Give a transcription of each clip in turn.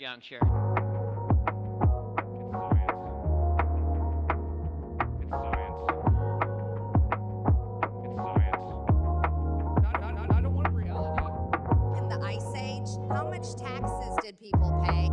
Wobegon chair. I don't want reality. In the Ice Age, how much taxes did people pay?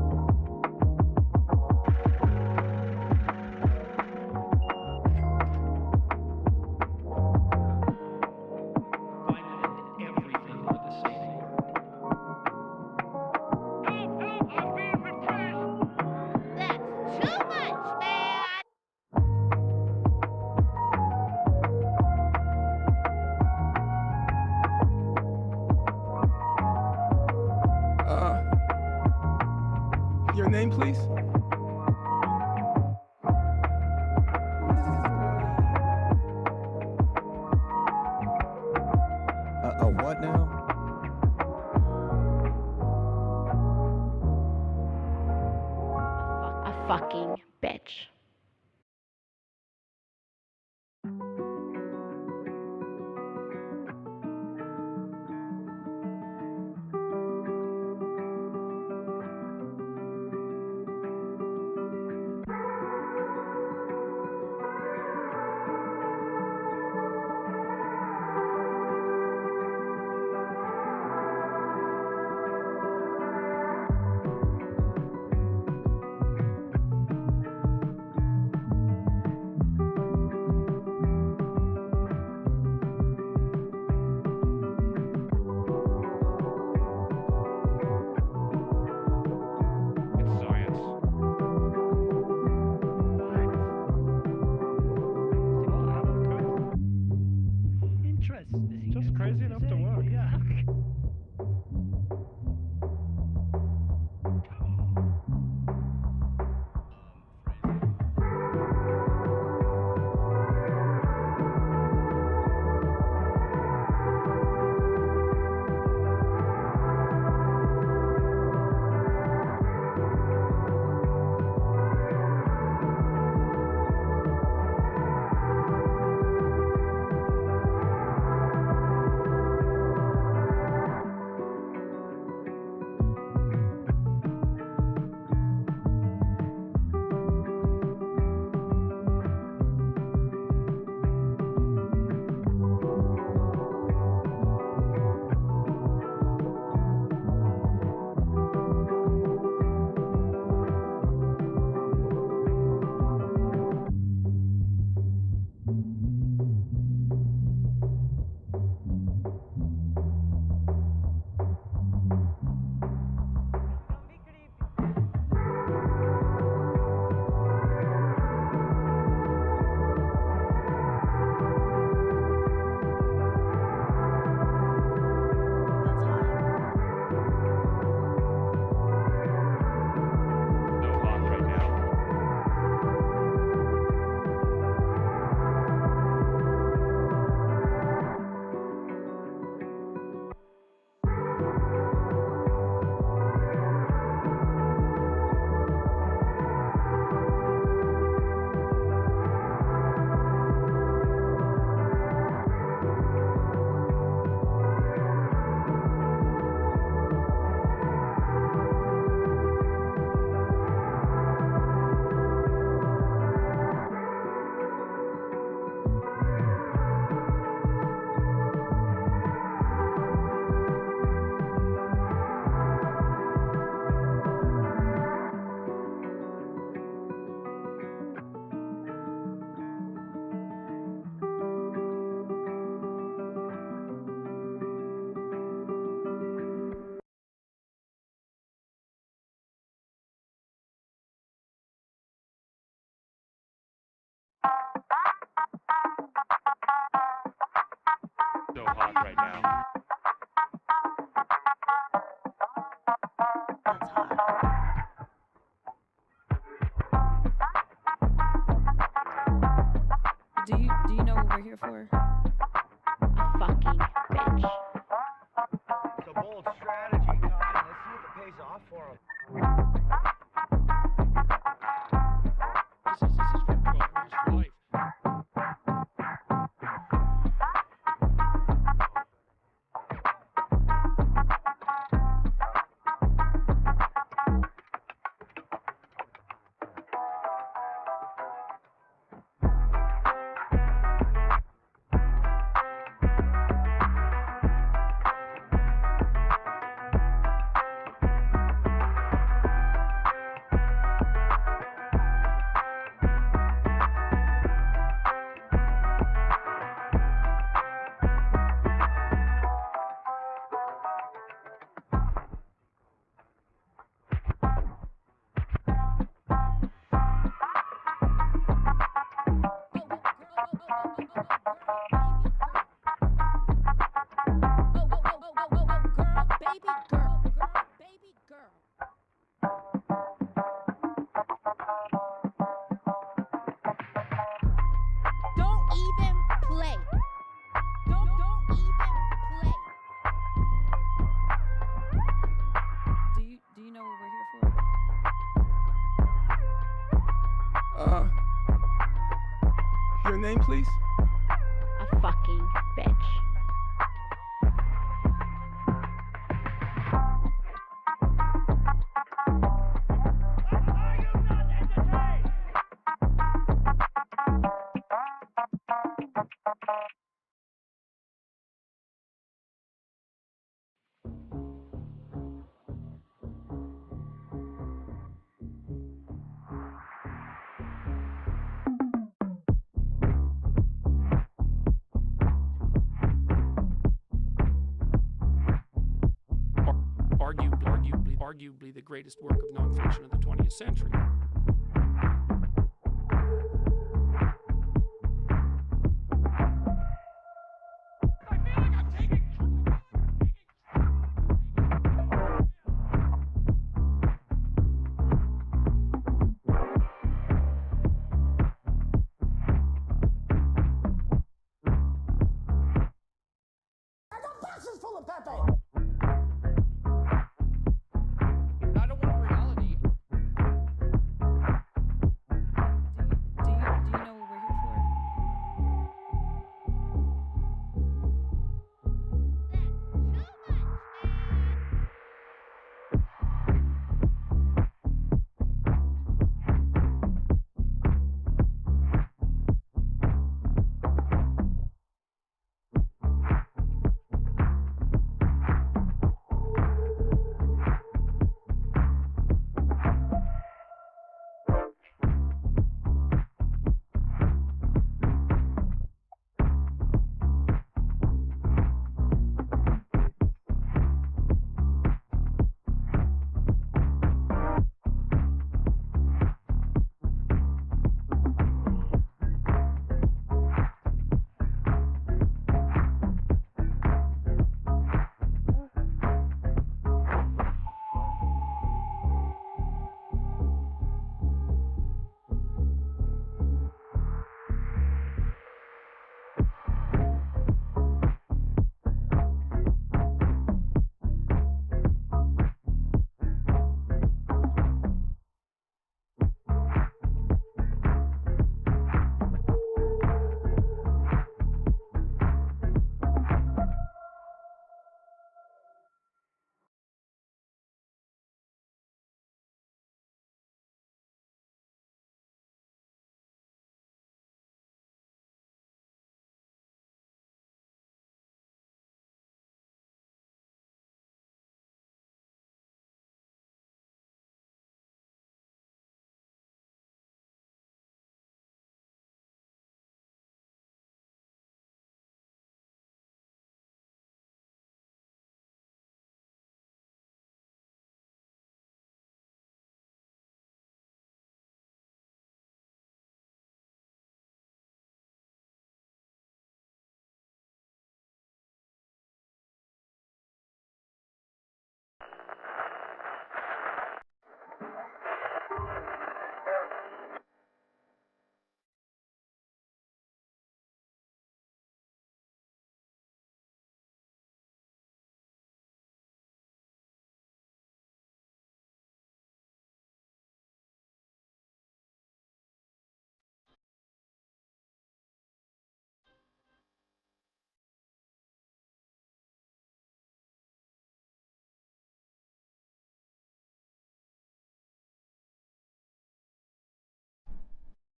Your name, please? What now? A fucking bitch. Just crazy enough to work. Yeah. So hot right now. That's hot. Do you know what we're here for? A fucking bitch. It's a bold strategy, Colin. Let's see if it pays off for him. This is for 12 years for life. please? A fucking bitch. Are you not entertained? Arguably the greatest work of nonfiction of the 20th century. I feel like I'm taking. I don't want reality. Do you know what we're here for?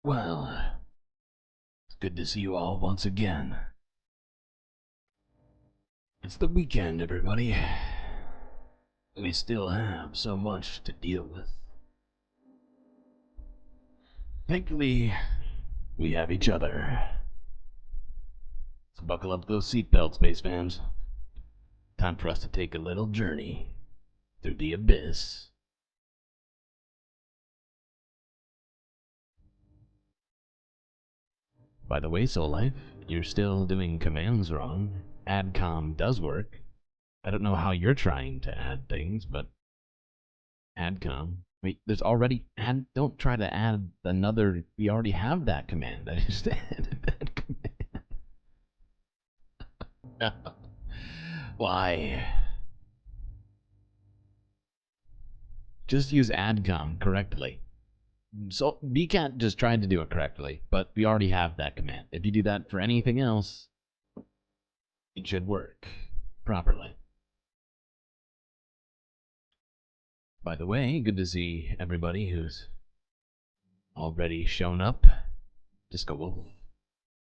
Well, it's good to see you all once again. It's the weekend, everybody. We still have so much to deal with. Thankfully, we have each other. So buckle up those seatbelts, space fans. Time for us to take a little journey through the abyss. By the way, Soul Life, you're still doing commands wrong. AdCom does work. I don't know how you're trying to add things, but AdCom. Wait, there's already add. Don't try to add another. We already have that command. I just added that command. Why? Just use AdCom correctly. So BCAT just tried to do it correctly, but we already have that command. If you do that for anything else, it should work properly. By the way, good to see everybody who's already shown up. Disco Wolf,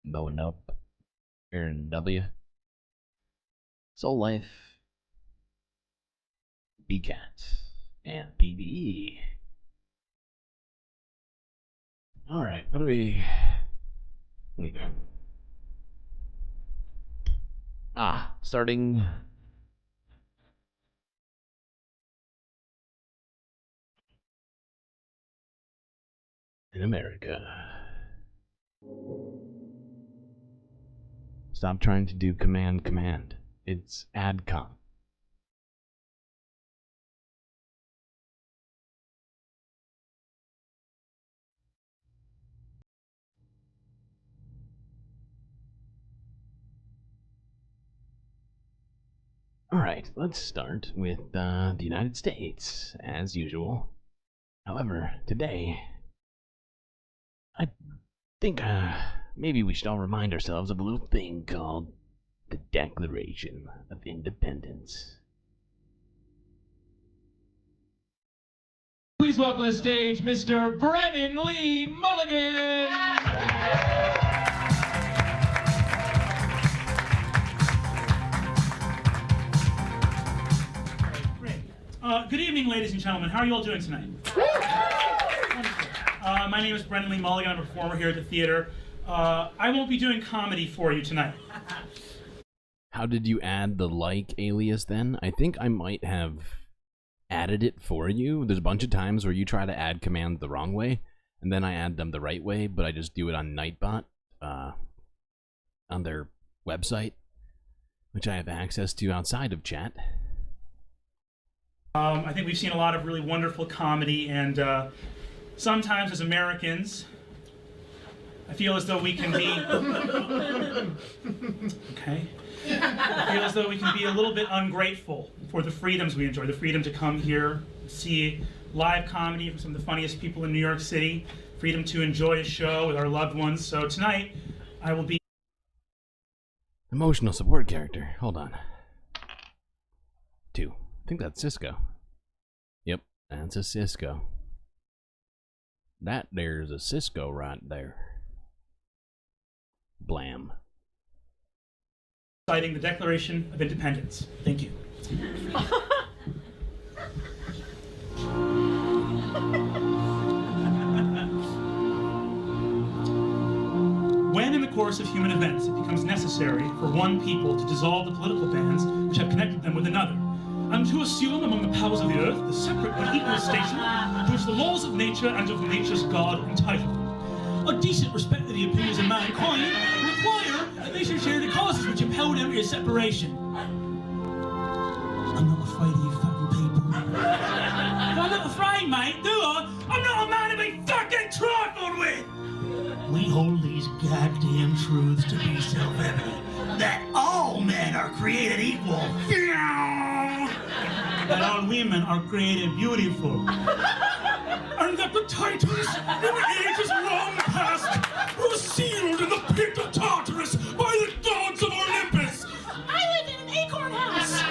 Bowen Up, Aaron W, Soul Life, BCAT, and PBE. Alright, what do we... starting... in America. Stop trying to do command. It's ADCOM. Alright, let's start with the United States, as usual. However, today, I think maybe we should all remind ourselves of a little thing called the Declaration of Independence. Please welcome to the stage Mr. Brennan Lee Mulligan! Good evening, ladies and gentlemen. How are you all doing tonight? My name is Brendan Lee Mulligan. I'm a performer here at the theater. I won't be doing comedy for you tonight. How did you add the like alias then? I think I might have added it for you. There's a bunch of times where you try to add commands the wrong way, and then I add them the right way, but I just do it on Nightbot, on their website, which I have access to outside of chat. I think we've seen a lot of really wonderful comedy, and sometimes as Americans, I feel as though we can be... Okay. I feel as though we can be a little bit ungrateful for the freedoms we enjoy. The freedom to come here, see live comedy from some of the funniest people in New York City, freedom to enjoy a show with our loved ones. So tonight, I will be... Emotional support character. Hold on. 2. I think that's Cisco. Yep, that's a Cisco. That there's a Cisco right there. Blam. Citing the Declaration of Independence. Thank you. When in the course of human events it becomes necessary for one people to dissolve the political bands which have connected them with another, and to assume among the powers of the earth the separate but equal station to which the laws of nature and of nature's God entitle them. A decent respect of the opinions of mankind require that they should share the causes which impel them to separation. I'm not afraid of you fucking people. I'm not afraid, mate, do I? I'm not a man to be fucking trifled with! We hold these goddamn truths to be self-evident. That all men are created equal. That all women are created beautiful. And that the Titans, in the ages long past, were sealed in the pit of Tartarus by the gods of Olympus. I live in an acorn house.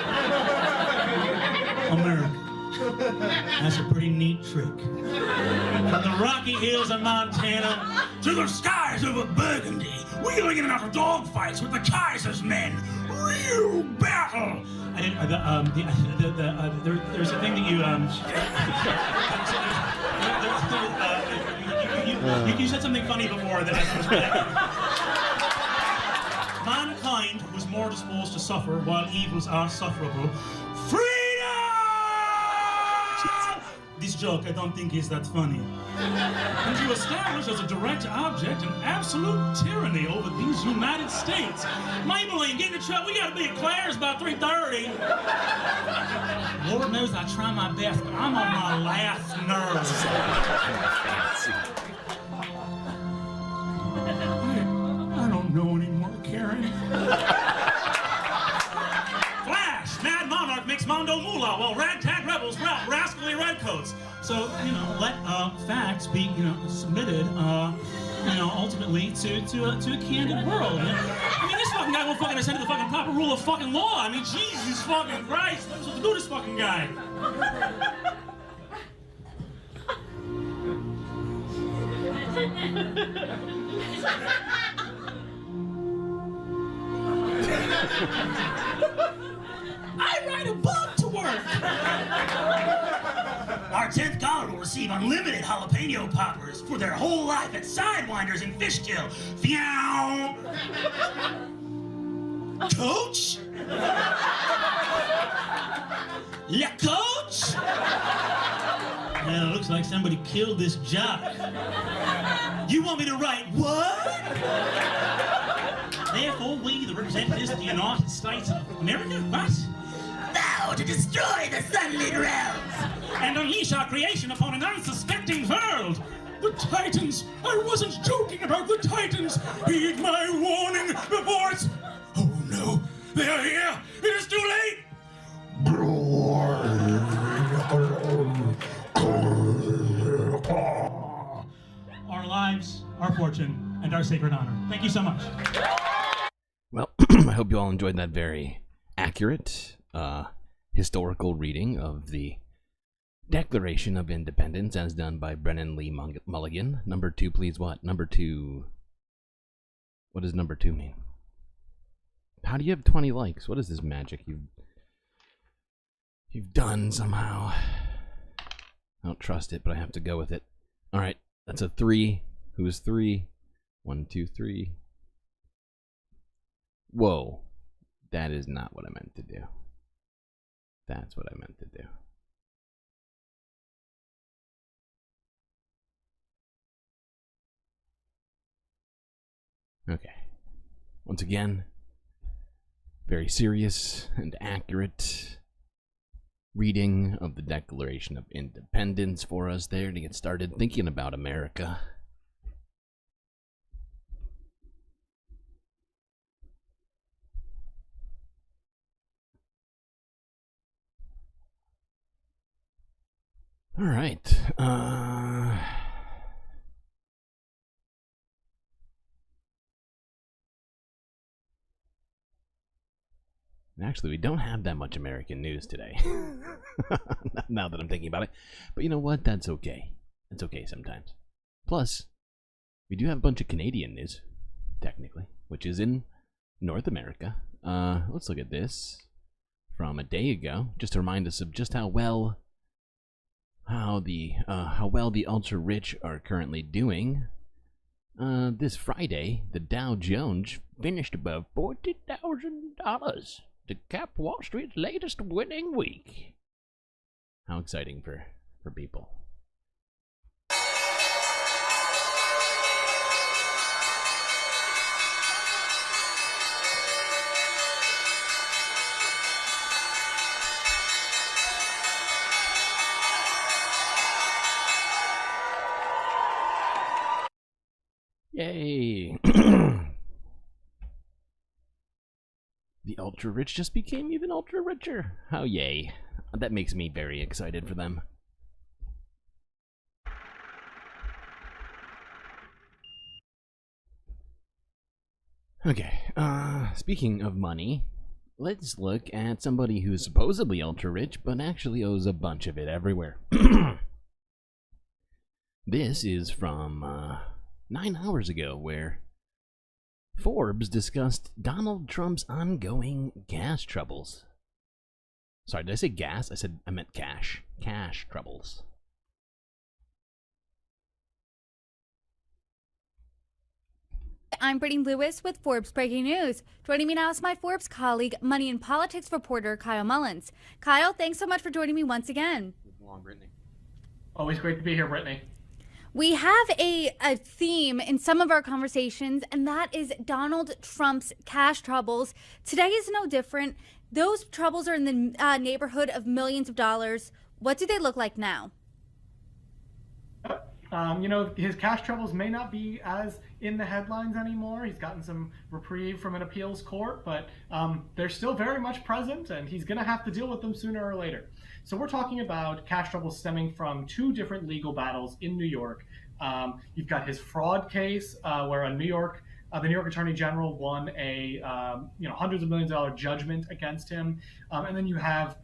America. That's a pretty neat trick. From the rocky hills of Montana to the skies over Burgundy, wheeling in and out of dogfights with the Kaiser's men. Real battle. I didn't. There's a thing that you. You said something funny before that I was mankind was more disposed to suffer while evils are sufferable. Freedom! This joke, I don't think is that funny. And to establish as a direct object an absolute tyranny over these United States. Maybelline, get in the truck. We gotta be at Claire's by 3:30. Lord knows I try my best, but I'm on my last nerve. I don't know anymore, Karen. Flash! Mad Monarch makes Mondo Moolah while Ragtag rebels rout rascally redcoats. So, let facts be, submitted, ultimately to a candid world. I mean, this fucking guy won't fucking ascend to the fucking proper rule of fucking law. I mean, Jesus fucking Christ, what am I supposed to do to this fucking guy? I ride a bug to work. Our 10th caller will receive unlimited jalapeno poppers for their whole life at Sidewinders in Fishkill. Pheow! Coach? La coach? Well, it looks like somebody killed this jock. You want me to write what? Therefore, we, the representatives of the United States of America, what? Vow to destroy the sunlit realms and unleash our creation upon an unsuspecting world. The Titans! I wasn't joking about the Titans! Heed my warning before it's... Oh no, they are here! It is too late! Our lives, our fortune, and our sacred honor. Thank you so much. Well, I hope you all enjoyed that very accurate, historical reading of the Declaration of Independence as done by Brennan Lee Mulligan. Number 2, please, what? Number 2. What does number 2 mean? How do you have 20 likes? What is this magic you've done somehow? I don't trust it, but I have to go with it. Alright, that's a 3. Who is 3? 1, 2, 3. Whoa. That is not what I meant to do. That's what I meant to do. Okay. Once again, very serious and accurate reading of the Declaration of Independence for us there to get started thinking about America. All right. Actually, we don't have that much American news today. Now that I'm thinking about it. But you know what? That's okay. That's okay sometimes. Plus, we do have a bunch of Canadian news, technically, which is in North America. Let's look at this from a day ago, just to remind us of just how well the ultra rich are currently doing. This Friday, the Dow Jones finished above $40,000 to cap Wall Street's latest winning week. How exciting for people. Yay! The ultra rich just became even ultra richer. How yay. That makes me very excited for them. Okay, speaking of money, let's look at somebody who's supposedly ultra rich, but actually owes a bunch of it everywhere. This is from 9 hours ago, where Forbes discussed Donald Trump's ongoing gas troubles. Sorry, did I say gas? I meant cash. Cash troubles. I'm Brittany Lewis with Forbes Breaking News. Joining me now is my Forbes colleague, money and politics reporter, Kyle Mullins. Kyle, thanks so much for joining me once again. Long, Brittany. Always great to be here, Brittany. We have a theme in some of our conversations, and that is Donald Trump's cash troubles. Today is no different. Those troubles are in the neighborhood of millions of dollars. What do they look like now? You know, his cash troubles may not be as in the headlines anymore. He's gotten some reprieve from an appeals court, but they're still very much present, and he's going to have to deal with them sooner or later. So we're talking about cash troubles stemming from two different legal battles in New York. You've got his fraud case, where the New York Attorney General won a hundreds of millions of dollar judgment against him, and then you have,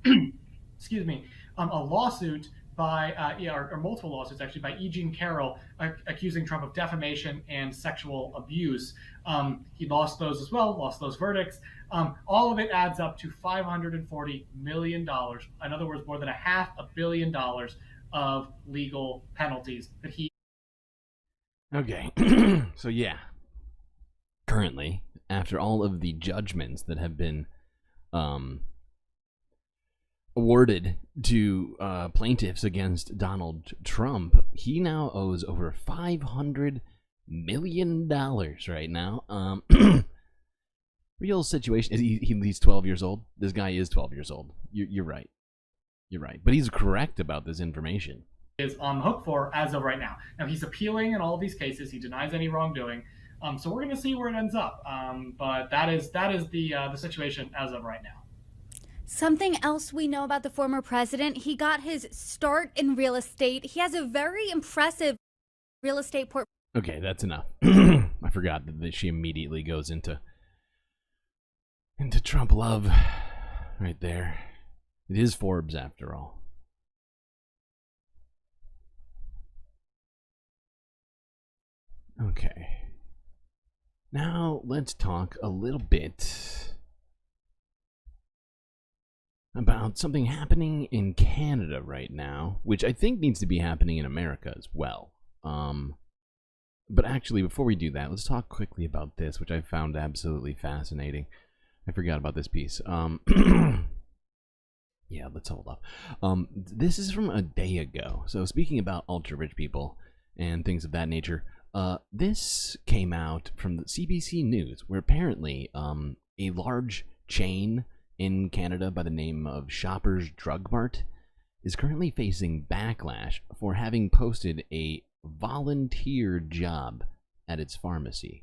excuse me, a lawsuit by or multiple lawsuits actually by E. Jean Carroll accusing Trump of defamation and sexual abuse. He lost those as well, lost those verdicts. All of it adds up to $540 million. In other words, more than $500 million of legal penalties that he. Okay, so yeah. Currently, after all of the judgments that have been awarded to plaintiffs against Donald Trump, he now owes over $500 million right now. Real situation. He's 12 years old. This guy is 12 years old. You're right. You're right. But he's correct about this information. Is on the hook for as of right now. Now he's appealing in all of these cases. He denies any wrongdoing. So we're going to see where it ends up. But that is the situation as of right now. Something else we know about the former president, he got his start in real estate. He has a very impressive real estate portfolio. Okay, that's enough. I forgot that she immediately goes into Trump love right there. It is Forbes after all. Okay. Now let's talk a little bit about something happening in Canada right now, which I think needs to be happening in America as well. But actually, before we do that, let's talk quickly about this, which I found absolutely fascinating. I forgot about this piece. Yeah, let's hold up. This is from a day ago. So speaking about ultra-rich people and things of that nature, this came out from the CBC News, where apparently a large chain in Canada by the name of Shoppers Drug Mart is currently facing backlash for having posted a volunteer job at its pharmacy.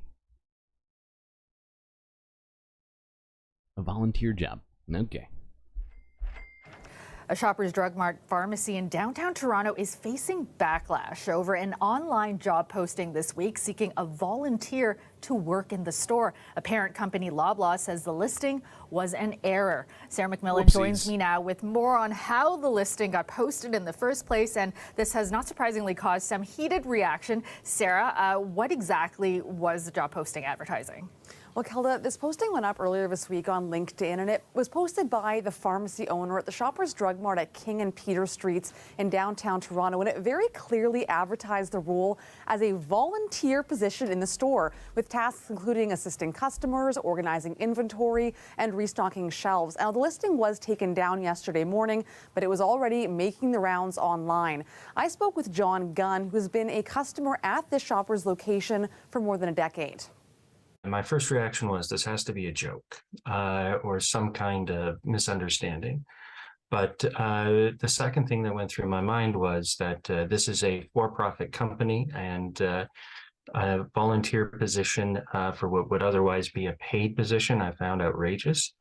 A volunteer job. Okay. A Shoppers Drug Mart pharmacy in downtown Toronto is facing backlash over an online job posting this week seeking a volunteer to work in the store. A parent company, Loblaw, says the listing was an error. Sarah McMillan joins me now with more on how the listing got posted in the first place, and this has not surprisingly caused some heated reaction. Sarah, what exactly was the job posting advertising? Well, Kelda, this posting went up earlier this week on LinkedIn, and it was posted by the pharmacy owner at the Shoppers Drug Mart at King and Peter Streets in downtown Toronto, and it very clearly advertised the role as a volunteer position in the store, with tasks including assisting customers, organizing inventory, and restocking shelves. Now, the listing was taken down yesterday morning, but it was already making the rounds online. I spoke with John Gunn, who's been a customer at this Shoppers location for more than a decade. My first reaction was this has to be a joke or some kind of misunderstanding. But the second thing that went through my mind was that this is a for-profit company, and a volunteer position for what would otherwise be a paid position I found outrageous.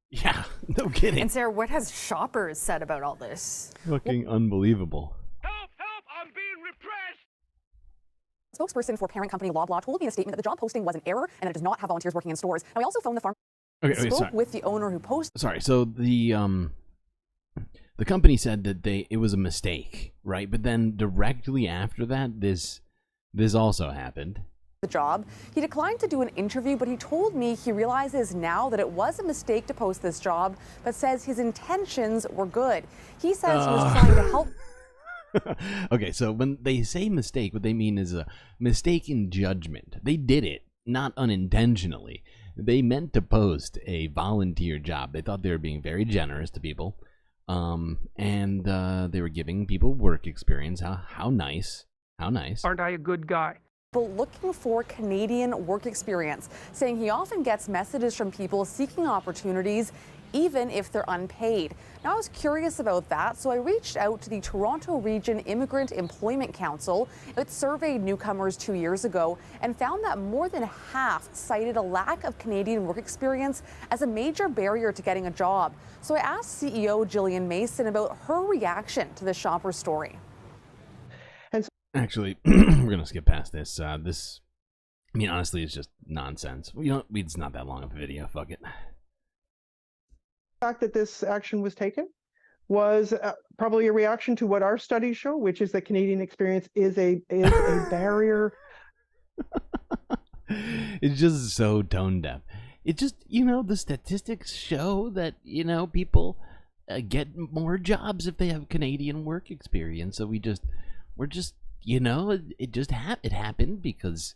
Yeah, no kidding. And Sarah, what has Shoppers said about all this? Fucking unbelievable. Spokesperson for parent company Loblaw told me in a statement that the job posting was an error and that it does not have volunteers working in stores. Now, we also phoned the farm. Spoke with the owner who posted. Sorry, so the company said that it was a mistake, right? But then directly after that, this also happened. The job. He declined to do an interview, but he told me he realizes now that it was a mistake to post this job, but says his intentions were good. He says he was trying to help. Okay, so when they say mistake, what they mean is a mistake in judgment. They did it, not unintentionally. They meant to post a volunteer job. They thought they were being very generous to people, and they were giving people work experience. How nice. How nice. Aren't I a good guy? Looking for Canadian work experience, saying he often gets messages from people seeking opportunities even if they're unpaid. Now, I was curious about that, so I reached out to the Toronto Region Immigrant Employment Council. It surveyed newcomers 2 years ago and found that more than half cited a lack of Canadian work experience as a major barrier to getting a job. So I asked CEO Jillian Mason about her reaction to the shopper story. Actually, we're going to skip past this. I mean, honestly, it's just nonsense. It's not that long of a video. Fuck it. The fact that this action was taken was probably a reaction to what our studies show, which is that Canadian experience is a barrier. It's just so tone deaf. It just, the statistics show that, people get more jobs if they have Canadian work experience. So we're just, it happened because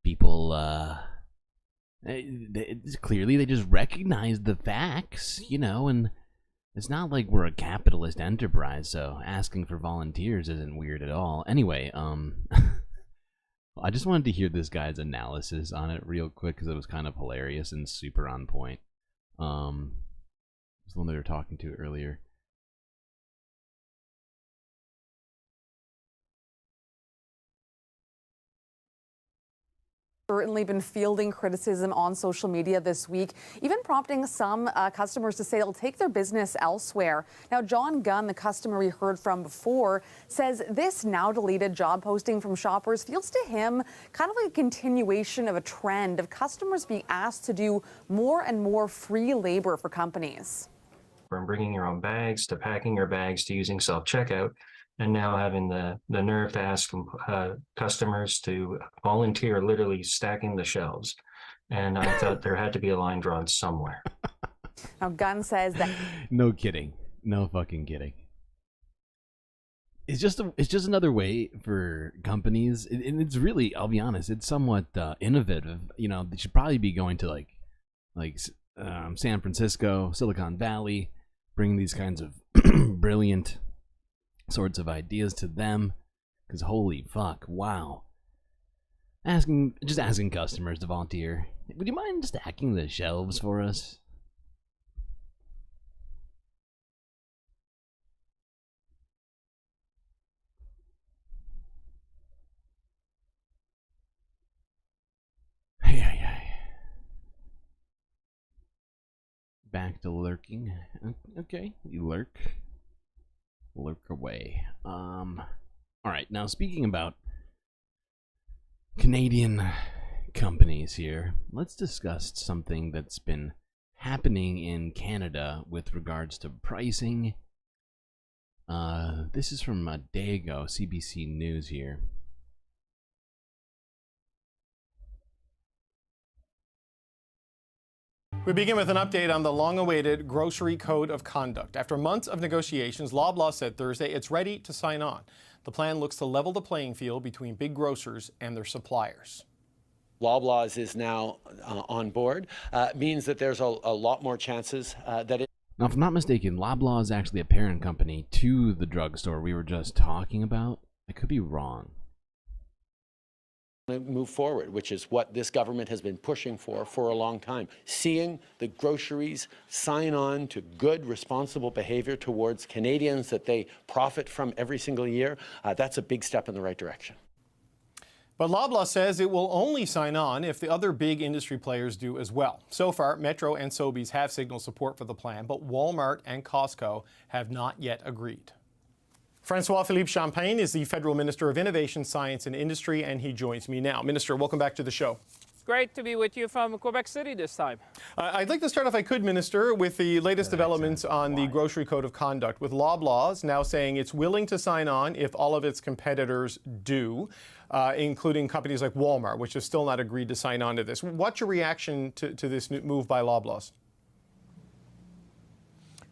people, clearly they just recognize the facts, and it's not like we're a capitalist enterprise, so asking for volunteers isn't weird at all. Anyway, I just wanted to hear this guy's analysis on it real quick because it was kind of hilarious and super on point. It was the one they were talking to earlier. Certainly been fielding criticism on social media this week, even prompting some customers to say they'll take their business elsewhere. Now, John Gunn, the customer we heard from before, says this now deleted job posting from Shoppers feels to him kind of like a continuation of a trend of customers being asked to do more and more free labor for companies. From bringing your own bags to packing your bags to using self-checkout, and now having the nerve to ask customers to volunteer literally stacking the shelves. And I thought there had to be a line drawn somewhere. Now, Gunn says that... No kidding. No fucking kidding. It's just another way for companies, and it's really, I'll be honest, it's somewhat innovative. They should probably be going to like San Francisco, Silicon Valley, bring these kinds of brilliant sorts of ideas to them, because holy fuck, wow. Just asking customers to volunteer. Would you mind stacking the shelves for us? Back to lurking. Okay, you lurk away. All right, now speaking about Canadian companies here, let's discuss something that's been happening in Canada with regards to pricing. This is from a day ago, CBC News here. We begin with an update on the long-awaited Grocery Code of Conduct. After months of negotiations, Loblaw said Thursday it's ready to sign on. The plan looks to level the playing field between big grocers and their suppliers. Loblaws is now on board, means that there's a lot more chances that it... Now, if I'm not mistaken, Loblaw is actually a parent company to the drugstore we were just talking about. I could be wrong. Move forward, which is what this government has been pushing for a long time. Seeing the groceries sign on to good, responsible behavior towards Canadians that they profit from every single year, that's a big step in the right direction. But Loblaw says it will only sign on if the other big industry players do as well. So far, Metro and Sobeys have signaled support for the plan, but Walmart and Costco have not yet agreed. François-Philippe Champagne is the Federal Minister of Innovation, Science and Industry, and he joins me now. Minister, welcome back to the show. It's great to be with you from Quebec City this time. I'd like to start, if I could, Minister, with the latest developments on the Grocery Code of Conduct, with Loblaws now saying it's willing to sign on if all of its competitors do, including companies like Walmart, which have still not agreed to sign on to this. What's your reaction to this move by Loblaws?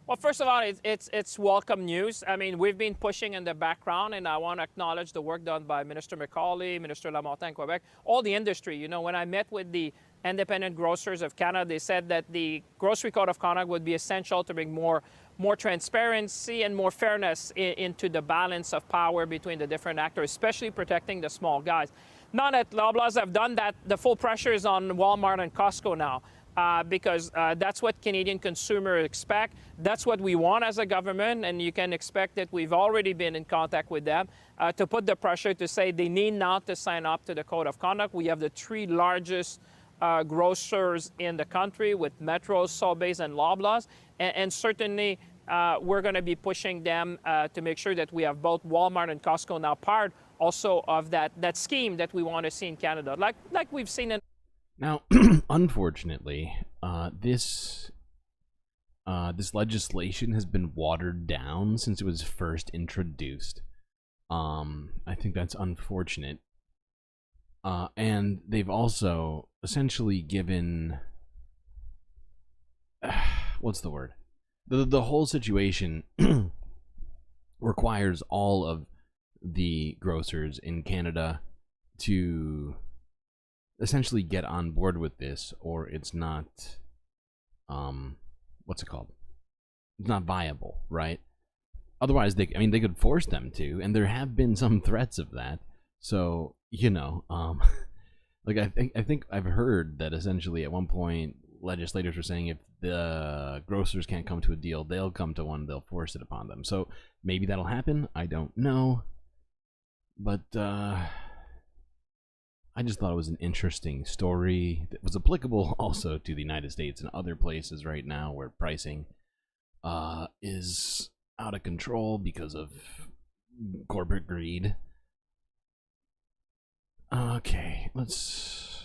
Well, first of all, it's welcome news. I mean, we've been pushing in the background, and I want to acknowledge the work done by Minister McCauley, Minister Lamontagne, Quebec, all the industry. When I met with the independent grocers of Canada, they said that the Grocery Code of Conduct would be essential to bring more transparency and more fairness into the balance of power between the different actors, especially protecting the small guys. Now that Loblaws have done that, the full pressure is on Walmart and Costco now. because that's what Canadian consumers expect. That's what we want as a government, and you can expect that we've already been in contact with them to put the pressure to say they need not to sign up to the Code of Conduct. We have the 3 largest grocers in the country with Metros, Sobeys, and Loblaws, and certainly we're going to be pushing them to make sure that we have both Walmart and Costco now part also of that scheme that we want to see in Canada, like we've seen in. Now, unfortunately, this legislation has been watered down since it was first introduced. I think that's unfortunate. And they've also essentially given what's the word? The whole situation requires all of the grocers in Canada to essentially get on board with this, or it's not what's it called? It's not viable, right? Otherwise, they could force them to, and there have been some threats of that. So, you know, like I think I've heard that essentially at one point legislators were saying if the grocers can't come to a deal, they'll come to one, they'll force it upon them. So maybe that'll happen. I don't know. But I just thought it was an interesting story that was applicable also to the United States and other places right now where pricing is out of control because of corporate greed. Okay, let's...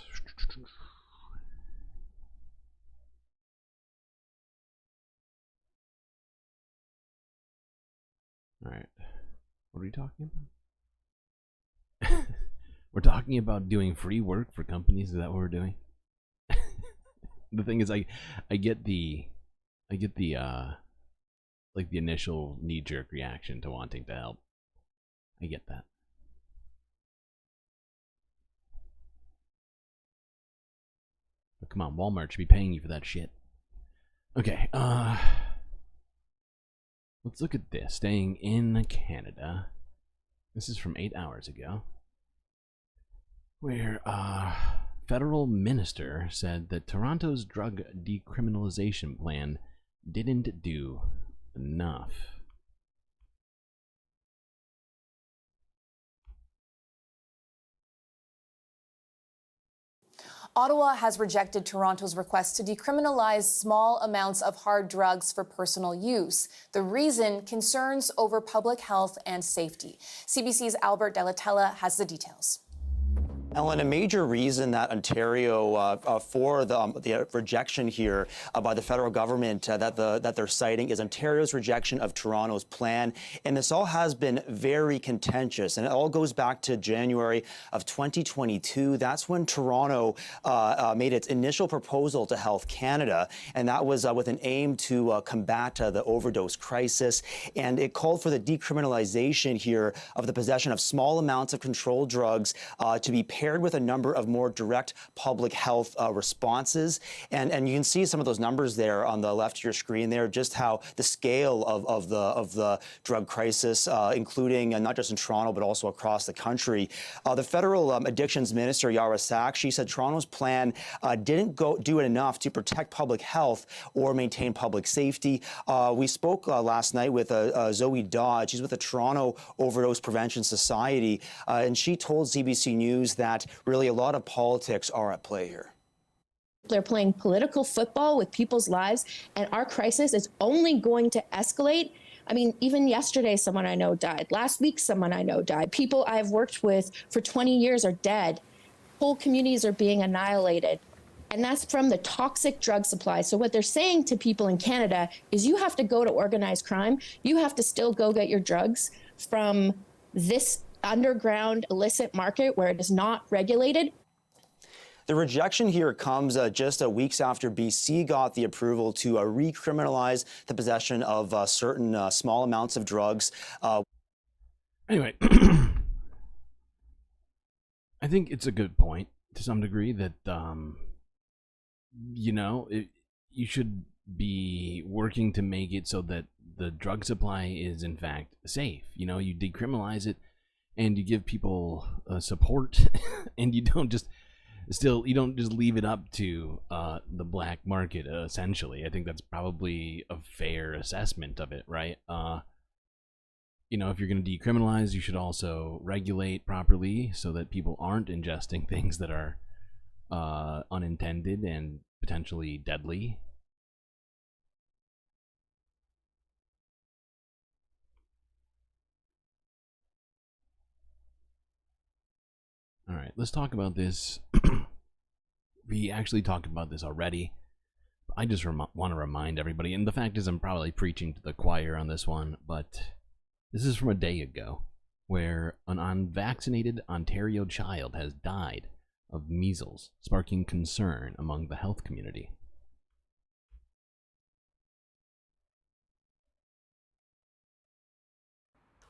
Alright, what are we talking about? We're talking about doing free work for companies. Is that what we're doing? The thing is, I get the like the initial knee-jerk reaction to wanting to help. I get that. But come on, Walmart should be paying you for that shit. Okay, let's look at this. Staying in Canada. This is from 8 hours ago, where federal minister said that Toronto's drug decriminalization plan didn't do enough. Ottawa has rejected Toronto's request to decriminalize small amounts of hard drugs for personal use. The reason, concerns over public health and safety. CBC's Albert Delatella has the details. Ellen, a major reason that Ontario, for the rejection here by the federal government that they're citing is Ontario's rejection of Toronto's plan. And this all has been very contentious. And it all goes back to January of 2022. That's when Toronto made its initial proposal to Health Canada. And that was with an aim to combat the overdose crisis. And it called for the decriminalization here of the possession of small amounts of controlled drugs to be paired with a number of more direct public health responses. And you can see some of those numbers there on the left of your screen there, just how the scale of the drug crisis, including not just in Toronto, but also across the country. The federal addictions minister, Yara Sachs, she said Toronto's plan didn't do enough to protect public health or maintain public safety. We spoke last night with Zoe Dodd. She's with the Toronto Overdose Prevention Society, and she told CBC News that really a lot of politics are at play here. They're playing political football with people's lives, and our crisis is only going to escalate. I mean, even yesterday, someone I know died. Last week, someone I know died. People I've worked with for 20 years are dead. Whole communities are being annihilated. And that's from the toxic drug supply. So what they're saying to people in Canada is you have to go to organized crime. You have to still go get your drugs from this underground illicit market where it is not regulated. The rejection here comes just weeks after BC got the approval to recriminalize the possession of certain small amounts of drugs. Anyway, I think it's a good point to some degree that, you know, you should be working to make it so that the drug supply is in fact safe. You know, you decriminalize it and you give people support and you don't just still, you don't just leave it up to the black market, essentially. I think that's probably a fair assessment of it, right? You know, if you're going to decriminalize, you should also regulate properly so that people aren't ingesting things that are unintended and potentially deadly. All right, let's talk about this. We actually talked about this already. I just want to remind everybody, and the fact is I'm probably preaching to the choir on this one, but this is from a day ago, where an unvaccinated Ontario child has died of measles, sparking concern among the health community.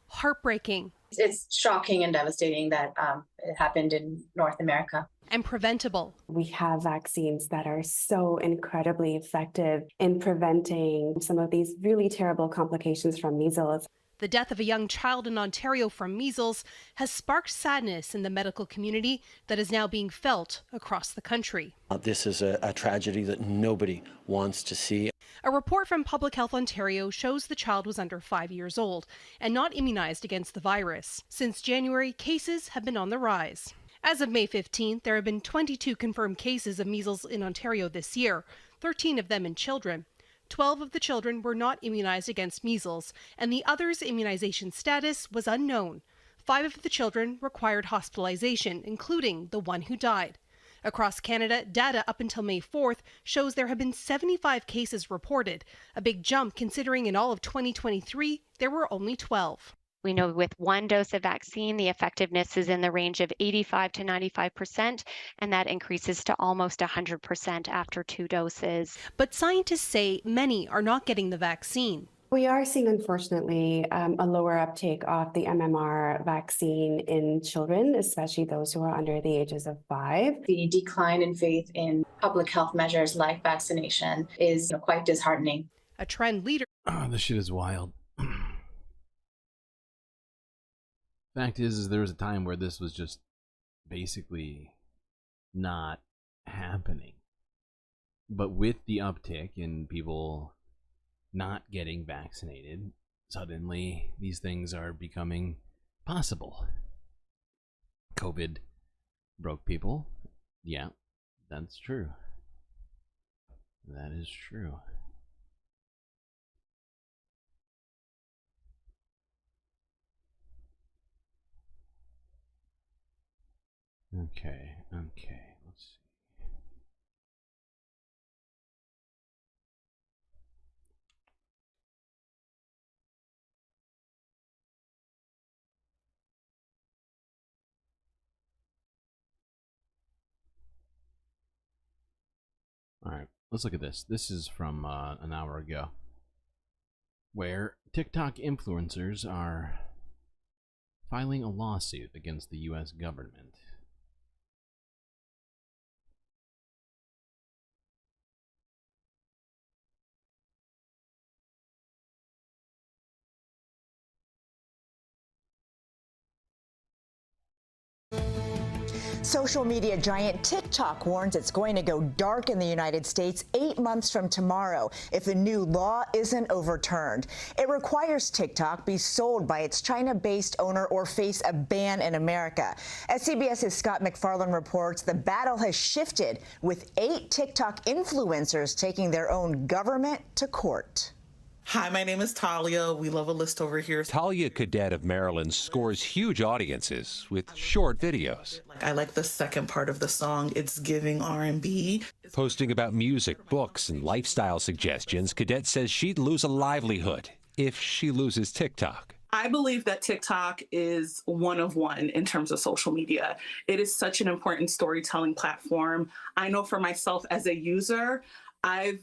Heartbreaking. It's shocking and devastating that it happened in North America. And preventable. We have vaccines that are so incredibly effective in preventing some of these really terrible complications from measles. The death of a young child in Ontario from measles has sparked sadness in the medical community that is now being felt across the country. This is a tragedy that nobody wants to see. A report from Public Health Ontario shows the child was under 5 years old and not immunized against the virus. Since January, cases have been on the rise. As of May 15th, there have been 22 confirmed cases of measles in Ontario this year, 13 of them in children. 12 of the children were not immunized against measles, and the others' immunization status was unknown. 5 of the children required hospitalization, including the one who died. Across Canada, data up until May 4th shows there have been 75 cases reported, a big jump considering in all of 2023 there were only 12. We know with one dose of vaccine, the effectiveness is in the range of 85 to 95%, and that increases to almost 100% after 2 doses. But scientists say many are not getting the vaccine. We are seeing, unfortunately, a lower uptake of the MMR vaccine in children, especially those who are under the ages of 5. The decline in faith in public health measures like vaccination is quite disheartening. A trend leader. Oh, this shit is wild. Fact is there was a time where this was just basically not happening. But with the uptick in people not getting vaccinated, suddenly these things are becoming possible. COVID broke people. Yeah, that's true. That is true. Okay, let's see. Alright, let's look at this. This is from an hour ago, where TikTok influencers are filing a lawsuit against the US government. Social media giant TikTok warns it's going to go dark in the United States 8 months from tomorrow if the new law isn't overturned. It requires TikTok be sold by its China-based owner or face a ban in America. As CBS's Scott McFarlane reports, the battle has shifted, with 8 TikTok influencers taking their own government to court. Hi, my name is Talia. We love a list over here. Talia Cadet of Maryland scores huge audiences with short videos. I like the second part of the song. It's giving R&B. Posting about music, books, and lifestyle suggestions, Cadet says she'd lose a livelihood if she loses TikTok. I believe that TikTok is one of one in terms of social media. It is such an important storytelling platform. I know for myself as a user, I've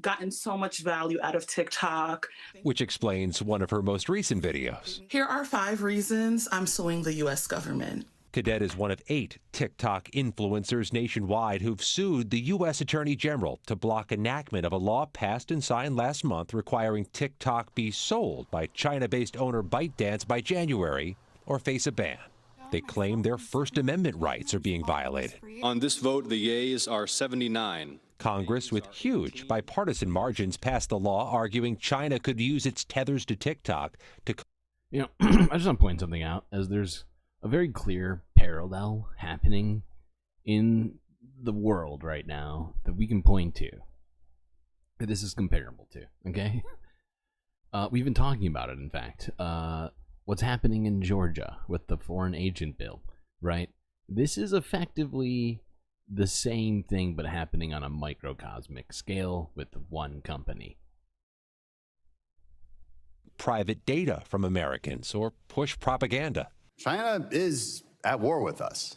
gotten so much value out of TikTok. Which explains one of her most recent videos. Here are 5 reasons I'm suing the U.S. government. Cadet is one of 8 TikTok influencers nationwide who've sued the U.S. Attorney General to block enactment of a law passed and signed last month requiring TikTok be sold by China-based owner ByteDance by January or face a ban. They claim their First Amendment rights are being violated. On this vote, the yeas are 79. Congress, with huge bipartisan margins, passed the law arguing China could use its tethers to TikTok to... You know, I just want to point something out, as there's a very clear parallel happening in the world right now that we can point to, that this is comparable to, okay? We've been talking about it, in fact. What's happening in Georgia with the foreign agent bill, right? This is effectively the same thing, but happening on a microcosmic scale with one company. Private data from Americans or push propaganda. China is at war with us,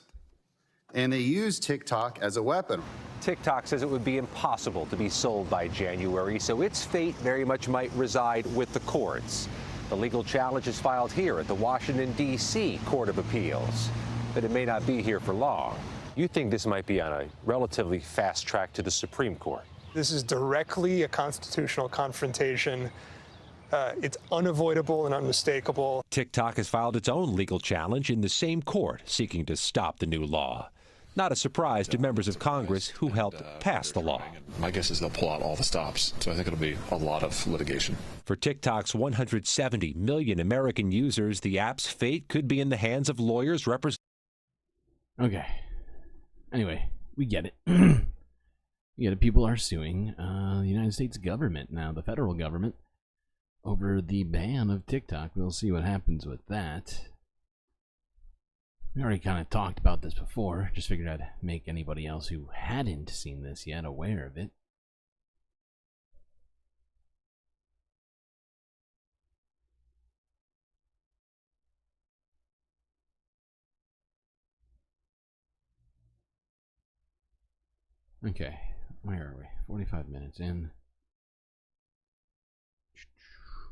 and they use TikTok as a weapon. TikTok says it would be impossible to be sold by January, so its fate very much might reside with the courts. The legal challenge is filed here at the Washington, D.C. Court of Appeals, but it may not be here for long. You think this might be on a relatively fast track to the Supreme Court? This is directly a constitutional confrontation. It's unavoidable and unmistakable. TikTok has filed its own legal challenge in the same court, seeking to stop the new law. Not a surprise to members of Congress who helped pass the law. My guess is they'll pull out all the stops, so I think it'll be a lot of litigation. For TikTok's 170 million American users, the app's fate could be in the hands of lawyers representing... Okay. Anyway, we get it. We get it. People are suing the United States government now, the federal government, over the ban of TikTok. We'll see what happens with that. We already kind of talked about this before. Just figured I'd make anybody else who hadn't seen this yet aware of it. Okay, where are we? 45 minutes in.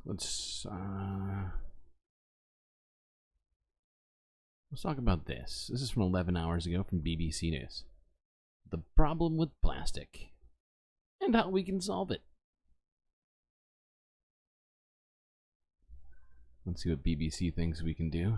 Let's talk about this. This is from 11 hours ago from BBC News. The problem with plastic and how we can solve it. Let's see what BBC thinks we can do.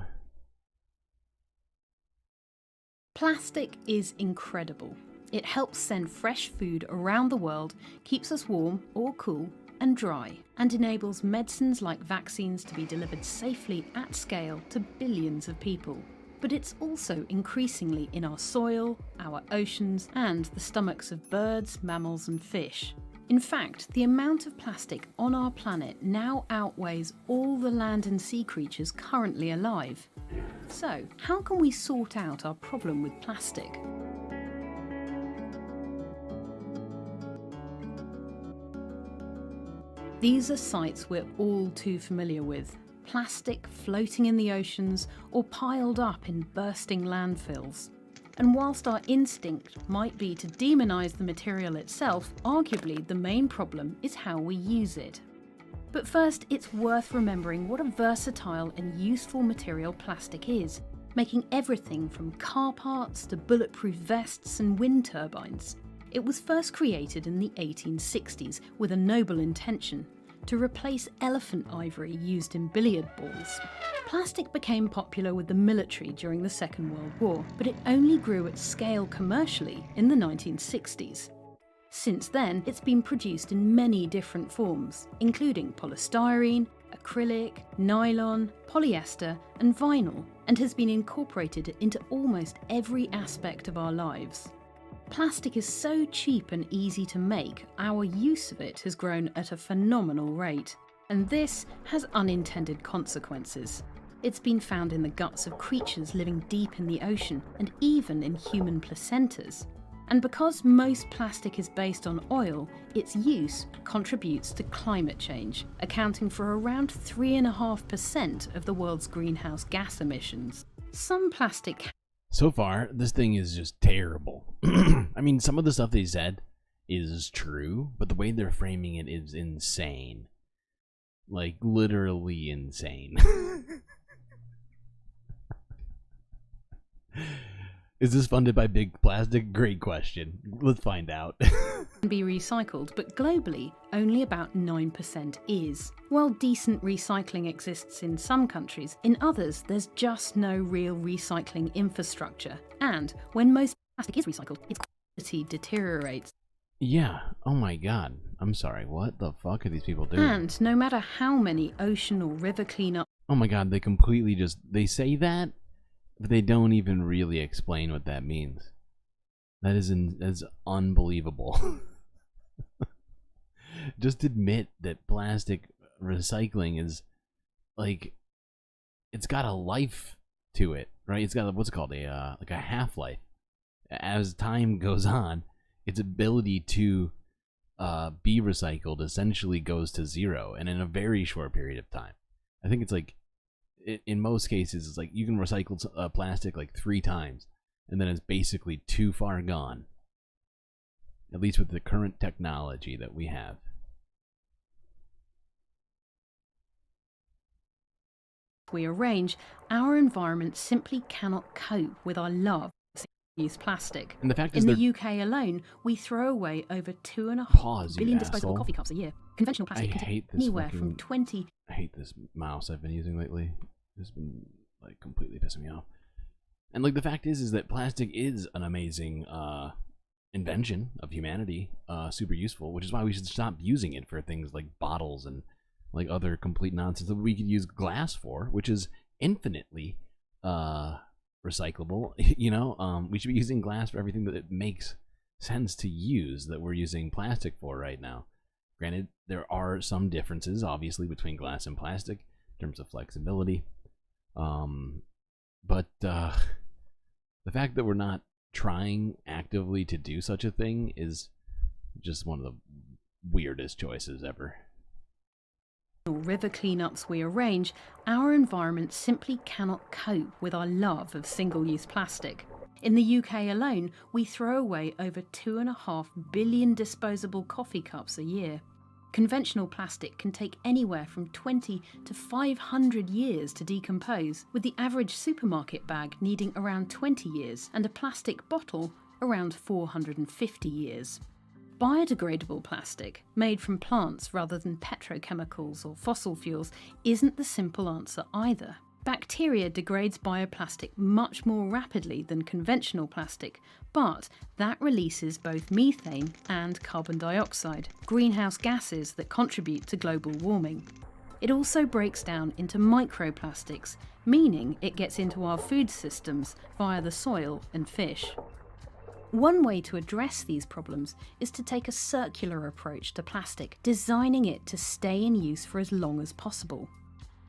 Plastic is incredible. It helps send fresh food around the world, keeps us warm or cool and dry, and enables medicines like vaccines to be delivered safely at scale to billions of people. But it's also increasingly in our soil, our oceans, and the stomachs of birds, mammals, and fish. In fact, the amount of plastic on our planet now outweighs all the land and sea creatures currently alive. So, how can we sort out our problem with plastic? These are sights we're all too familiar with. Plastic floating in the oceans or piled up in bursting landfills. And whilst our instinct might be to demonize the material itself, arguably the main problem is how we use it. But first, it's worth remembering what a versatile and useful material plastic is, making everything from car parts to bulletproof vests and wind turbines. It was first created in the 1860s with a noble intention: to replace elephant ivory used in billiard balls. Plastic became popular with the military during the Second World War, but it only grew at scale commercially in the 1960s. Since then, it's been produced in many different forms, including polystyrene, acrylic, nylon, polyester, and vinyl, and has been incorporated into almost every aspect of our lives. Plastic is so cheap and easy to make, our use of it has grown at a phenomenal rate. And this has unintended consequences. It's been found in the guts of creatures living deep in the ocean, and even in human placentas. And because most plastic is based on oil, its use contributes to climate change, accounting for around 3.5% of the world's greenhouse gas emissions. Some plastic... So far, this thing is just terrible. I mean, some of the stuff they said is true, but the way they're framing it is insane. Like, literally insane. Is this funded by Big Plastic? Great question. Let's find out. Can be recycled, but globally, only about 9% is. While decent recycling exists in some countries, in others, there's just no real recycling infrastructure. And when most plastic is recycled, its quality deteriorates. Yeah. Oh my god. I'm sorry. What the fuck are these people doing? And no matter how many ocean or river cleanup. Oh my god, they completely just, they say that, but they don't even really explain what that means. That is unbelievable. Just admit that plastic recycling is, like, it's got a life to it, right? It's got, what's it called, like a half-life. As time goes on, its ability to be recycled essentially goes to zero, and in a very short period of time. I think it's like, in most cases, it's like you can recycle plastic like 3 times, and then it's basically too far gone. At least with the current technology that we have. We arrange, our environment simply cannot cope with our love of single-use plastic. And the fact is, in the UK alone, we throw away over 2.5 Pause, billion you disposable asshole. coffee cups a year. Conventional plastic can take anywhere from 20. I hate this mouse I've been using lately. It's been like completely pissing me off. And like the fact is that plastic is an amazing invention of humanity, super useful, which is why we should stop using it for things like bottles and like other complete nonsense that we could use glass for, which is infinitely recyclable. You know, we should be using glass for everything that it makes sense to use that we're using plastic for right now. Granted, there are some differences, obviously, between glass and plastic in terms of flexibility. But the fact that we're not trying actively to do such a thing is just one of the weirdest choices ever. River cleanups we arrange, our environment simply cannot cope with our love of single-use plastic. In the UK alone, we throw away over 2.5 billion disposable coffee cups a year. Conventional plastic can take anywhere from 20 to 500 years to decompose, with the average supermarket bag needing around 20 years and a plastic bottle around 450 years. Biodegradable plastic, made from plants rather than petrochemicals or fossil fuels, isn't the simple answer either. Bacteria degrades bioplastic much more rapidly than conventional plastic, but that releases both methane and carbon dioxide, greenhouse gases that contribute to global warming. It also breaks down into microplastics, meaning it gets into our food systems via the soil and fish. One way to address these problems is to take a circular approach to plastic, designing it to stay in use for as long as possible.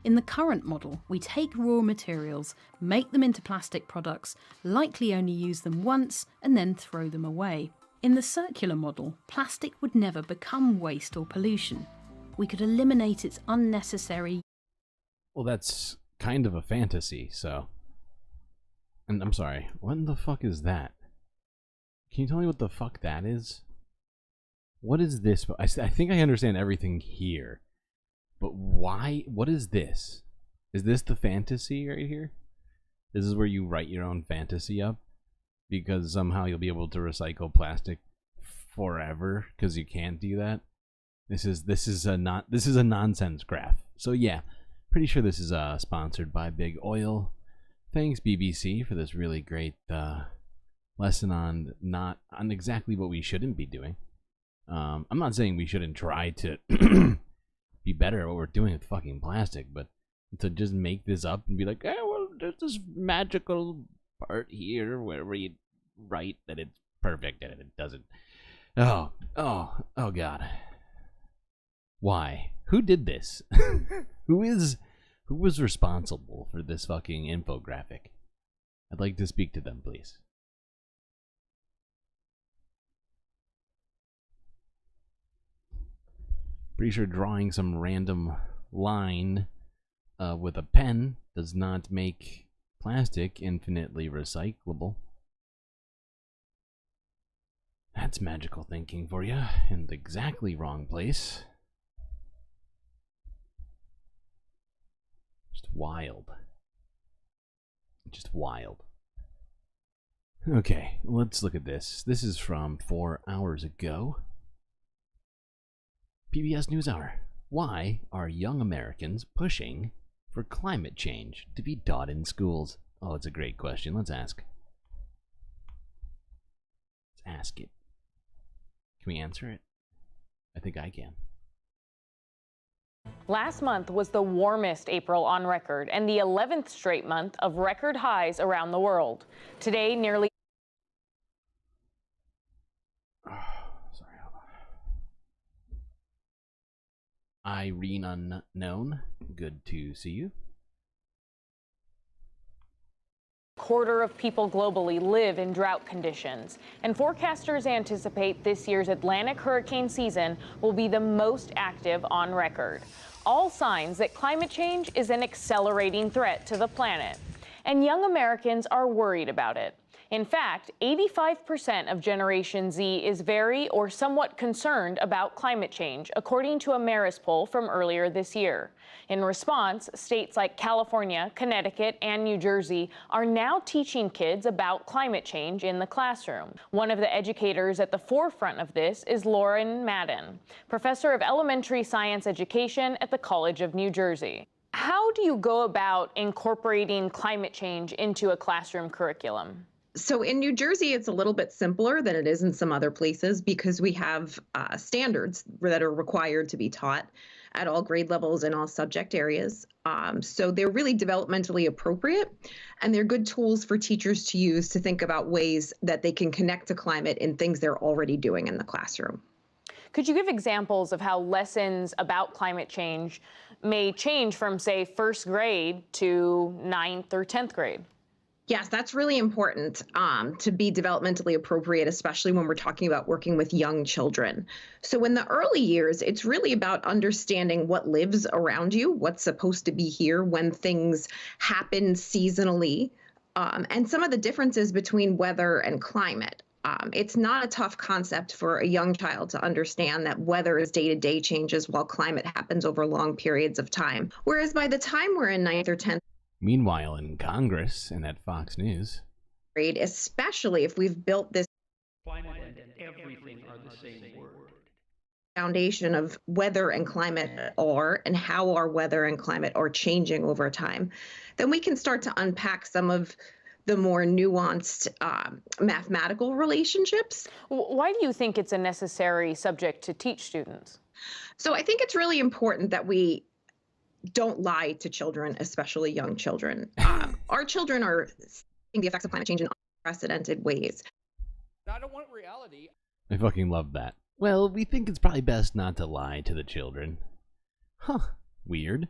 In the current model, we take raw materials, make them into plastic products, likely only use them once, and then throw them away. In the circular model, plastic would never become waste or pollution. We could eliminate its unnecessary... Well, that's kind of a fantasy, so... And I'm sorry, what the fuck is that? Can you tell me what the fuck that is? What is this? I think I understand everything here. But why? What is this? Is this the fantasy right here? This is where you write your own fantasy up? Because somehow you'll be able to recycle plastic forever because you can't do that? This is a nonsense graph. So yeah, pretty sure this is sponsored by Big Oil. Thanks BBC for this really great lesson on exactly what we shouldn't be doing. I'm not saying we shouldn't try to be better at what we're doing with fucking plastic, but to just make this up and be like, well, there's this magical part here where you write that it's perfect and it doesn't. Oh God. Why? Who did this? Who was responsible for this fucking infographic? I'd like to speak to them, please. Pretty sure drawing some random line with a pen does not make plastic infinitely recyclable. That's magical thinking for you, in the exactly wrong place. Just wild. Just wild. Okay, let's look at this. This is from 4 hours ago. PBS NewsHour. Why are young Americans pushing for climate change to be taught in schools? Oh, it's a great question. Let's ask. Let's ask it. Can we answer it? I think I can. Last month was the warmest April on record and the 11th straight month of record highs around the world. Today, nearly... Irene Unknown, good to see you. Quarter of people globally live in drought conditions, and forecasters anticipate this year's Atlantic hurricane season will be the most active on record. All signs that climate change is an accelerating threat to the planet, and young Americans are worried about it. In fact, 85% of Generation Z is very or somewhat concerned about climate change, according to a Marist poll from earlier this year. In response, states like California, Connecticut, and New Jersey are now teaching kids about climate change in the classroom. One of the educators at the forefront of this is Lauren Madden, professor of elementary science education at the College of New Jersey. How do you go about incorporating climate change into a classroom curriculum? So in New Jersey, it's a little bit simpler than it is in some other places because we have standards that are required to be taught at all grade levels in all subject areas. So they're really developmentally appropriate, and they're good tools for teachers to use to think about ways that they can connect to climate in things they're already doing in the classroom. Could you give examples of how lessons about climate change may change from, say, first grade to 9th or 10th grade? Yes, that's really important to be developmentally appropriate, especially when we're talking about working with young children. So in the early years, it's really about understanding what lives around you, what's supposed to be here when things happen seasonally, and some of the differences between weather and climate. It's not a tough concept for a young child to understand that weather is day-to-day changes while climate happens over long periods of time. Whereas by the time we're in 9th or 10th Meanwhile, in Congress and at Fox News, grade, especially if we've built this climate and everything are the same word. Foundation of weather and climate are, and how our weather and climate are changing over time, then we can start to unpack some of the more nuanced mathematical relationships. Why do you think it's a necessary subject to teach students? So I think it's really important that we don't lie to children, especially young children. Our children are seeing the effects of climate change in unprecedented ways. I don't want reality. I fucking love that. Well, we think it's probably best not to lie to the children. Huh. Weird.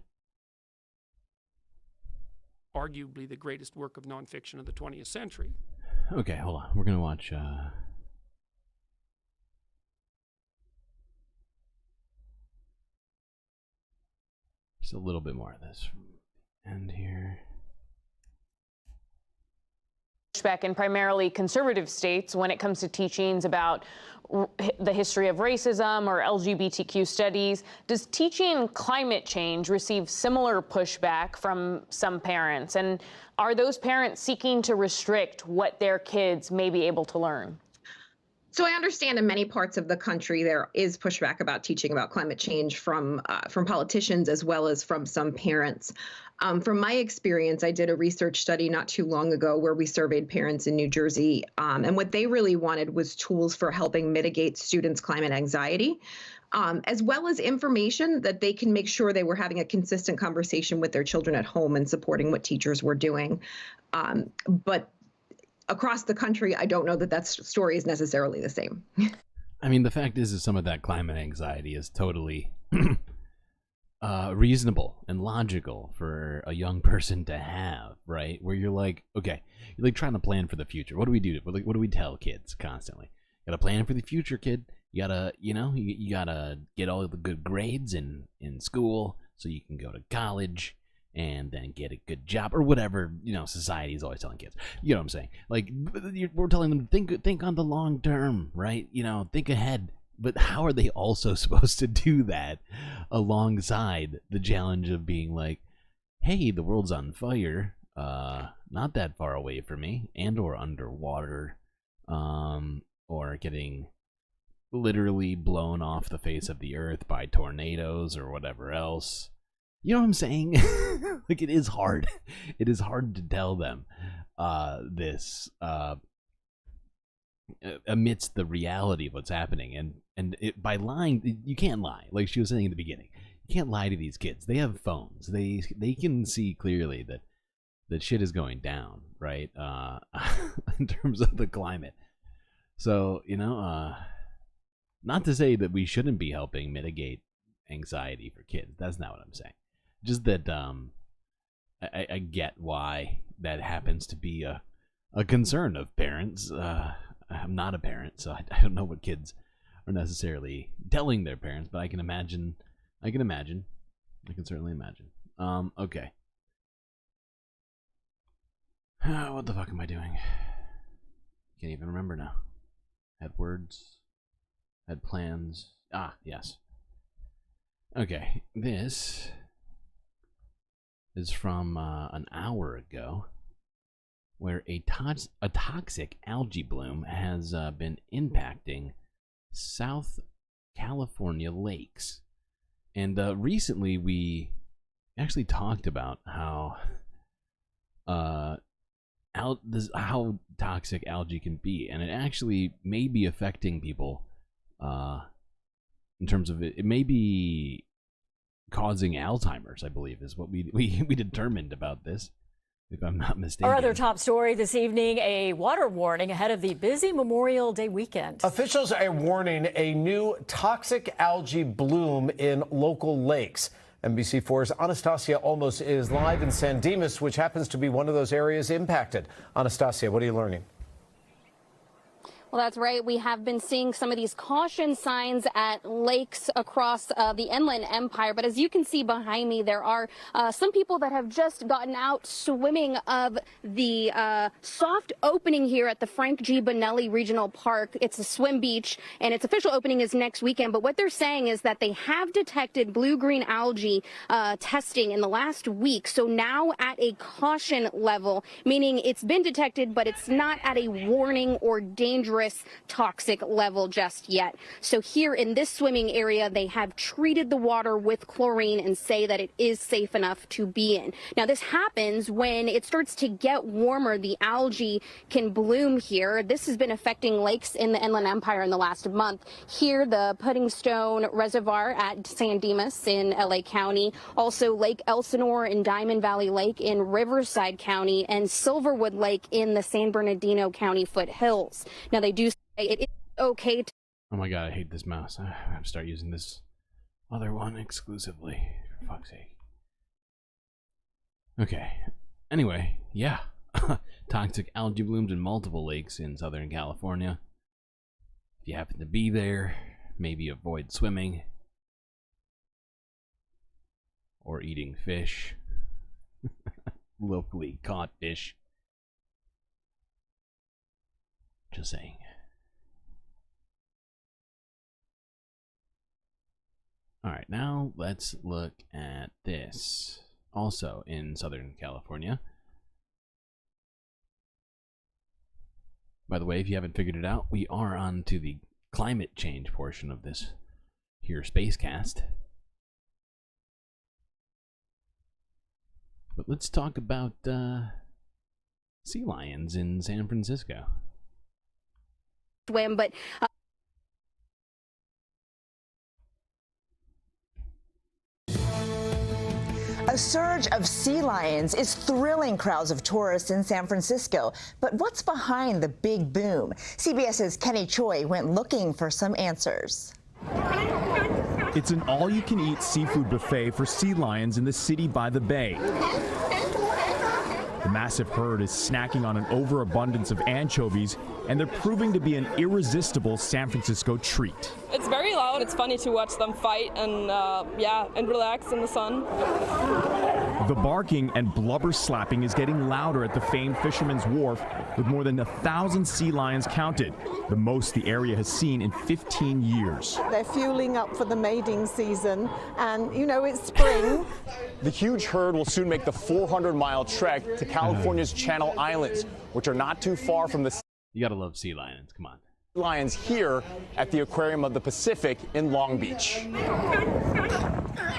Arguably the greatest work of nonfiction of the 20th century. Okay, hold on. We're gonna watch, just a little bit more of this from the end here. Pushback in primarily conservative states when it comes to teachings about the history of racism or LGBTQ studies. Does teaching climate change receive similar pushback from some parents? And are those parents seeking to restrict what their kids may be able to learn? So I understand in many parts of the country there is pushback about teaching about climate change from politicians as well as from some parents. From my experience, I did a research study not too long ago where we surveyed parents in New Jersey, and what they really wanted was tools for helping mitigate students' climate anxiety, as well as information that they can make sure they were having a consistent conversation with their children at home and supporting what teachers were doing. But across the country, I don't know that story is necessarily the same. I mean, the fact is some of that climate anxiety is totally reasonable and logical for a young person to have, right? Where you're like, okay, you're like trying to plan for the future. What do we do? What do we tell kids constantly? You gotta plan for the future, kid. You gotta, you gotta get all the good grades in school so you can go to college and then get a good job or whatever, society is always telling kids. You know what I'm saying? Like, we're telling them, think on the long term, right? Think ahead. But how are they also supposed to do that alongside the challenge of being like, hey, the world's on fire. not that far away from me, and or underwater, or getting literally blown off the face of the earth by tornadoes or whatever else. You know what I'm saying? Like, it is hard. It is hard to tell them this amidst the reality of what's happening, and by lying, you can't lie. Like she was saying in the beginning, you can't lie to these kids. They have phones. They can see clearly that shit is going down, right? In terms of the climate. So, you know, not to say that we shouldn't be helping mitigate anxiety for kids. That's not what I'm saying. Just that I get why that happens to be a concern of parents. I'm not a parent, so I don't know what kids are necessarily telling their parents, but I can imagine. I can certainly imagine. Okay. What the fuck am I doing? Can't even remember now. Had words. Had plans. Ah, yes. Okay, this is from an hour ago, where a toxic algae bloom has been impacting South California lakes. And recently we actually talked about how how toxic algae can be, and it actually may be affecting people in terms of it may be causing Alzheimer's, I believe, is what we determined about this, if I'm not mistaken. Our other top story this evening, a water warning ahead of the busy Memorial Day weekend. Officials are warning a new toxic algae bloom in local lakes. NBC4's Anastasia Olmos is live in San Dimas, which happens to be one of those areas impacted. Anastasia, what are you learning? Well, that's right. We have been seeing some of these caution signs at lakes across the Inland Empire. But as you can see behind me, there are some people that have just gotten out swimming of the soft opening here at the Frank G. Bonelli Regional Park. It's a swim beach, and its official opening is next weekend. But what they're saying is that they have detected blue-green algae testing in the last week. So now at a caution level, meaning it's been detected, but it's not at a warning or dangerous toxic level just yet. So here in this swimming area, they have treated the water with chlorine and say that it is safe enough to be in. Now, this happens when it starts to get warmer. The algae can bloom here. This has been affecting lakes in the Inland Empire in the last month. Here, the Pudding Stone Reservoir at San Dimas in LA County, also Lake Elsinore and Diamond Valley Lake in Riverside County, and Silverwood Lake in the San Bernardino County foothills. Now, they do say it is okay to... Oh my god, I hate this mouse. I have to start using this other one exclusively, for fuck's sake. Okay. Anyway, yeah. Toxic algae blooms in multiple lakes in Southern California. If you happen to be there, maybe avoid swimming. Or eating fish. Locally caught fish. Just saying. Alright, now let's look at this. Also in Southern California. By the way, if you haven't figured it out, we are on to the climate change portion of this here Spacecast. But let's talk about sea lions in San Francisco. Swim, but A surge of sea lions is thrilling crowds of tourists in San Francisco. But what's behind the big boom? CBS's Kenny Choi went looking for some answers. It's an all-you-can-eat seafood buffet for sea lions in the city by the bay. The massive herd is snacking on an overabundance of anchovies, and they're proving to be an irresistible San Francisco treat. It's very loud. It's funny to watch them fight and and relax in the sun. The barking and blubber slapping is getting louder at the famed Fisherman's Wharf, with more than 1,000 sea lions counted, the most the area has seen in 15 years. They're fueling up for the mating season, and you know, it's spring. The huge herd will soon make the 400-mile trek to California's Channel Islands, which are not too far from the You gotta love sea lions. Come on. lions here at the Aquarium of the Pacific in Long Beach.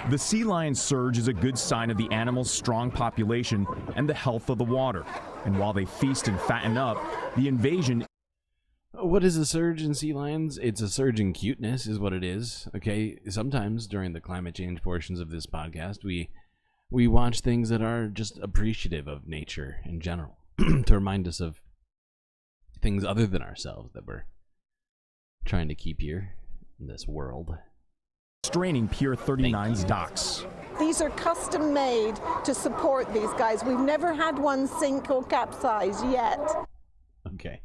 The sea lion surge is a good sign of the animal's strong population and the health of the water. And while they feast and fatten up, the invasion... What is a surge in sea lions? It's a surge in cuteness is what it is. Okay, sometimes during the climate change portions of this podcast, we watch things that are just appreciative of nature in general to remind us of things other than ourselves that we're trying to keep here in this world. Straining Pier 39's docks. These are custom made to support these guys. We've never had one sink or capsize yet. Okay.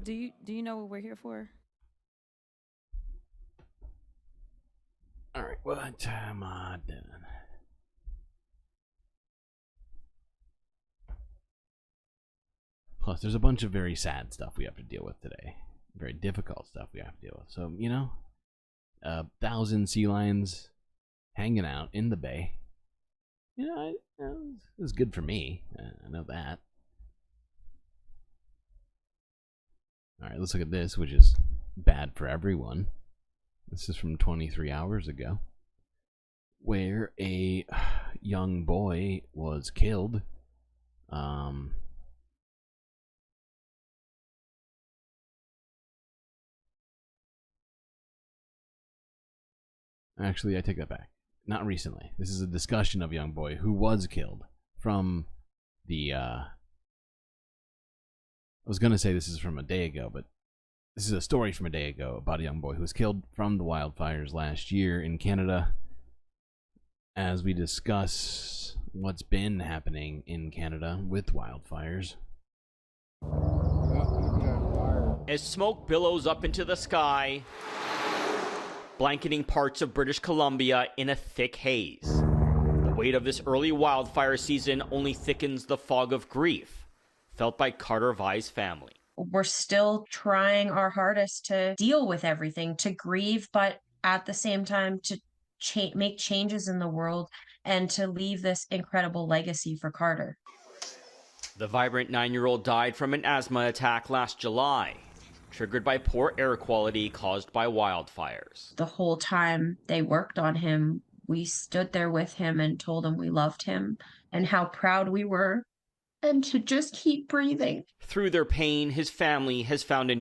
Do you know what we're here for? All right, what am I doing? Plus, there's a bunch of very sad stuff we have to deal with today. Very difficult stuff we have to deal with. So, 1,000 sea lions hanging out in the bay. It was good for me. I know that. All right, let's look at this, which is bad for everyone. This is from 23 hours ago, where a young boy was killed. Actually, I take that back. Not recently. This is a discussion of a young boy who was killed from the... I was going to say this is from a day ago, but this is a story from a day ago about a young boy who was killed from the wildfires last year in Canada. As we discuss what's been happening in Canada with wildfires. As smoke billows up into the sky, blanketing parts of British Columbia in a thick haze. The weight of this early wildfire season only thickens the fog of grief felt by Carter Vai's family. We're still trying our hardest to deal with everything, to grieve, but at the same time to make changes in the world and to leave this incredible legacy for Carter. The vibrant 9-year-old died from an asthma attack last July, triggered by poor air quality caused by wildfires. The whole time they worked on him, we stood there with him and told him we loved him and how proud we were, and to just keep breathing. Through their pain, his family has found an...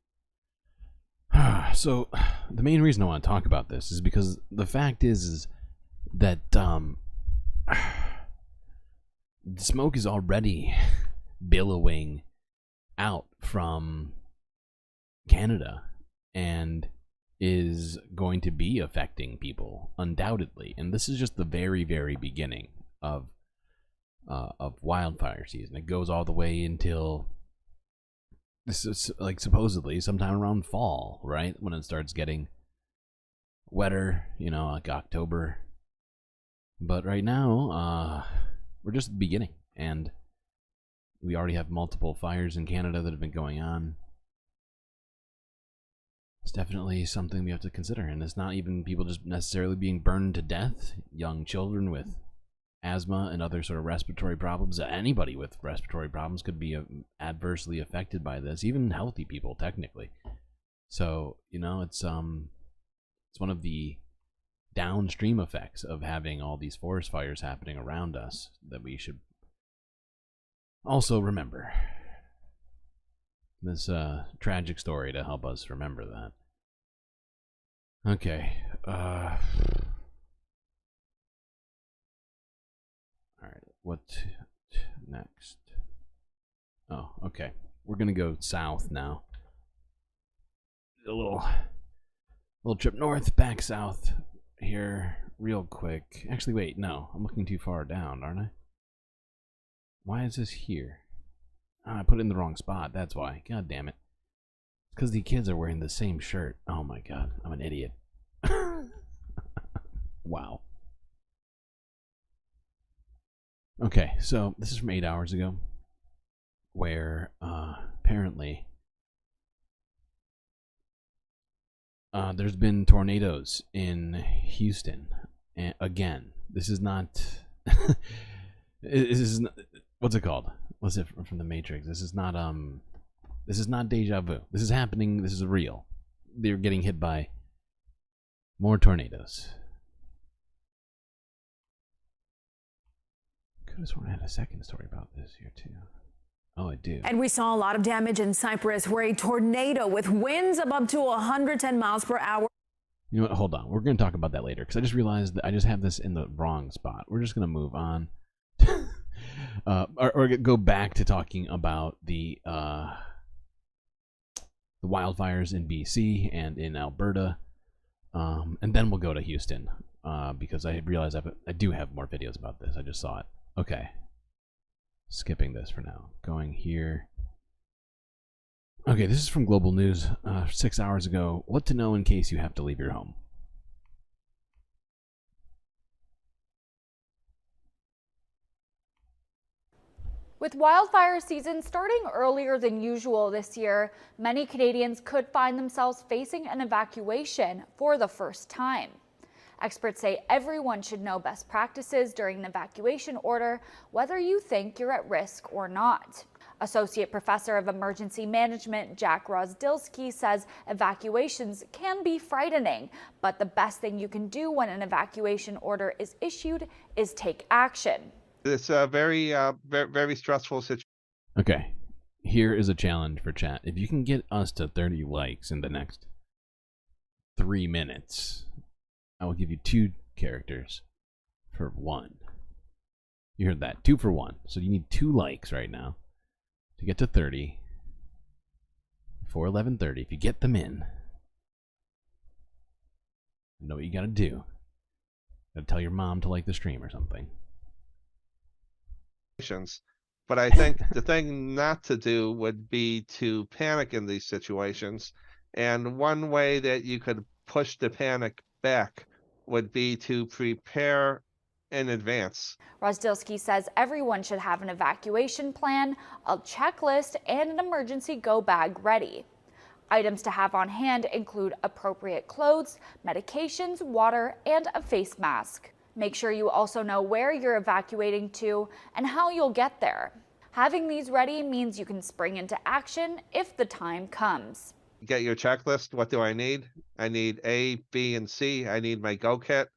So, the main reason I want to talk about this is because the fact is that the smoke is already billowing out from Canada and is going to be affecting people undoubtedly. And this is just the very, very beginning of wildfire season. It goes all the way until this is like supposedly sometime around fall, right? When it starts getting wetter, like October. But right now, we're just beginning, and we already have multiple fires in Canada that have been going on. It's definitely something we have to consider, and it's not even people just necessarily being burned to death. Young children with asthma and other sort of respiratory problems. Anybody with respiratory problems could be adversely affected by this, even healthy people technically. So, it's one of the downstream effects of having all these forest fires happening around us that we should also remember. This tragic story to help us remember that. Okay. Alright, what next? Oh, okay. We're gonna go south now. A little trip north, back south here real quick. Actually, wait, no. I'm looking too far down, aren't I? Why is this here? I put it in the wrong spot, that's why. God damn it. It's because the kids are wearing the same shirt. Oh my god, I'm an idiot. Wow. Okay, so this is from 8 hours ago, where apparently there's been tornadoes in Houston again. This is not This is what's it called? What's it from the Matrix? This is not deja vu. This is happening. This is real. They're getting hit by more tornadoes. Could have sworn I had a second story about this here too. Oh, I do. And we saw a lot of damage in Cyprus, where a tornado with winds of up to 110 miles per hour. You know what? Hold on. We're going to talk about that later because I just realized that I just have this in the wrong spot. We're just going to move on. Or go back to talking about the wildfires in BC and in Alberta. And then we'll go to Houston because I realize I do have more videos about this. I just saw it. Okay. Skipping this for now. Going here. Okay, this is from Global News 6 hours ago. What to know in case you have to leave your home. With wildfire season starting earlier than usual this year, many Canadians could find themselves facing an evacuation for the first time. Experts say everyone should know best practices during an evacuation order, whether you think you're at risk or not. Associate Professor of Emergency Management Jack Rozdilsky says evacuations can be frightening, but the best thing you can do when an evacuation order is issued is take action. It's a very stressful situation. Okay, here is a challenge for chat. If you can get us to 30 likes in the next 3 minutes, I will give you 2 characters for 1. You heard that, 2 for 1. So you need 2 likes right now to get to 30 before 11:30. If you get them in, you know what you gotta do. You gotta tell your mom to like the stream or something. But I think the thing not to do would be to panic in these situations. And one way that you could push the panic back would be to prepare in advance. Rozdilsky says everyone should have an evacuation plan, a checklist, and an emergency go bag ready. Items to have on hand include appropriate clothes, medications, water, and a face mask. Make sure you also know where you're evacuating to and how you'll get there. Having these ready means you can spring into action if the time comes. Get your checklist. What do I need? I need A, B, and C. I need my go kit.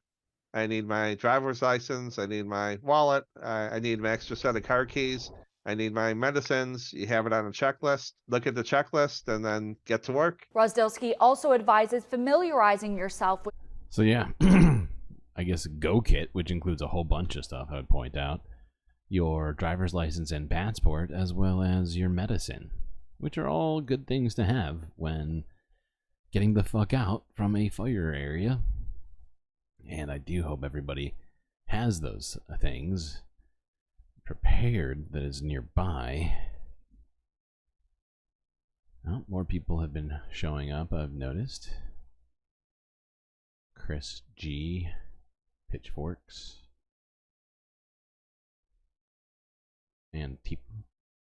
I need my driver's license. I need my wallet. I need my extra set of car keys. I need my medicines. You have it on a checklist. Look at the checklist and then get to work. Rozdilsky also advises familiarizing yourself with. So yeah, I guess a go kit, which includes a whole bunch of stuff, I would point out. Your driver's license and passport, as well as your medicine, which are all good things to have when getting the fuck out from a fire area. And I do hope everybody has those things prepared that is nearby. Oh, more people have been showing up, I've noticed. Chris G. Pitchforks. And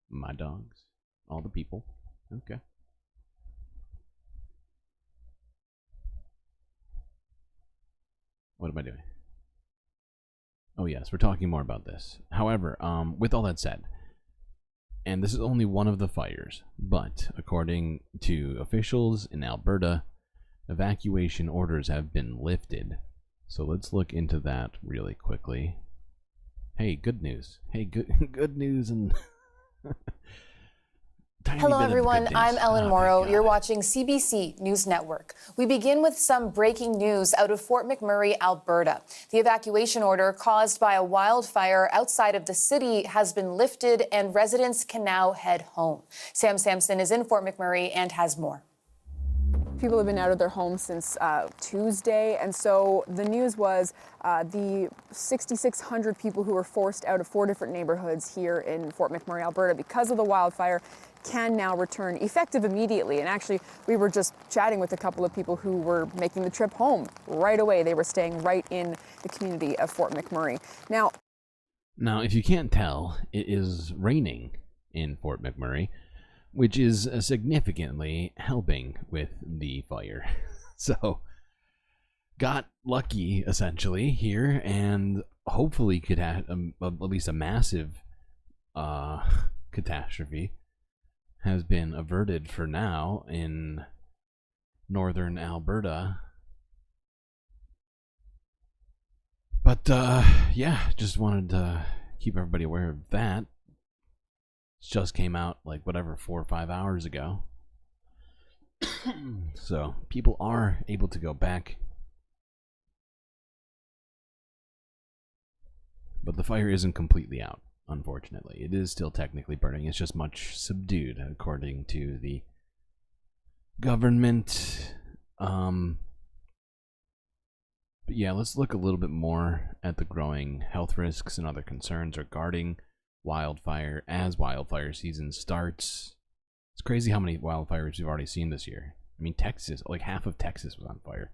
my dogs. All the people. Okay. What am I doing? Oh yes, we're talking more about this. However, with all that said, and this is only one of the fires, but according to officials in Alberta, evacuation orders have been lifted. So let's look into that really quickly. Hey, good news. Hey, good news and Hello everyone, I'm Ellen Morrow. You're watching CBC News Network. We begin with some breaking news out of Fort McMurray, Alberta. The evacuation order caused by a wildfire outside of the city has been lifted and residents can now head home. Sam Sampson is in Fort McMurray and has more. People have been out of their homes since Tuesday, and so the news was the 6,600 people who were forced out of 4 different neighborhoods here in Fort McMurray, Alberta, because of the wildfire, can now return effective immediately. And actually, we were just chatting with a couple of people who were making the trip home right away. They were staying right in the community of Fort McMurray. Now, if you can't tell, it is raining in Fort McMurray, which is significantly helping with the fire. So, got lucky essentially here, and hopefully could have at least a massive catastrophe has been averted for now in northern Alberta. But yeah, just wanted to keep everybody aware of that. It just came out like whatever 4 or 5 hours ago. So people are able to go back. But the fire isn't completely out, unfortunately. It is still technically burning. It's just much subdued, according to the government. But yeah, let's look a little bit more at the growing health risks and other concerns regarding wildfire as wildfire season starts. It's crazy how many wildfires we've already seen this year. I mean, Texas, like half of Texas was on fire.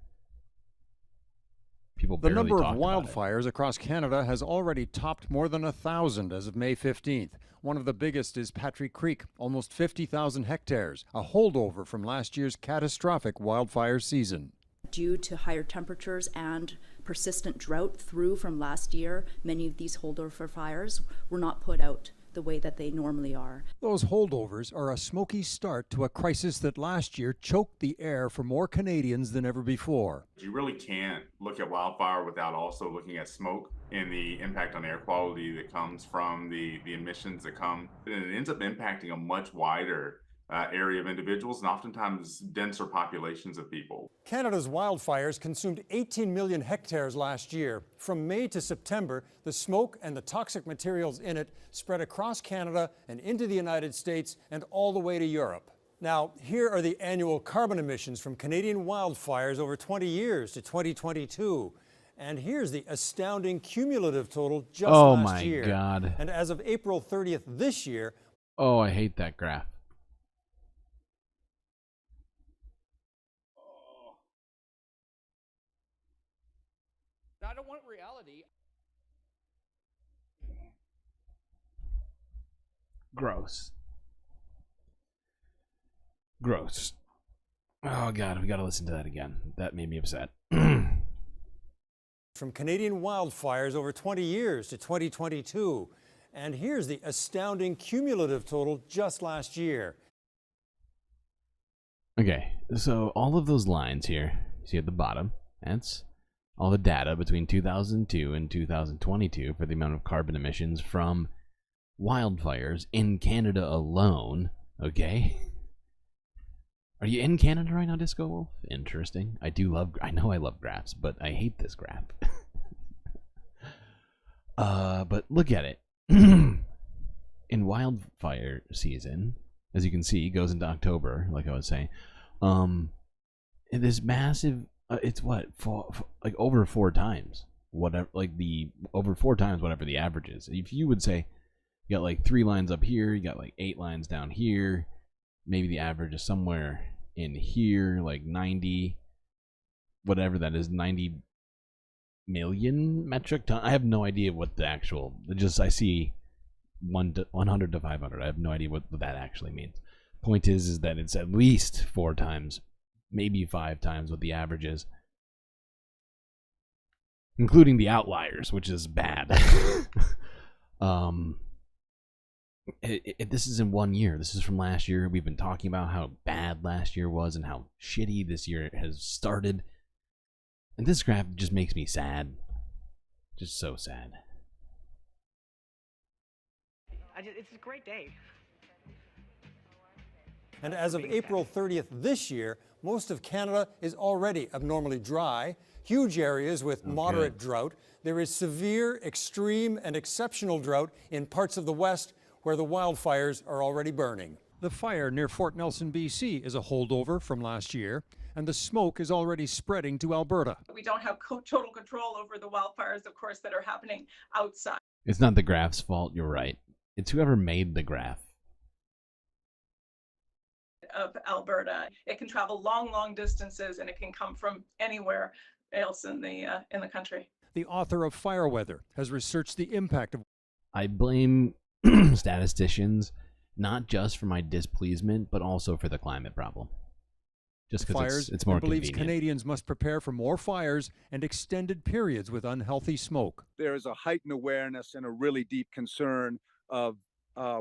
People the barely number of talked about it. wildfires across Canada has already topped more than 1,000 as of May 15th. One of the biggest is Patrick Creek, almost 50,000 hectares, a holdover from last year's catastrophic wildfire season. Due to higher temperatures and persistent drought through from last year, many of these holdover fires were not put out the way that they normally are. Those holdovers are a smoky start to a crisis that last year choked the air for more Canadians than ever before. You really can't look at wildfire without also looking at smoke and the impact on air quality that comes from the emissions that come. And it ends up impacting a much wider area of individuals and oftentimes denser populations of people. Canada's wildfires consumed 18 million hectares last year. From May to September, the smoke and the toxic materials in it spread across Canada and into the United States and all the way to Europe. Now, here are the annual carbon emissions from Canadian wildfires over 20 years to 2022. And here's the astounding cumulative total just last year. Oh my God. And as of April 30th this year... Oh, I hate that graph. I don't want reality. Gross. Gross. Oh God, we gotta listen to that again. That made me upset. From Canadian wildfires over 20 years to 2022. And here's the astounding cumulative total just last year. Okay, so all of those lines here, you see at the bottom, that's all the data between 2002 and 2022 for the amount of carbon emissions from wildfires in Canada alone. Okay. Are you in Canada right now, Disco Wolf? Interesting. I know I love graphs, but I hate this graph. But look at it. In wildfire season, as you can see, goes into October, like I was saying. This massive, it's what, like over 4 times whatever, over 4 times whatever the average is. If you would say you got like 3 lines up here, you got like 8 lines down here, maybe the average is somewhere in here, like 90, whatever that is, 90 million metric ton. I have no idea what the actual, I see 100 to 500. I have no idea what that actually means. Point is that it's at least 4 times, maybe 5 times what the average is, including the outliers, which is bad. This is in 1 year. This is from last year. We've been talking about how bad last year was and how shitty this year has started. And this graph just makes me sad. Just so sad. It's a great day. And as of April 30th this year, most of Canada is already abnormally dry. Huge areas with moderate drought. There is severe, extreme, and exceptional drought in parts of the West where the wildfires are already burning. The fire near Fort Nelson, BC is a holdover from last year, and the smoke is already spreading to Alberta. We don't have total control over the wildfires, of course, that are happening outside. It's not the graph's fault, you're right. It's whoever made the graph. Of Alberta. It can travel long distances, and it can come from anywhere else in the country. The author of Fire Weather has researched the impact of... I blame statisticians not just for my displeasement, but also for the climate problem. just because fires it's more and believes convenient. Canadians must prepare for more fires and extended periods with unhealthy smoke. There is a heightened awareness and a really deep concern of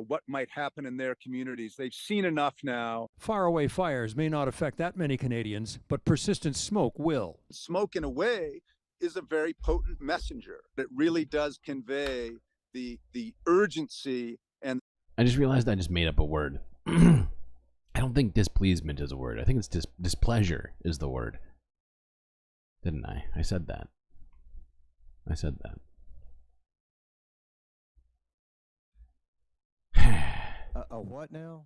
what might happen in their communities. They've seen enough now. Faraway fires may not affect that many Canadians, but persistent smoke will. Smoke, in a way, is a very potent messenger. It really does convey the urgency and. I just realized I just made up a word. I don't think displeasement is a word. I think it's displeasure is the word. Didn't I? I said that. I said that. A what now?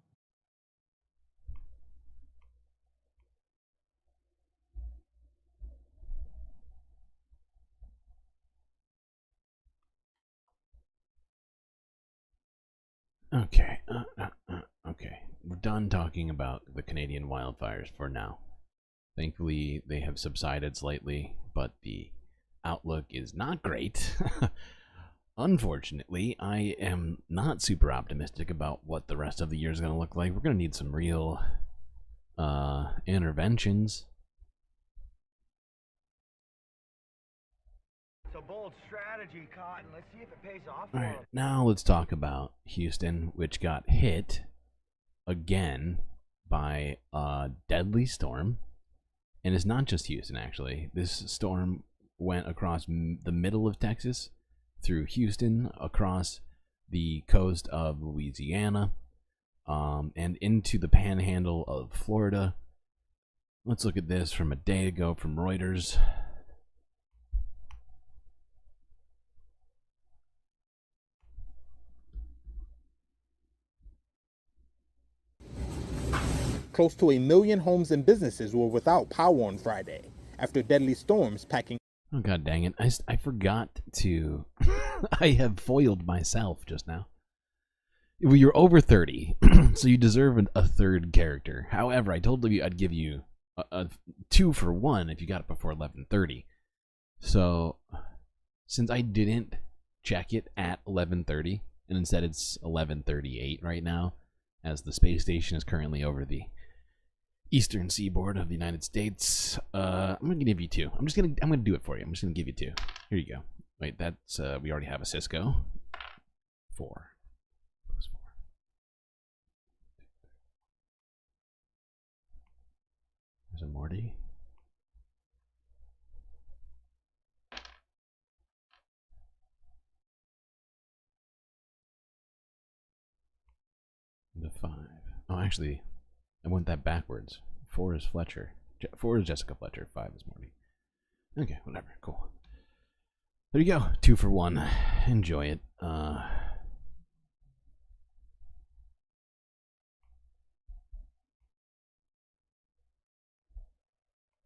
Okay. Okay. We're done talking about the Canadian wildfires for now. Thankfully, they have subsided slightly, but the outlook is not great. Unfortunately, I am not super optimistic about what the rest of the year is going to look like. We're going to need some real interventions. It's a bold strategy, Cotton. Let's see if it pays off. All right, now let's talk about Houston, which got hit again by a deadly storm. And it's not just Houston, actually. This storm went across the middle of Texas, through Houston, across the coast of Louisiana, and into the panhandle of Florida. Let's look at this from a day ago from Reuters. Close to 1 million homes and businesses were without power on Friday after deadly storms packing. Oh, god dang it. I forgot to... I have foiled myself just now. Well, you're over 30, so you deserve a third character. However, I told you I'd give you a 2 for 1 if you got it before 11:30. So, since I didn't check it at 11:30, and instead it's 11:38 right now, as the space station is currently over the eastern seaboard of the United States, I'm gonna give you 2. I'm gonna do it for you. I'm just gonna give you 2. Here you go. Wait, that's we already have a Cisco. 4 plus 4. There's a Morty. And a 5. Oh, actually, I went that backwards. 4 is Fletcher. 4 is Jessica Fletcher. 5 is Morty. Okay, whatever. Cool. There you go. 2 for 1. Enjoy it.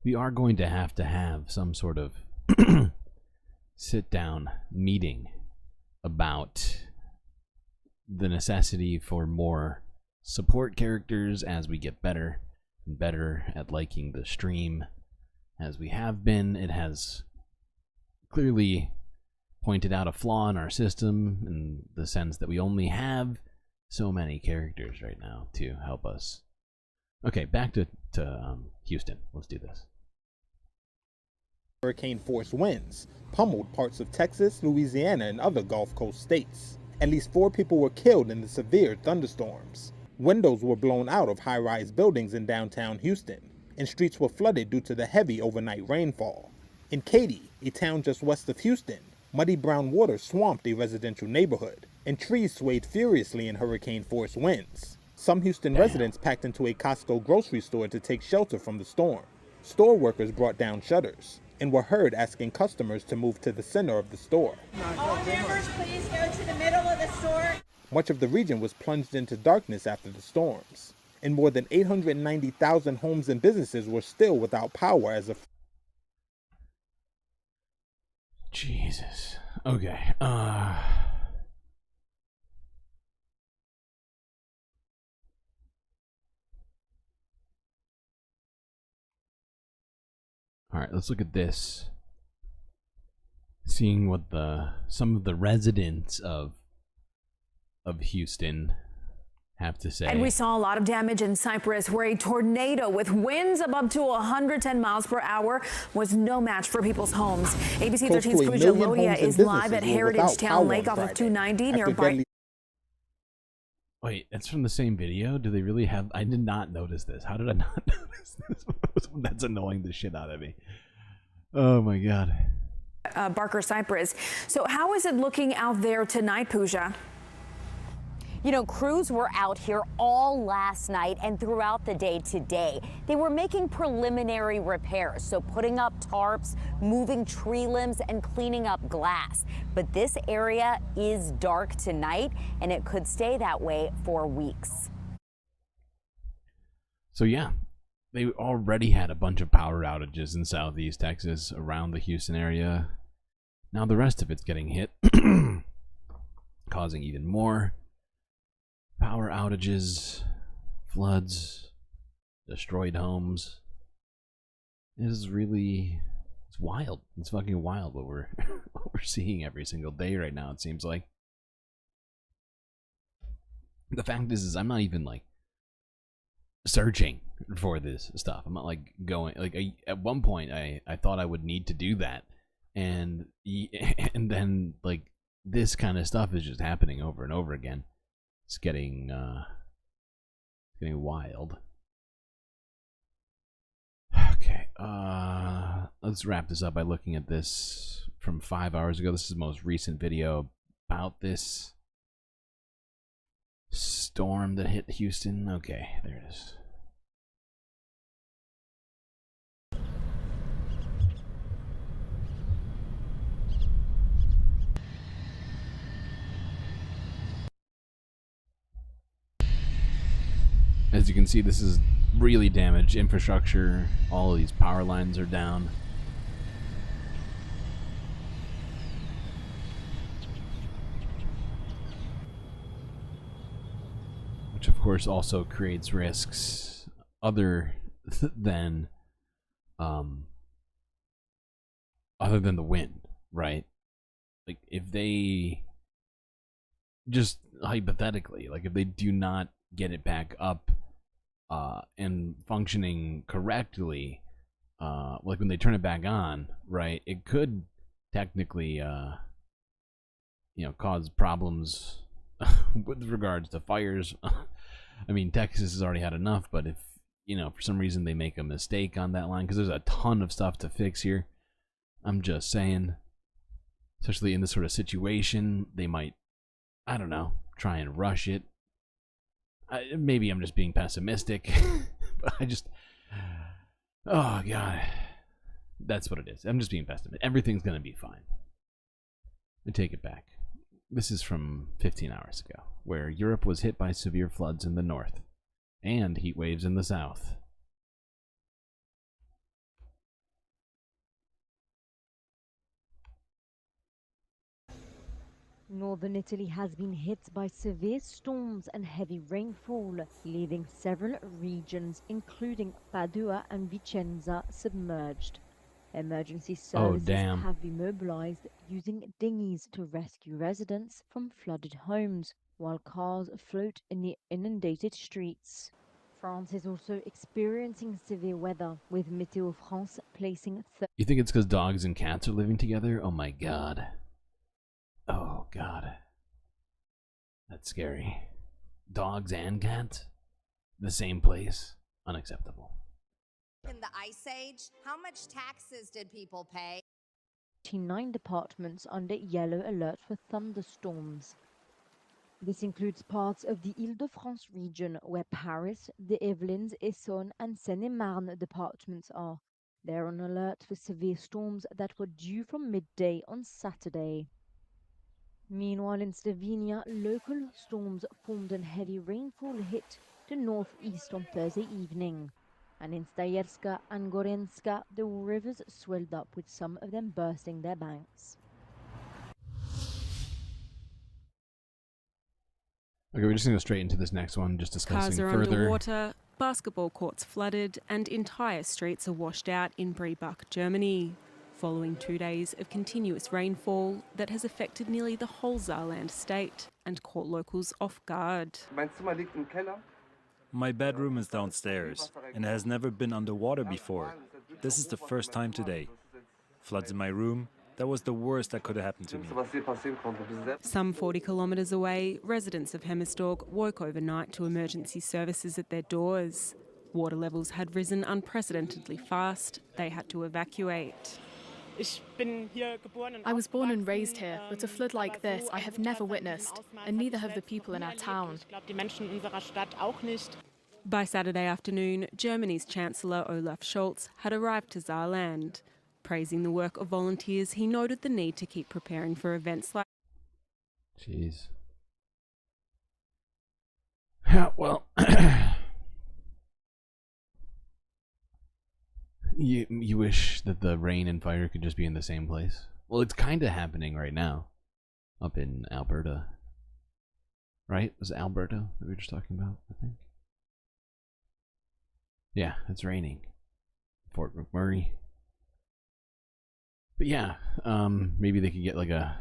We are going to have some sort of sit-down meeting about the necessity for more support characters as we get better and better at liking the stream as we have been. It has clearly pointed out a flaw in our system in the sense that we only have so many characters right now to help us. Okay, back to Houston. Let's do this. Hurricane force winds pummeled parts of Texas, Louisiana, and other Gulf Coast states. At least 4 people were killed in the severe thunderstorms. Windows were blown out of high-rise buildings in downtown Houston, and streets were flooded due to the heavy overnight rainfall. In Katy, a town just west of Houston, muddy brown water swamped a residential neighborhood, and trees swayed furiously in hurricane-force winds. Some Houston residents packed into a Costco grocery store to take shelter from the storm. Store workers brought down shutters and were heard asking customers to move to the center of the store. All members, please go to the middle of the store. Much of the region was plunged into darkness after the storms, and more than 890,000 homes and businesses were still without power as of... Jesus. Okay. All right, let's look at this. Seeing what some of the residents of Houston have to say. And we saw a lot of damage in Cyprus, where a tornado with winds of up to 110 miles per hour was no match for people's homes. ABC 13's Pooja Lodia is live at Heritage Town Lake off of 290 nearby. Wait, that's from the same video? Do they really have... I did not notice this. How did I not notice this? That's annoying the shit out of me. Oh my god. Barker, Cyprus. So how is it looking out there tonight, Pooja? You know, crews were out here all last night and throughout the day today. They were making preliminary repairs, so putting up tarps, moving tree limbs, and cleaning up glass. But this area is dark tonight, and it could stay that way for weeks. So yeah, they already had a bunch of power outages in southeast Texas around the Houston area. Now the rest of it's getting hit, causing even more power outages, floods, destroyed homes. It is really, it's wild. It's fucking wild what we're what we're seeing every single day right now, it seems like. The fact is I'm not even like searching for this stuff. I'm not like going like at one point I thought I would need to do that, and then like this kind of stuff is just happening over and over again. It's getting wild. Okay, let's wrap this up by looking at this from 5 hours ago. This is the most recent video about this storm that hit Houston. Okay, there it is. As you can see, this is really damaged infrastructure. All of these power lines are down. Which of course also creates risks other than the wind, right? Like if they just hypothetically, like if they do not get it back up and functioning correctly, like when they turn it back on, right, it could technically you know, cause problems with regards to fires. I mean, Texas has already had enough, but if, you know, for some reason they make a mistake on that line, because there's a ton of stuff to fix here, I'm just saying, especially in this sort of situation, they might, I don't know, try and rush it. Maybe I'm just being pessimistic, but I just, oh god, that's what it is. I'm just being pessimistic. Everything's gonna be fine. I take it back. This is from 15 hours ago, where Europe was hit by severe floods in the north and heat waves in the south. Northern Italy has been hit by severe storms and heavy rainfall, leaving several regions, including Padua and Vicenza, submerged. Emergency services have been mobilized using dinghies to rescue residents from flooded homes, while cars float in the inundated streets. France is also experiencing severe weather, with Météo France placing... You think it's because dogs and cats are living together? Oh my god. Oh god. That's scary. Dogs and cats? The same place? Unacceptable. In the Ice Age, how much taxes did people pay? 9 departments under yellow alert for thunderstorms. This includes parts of the Île-de-France region, where Paris, the Yvelines, Essonne and Seine-et-Marne departments are. They're on alert for severe storms that were due from midday on Saturday. Meanwhile, in Slovenia, local storms formed and heavy rainfall hit the northeast on Thursday evening. And in Stajerska and Gorenska, the rivers swelled up, with some of them bursting their banks. Okay, we're just going to go straight into this next one, just discussing Cars are further. underwater, basketball courts flooded, and entire streets are washed out in Breibach, Germany. following 2 days of continuous rainfall that has affected nearly the whole Saarland state and caught locals off guard. My bedroom is downstairs and has never been underwater before. This is the first time today. Floods in my room, that was the worst that could have happened to me. Some 40 kilometres away, residents of Hemmersdorf woke overnight to emergency services at their doors. Water levels had risen unprecedentedly fast. They had to evacuate. I was born and raised here, but a flood like this I have never witnessed, and neither have the people in our town. By Saturday afternoon, Germany's Chancellor Olaf Scholz had arrived to Saarland. Praising the work of volunteers, he noted the need to keep preparing for events like... Jeez. Yeah, well... You wish that the rain and fire could just be in the same place? Well, it's kind of happening right now. Up in Alberta. Right? Was it Alberta that we were just talking about, I think? Yeah, it's raining. Fort McMurray. But yeah, maybe they could get like a...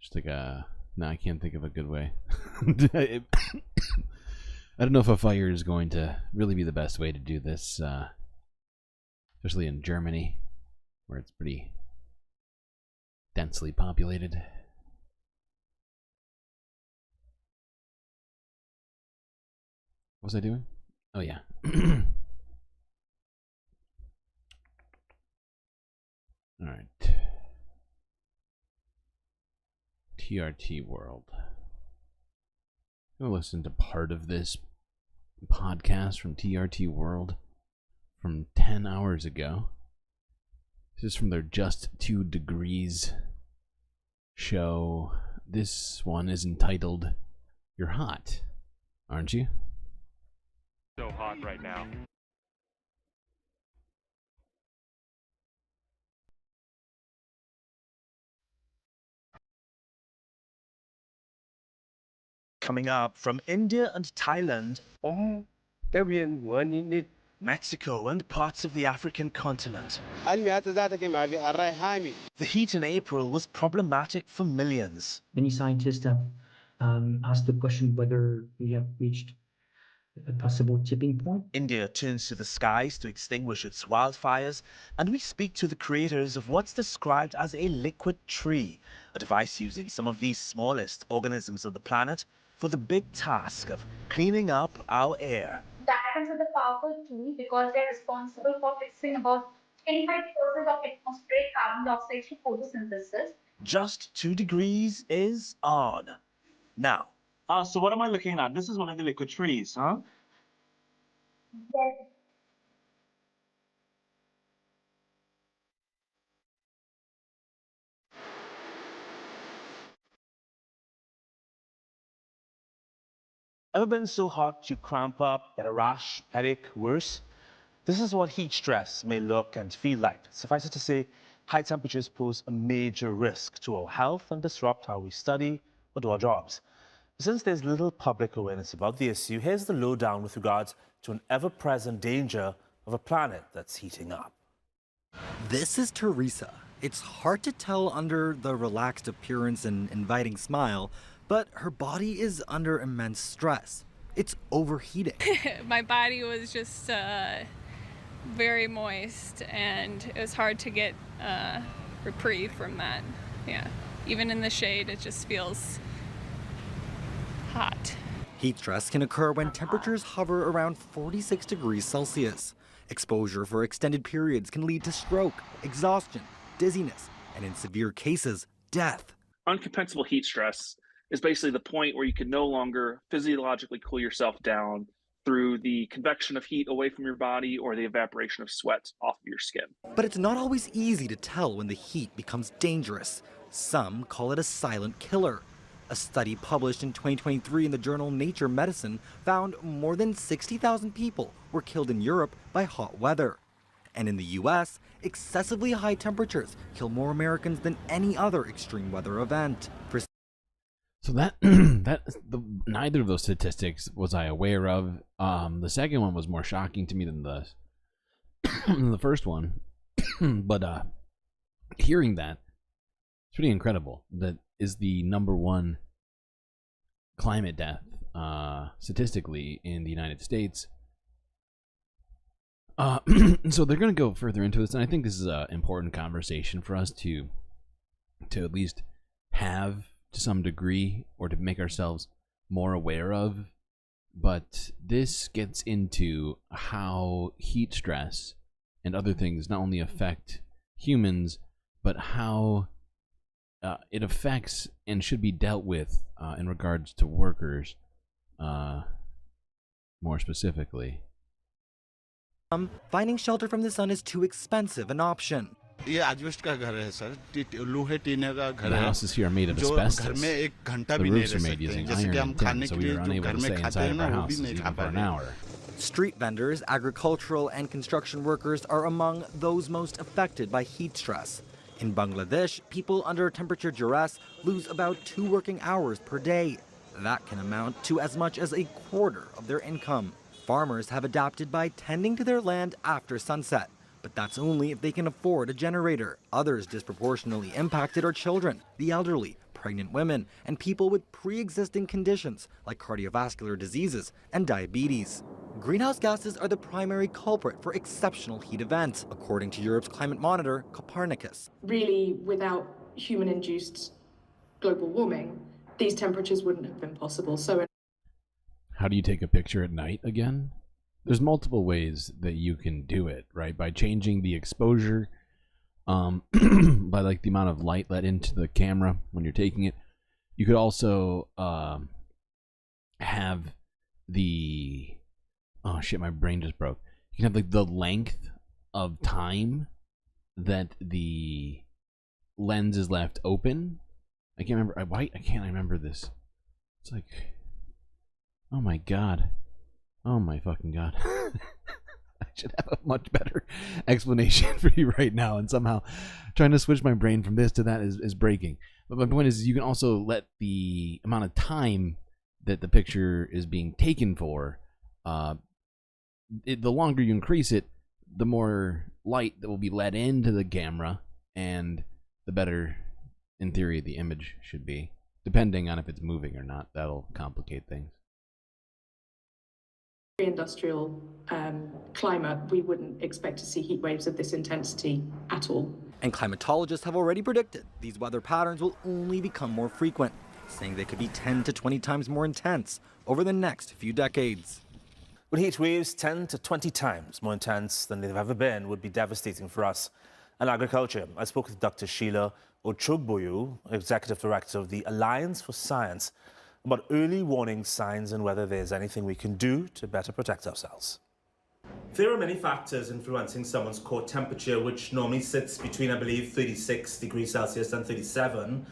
Just like a... No, I can't think of a good way. I don't know if a fire is going to really be the best way to do this, especially in Germany, where it's pretty densely populated. What was I doing? Oh yeah. All right. TRT World. I'm gonna listen to part of this podcast from TRT World from 10 hours ago. This is from their Just 2 Degrees show. This one is entitled You're Hot, Aren't You? So hot right now. Coming up from India and Thailand, Mexico and parts of the African continent. The heat in April was problematic for millions. Many scientists have asked the question whether we have reached a possible tipping point. India turns to the skies to extinguish its wildfires, and we speak to the creators of what's described as a liquid tree, a device using some of the smallest organisms of the planet for the big task of cleaning up our air. Diatoms are the powerful tool because they're responsible for fixing about 85% of atmospheric carbon dioxide through photosynthesis. Just 2 degrees is on. Now. So what am I looking at? This is one of the liquid trees, huh? Yes. Ever been so hot you cramp up, get a rash, headache, worse? This is what heat stress may look and feel like. Suffice it to say, high temperatures pose a major risk to our health and disrupt how we study or do our jobs. Since there's little public awareness about the issue, here's the lowdown with regards to an ever-present danger of a planet that's heating up. This is Teresa. It's hard to tell under the relaxed appearance and inviting smile, but her body is under immense stress. It's overheating. My body was just very moist, and it was hard to get reprieve from that. Yeah, even in the shade, it just feels hot. Heat stress can occur when temperatures hover around 46 degrees Celsius. Exposure for extended periods can lead to stroke, exhaustion, dizziness, and in severe cases, death. Uncompensable heat stress is basically the point where you can no longer physiologically cool yourself down through the convection of heat away from your body or the evaporation of sweat off of your skin. But it's not always easy to tell when the heat becomes dangerous. Some call it a silent killer. A study published in 2023 in the journal Nature Medicine found more than 60,000 people were killed in Europe by hot weather. And in the US, excessively high temperatures kill more Americans than any other extreme weather event. So neither of those statistics was I aware of. The second one was more shocking to me than the first one. But hearing that, it's pretty incredible. That is the #1 climate death statistically in the United States. So they're going to go further into this, and I think this is an important conversation for us to at least have to some degree, or to make ourselves more aware of. But this gets into how heat stress and other things not only affect humans, but how it affects and should be dealt with in regards to workers, more specifically. Finding shelter from the sun is too expensive an option. ये adjust का घर है sir, लोहे टीने का घर The है houses here are made of जो asbestos. घर में एक घंटा The भी नहीं roofs रह are made सकते using हैं, जैसे कि iron हम and tin, खाने so के we लिए are जो unable घर to में stay खाते inside हैं of ना our वो भी houses नहीं even खा for पा an रहे hour. Street vendors, agricultural, and construction workers are among those most affected by heat stress. In Bangladesh, people under temperature duress lose about 2 working hours per day. That can amount to as much as a quarter of their income. Farmers have adapted by tending to their land after sunset, but that's only if they can afford a generator. Others disproportionately impacted are children, the elderly, pregnant women, and people with pre-existing conditions like cardiovascular diseases and diabetes. Greenhouse gases are the primary culprit for exceptional heat events, according to Europe's climate monitor, Copernicus. Really, without human-induced global warming, these temperatures wouldn't have been possible. So, How do you take a picture at night again? There's multiple ways that you can do it, right? By changing the exposure, by like the amount of light let into the camera when you're taking it. You could also have the, oh shit, my brain just broke. You can have like the length of time that the lens is left open. I can't remember. Why can't I remember this? It's like, oh my god. Oh my fucking god. I should have a much better explanation for you right now, and somehow trying to switch my brain from this to that is breaking. But my point is, you can also let the amount of time that the picture is being taken for, the longer you increase it, the more light that will be let into the camera, and the better, in theory, the image should be, depending on if it's moving or not. That'll complicate things. industrial climate, we wouldn't expect to see heat waves of this intensity at all. And climatologists have already predicted these weather patterns will only become more frequent, saying they could be 10 to 20 times more intense over the next few decades. But heat waves 10 to 20 times more intense than they've ever been would be devastating for us and agriculture. I spoke with Dr. Sheila Ochogboyu, Executive Director of the Alliance for Science, about early warning signs and whether there's anything we can do to better protect ourselves. There are many factors influencing someone's core temperature, which normally sits between, I believe, 36 degrees Celsius and 37.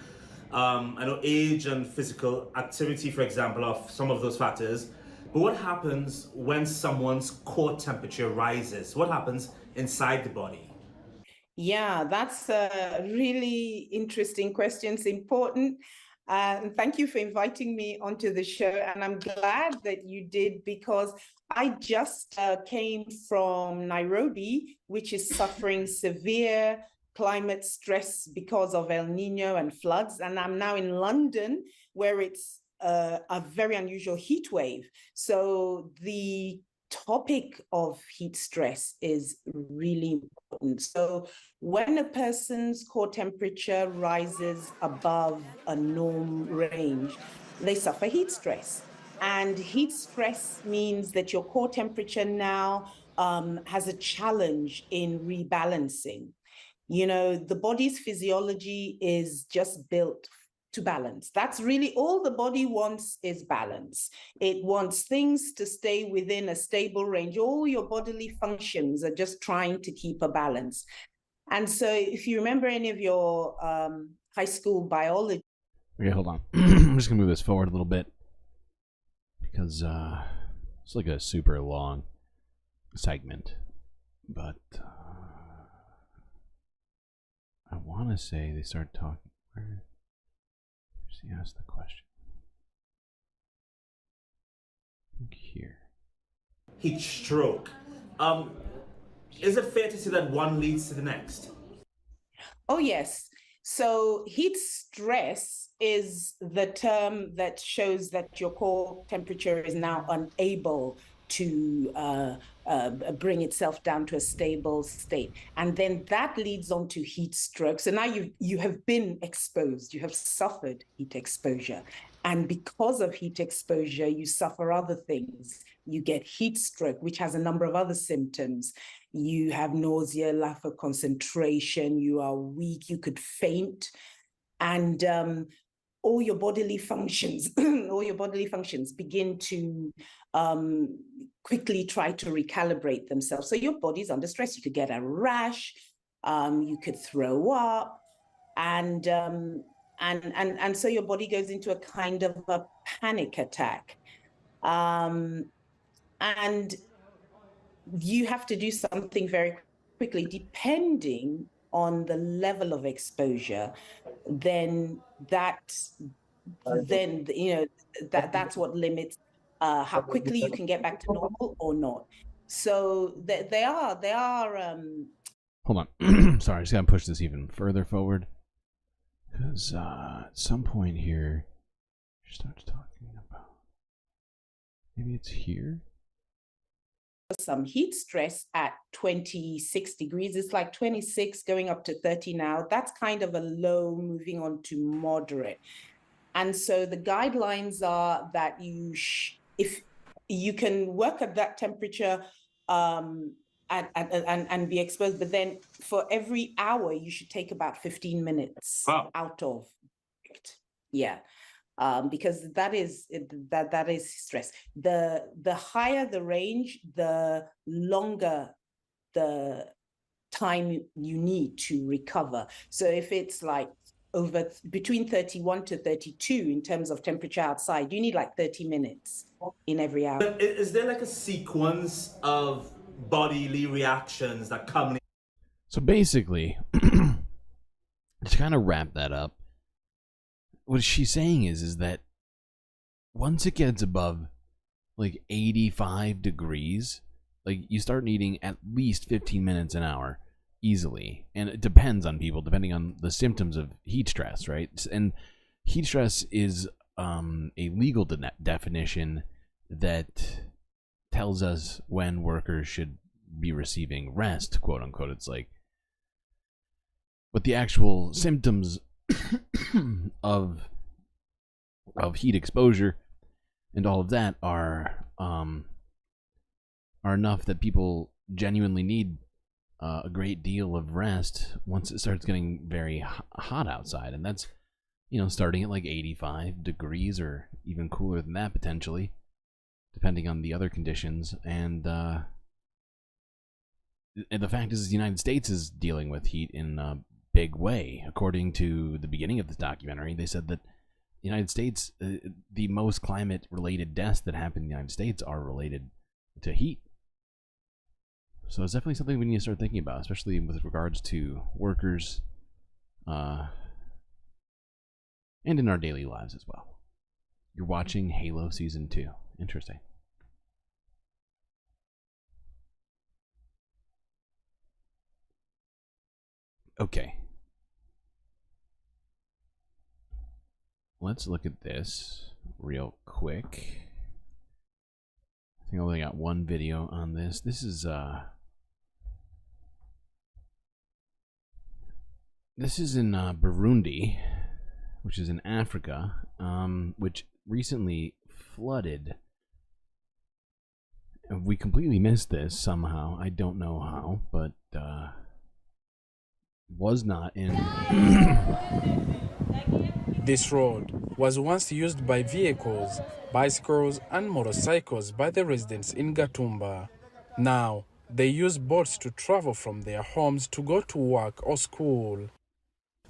I know age and physical activity, for example, are some of those factors. But what happens when someone's core temperature rises? What happens inside the body? Yeah, that's a really interesting question. It's important. And thank you for inviting me onto the show. And I'm glad that you did, because I just came from Nairobi, which is suffering severe climate stress because of El Nino and floods. And I'm now in London, where it's a very unusual heat wave. So the topic of heat stress is really important. So when a person's core temperature rises above a norm range, they suffer heat stress. And heat stress means that your core temperature now has a challenge in rebalancing. You know, the body's physiology is just built to balance. That's really all the body wants, is balance. It wants things to stay within a stable range. All your bodily functions are just trying to keep a balance. And so if you remember any of your high school biology. Okay, hold on. I'm just going to move this forward a little bit, because it's like a super long segment. But I want to say they start talking. Where? He asked the question. I think here. Heat stroke. Is it fair to say that one leads to the next? Oh, yes. So heat stress is the term that shows that your core temperature is now unable to bring itself down to a stable state. And then that leads on to heat stroke. So now you have been exposed, you have suffered heat exposure. And because of heat exposure, you suffer other things. You get heat stroke, which has a number of other symptoms. You have nausea, lack of concentration, you are weak, you could faint, and all your bodily functions, begin to quickly try to recalibrate themselves. So your body's under stress. You could get a rash, you could throw up, and so your body goes into a kind of a panic attack. And you have to do something very quickly, depending on the level of exposure. Then that's what limits how quickly you can get back to normal or not. So they are. Hold on. Sorry, I just gotta push this even further forward. Because at some point here, she starts talking about. Maybe it's here? Some heat stress at 26 degrees. It's like 26 going up to 30 now. That's kind of a low moving on to moderate. And so the guidelines are that if you can work at that temperature and be exposed, but then for every hour, you should take about 15 minutes out of it. Yeah. Because that is stress. The higher the range, the longer the time you need to recover. So if it's like between 31 to 32 in terms of temperature outside, you need like 30 minutes in every hour. But is there like a sequence of bodily reactions that come? So basically, to kind of wrap that up, what she's saying is that once it gets above like 85 degrees, like you start needing at least 15 minutes an hour easily. And it depends on people, depending on the symptoms of heat stress, right? And heat stress is a legal definition that tells us when workers should be receiving rest, quote unquote. It's like, but the actual symptoms of heat exposure and all of that are enough that people genuinely need a great deal of rest once it starts getting very hot outside, and that's, you know, starting at like 85 degrees or even cooler than that potentially, depending on the other conditions. And the fact is the United States is dealing with heat in a big way. According to the beginning of this documentary, they said that the United States, the most climate-related deaths that happen in the United States are related to heat. So it's definitely something we need to start thinking about, especially with regards to workers, and in our daily lives as well. You're watching Halo Season 2. Interesting. Okay. Let's look at this real quick. I think I only got one video on this. This is in Burundi, which is in Africa, which recently flooded. We completely missed this somehow. I don't know how, but was not in. This road was once used by vehicles, bicycles and motorcycles by the residents in Gatumba. Now, they use boats to travel from their homes to go to work or school.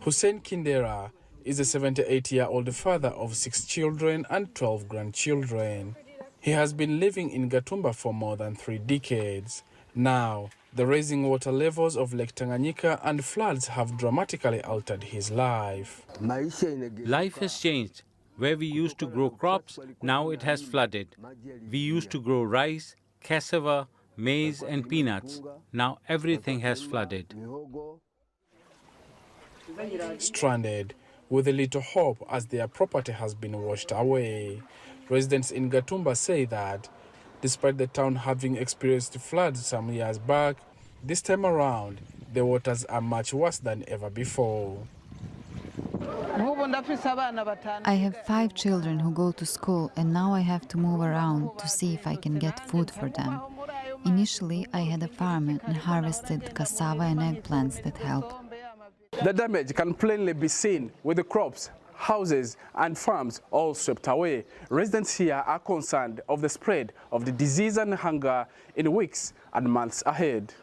Hussein Kindera is a 78-year-old father of 6 children and 12 grandchildren. He has been living in Gatumba for more than 3 decades. Now, the rising water levels of Lake Tanganyika and floods have dramatically altered his life. Life has changed. Where we used to grow crops, now it has flooded. We used to grow rice, cassava, maize and peanuts. Now everything has flooded. Stranded, with a little hope as their property has been washed away. Residents in Gatumba say that, despite the town having experienced floods some years back, this time around, the waters are much worse than ever before. I have 5 children who go to school, and now I have to move around to see if I can get food for them. Initially, I had a farm and harvested cassava and eggplants that helped. The damage can plainly be seen with the crops, houses and farms all swept away. Residents here are concerned of the spread of the disease and hunger in weeks and months ahead.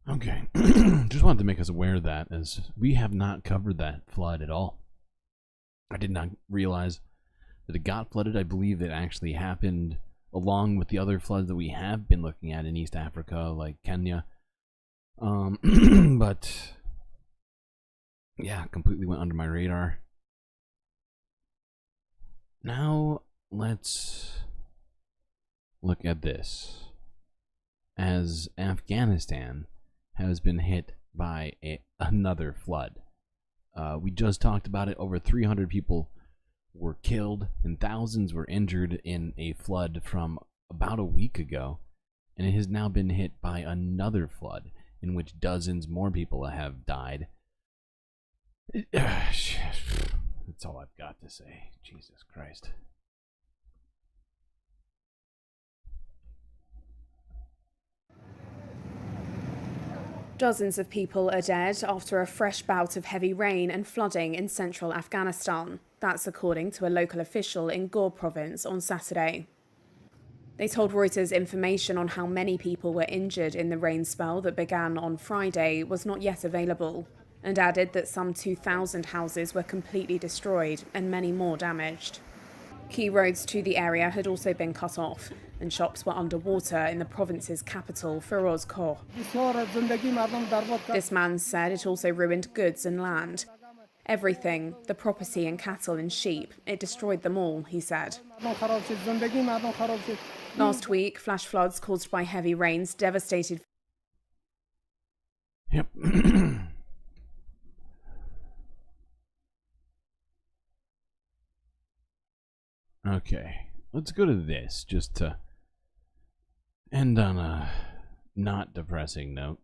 Okay, just wanted to make us aware of that, as we have not covered that flood at all. I did not realize that it got flooded. I believe it actually happened along with the other floods that we have been looking at in East Africa, like Kenya. But yeah, completely went under my radar. Now let's look at this. As Afghanistan has been hit by another flood. We just talked about it. Over 300 people were killed and thousands were injured in a flood from about a week ago. And it has now been hit by another flood in which dozens more people have died. That's all I've got to say. Jesus Christ. Dozens of people are dead after a fresh bout of heavy rain and flooding in central Afghanistan. That's according to a local official in Ghor province on Saturday. They told Reuters information on how many people were injured in the rain spell that began on Friday was not yet available, and added that some 2,000 houses were completely destroyed and many more damaged. Key roads to the area had also been cut off, and shops were underwater in the province's capital, Firozkoh. This man said it also ruined goods and land. Everything, the property and cattle and sheep, it destroyed them all, he said. Last week, flash floods caused by heavy rains devastated. Yep. Okay, let's go to this, just to end on a not depressing note.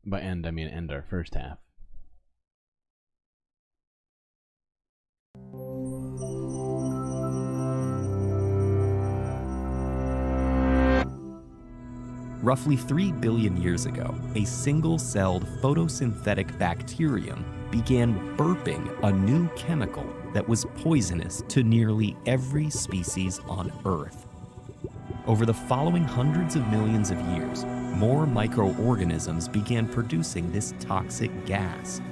By end, I mean end our first half. Roughly 3 billion years ago, a single-celled photosynthetic bacterium began burping a new chemical that was poisonous to nearly every species on Earth. Over the following hundreds of millions of years, more microorganisms began producing this toxic gas,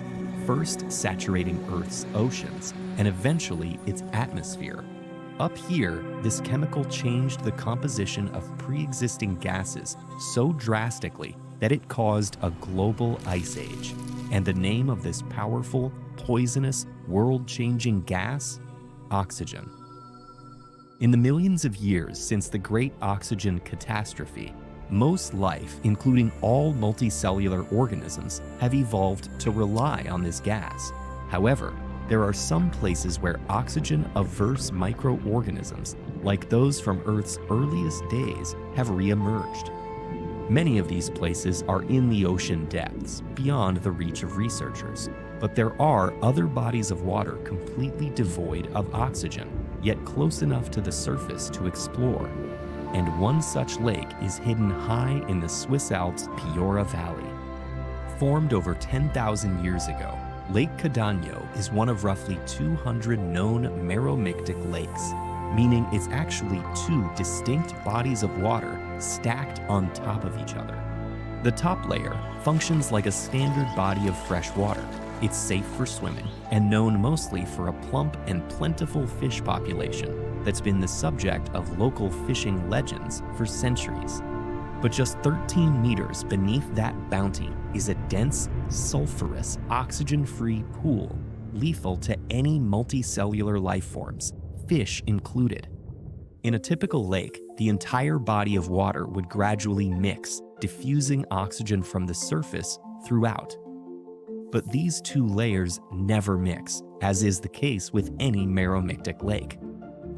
first saturating Earth's oceans and eventually its atmosphere. Up here, this chemical changed the composition of pre-existing gases so drastically that it caused a global ice age. And the name of this powerful, poisonous, world-changing gas? Oxygen. In the millions of years since the Great Oxygen Catastrophe, most life, including all multicellular organisms, have evolved to rely on this gas. However, there are some places where oxygen-averse microorganisms, like those from Earth's earliest days, have re-emerged. Many of these places are in the ocean depths, beyond the reach of researchers. But there are other bodies of water completely devoid of oxygen, yet close enough to the surface to explore. And one such lake is hidden high in the Swiss Alps' Piora Valley. Formed over 10,000 years ago, Lake Cadagno is one of roughly 200 known meromictic lakes, meaning it's actually 2 distinct bodies of water stacked on top of each other. The top layer functions like a standard body of fresh water. It's safe for swimming and known mostly for a plump and plentiful fish population that's been the subject of local fishing legends for centuries. But just 13 meters beneath that bounty is a dense, sulfurous, oxygen-free pool, lethal to any multicellular life forms, fish included. In a typical lake, the entire body of water would gradually mix, diffusing oxygen from the surface throughout. But these two layers never mix, as is the case with any meromictic lake.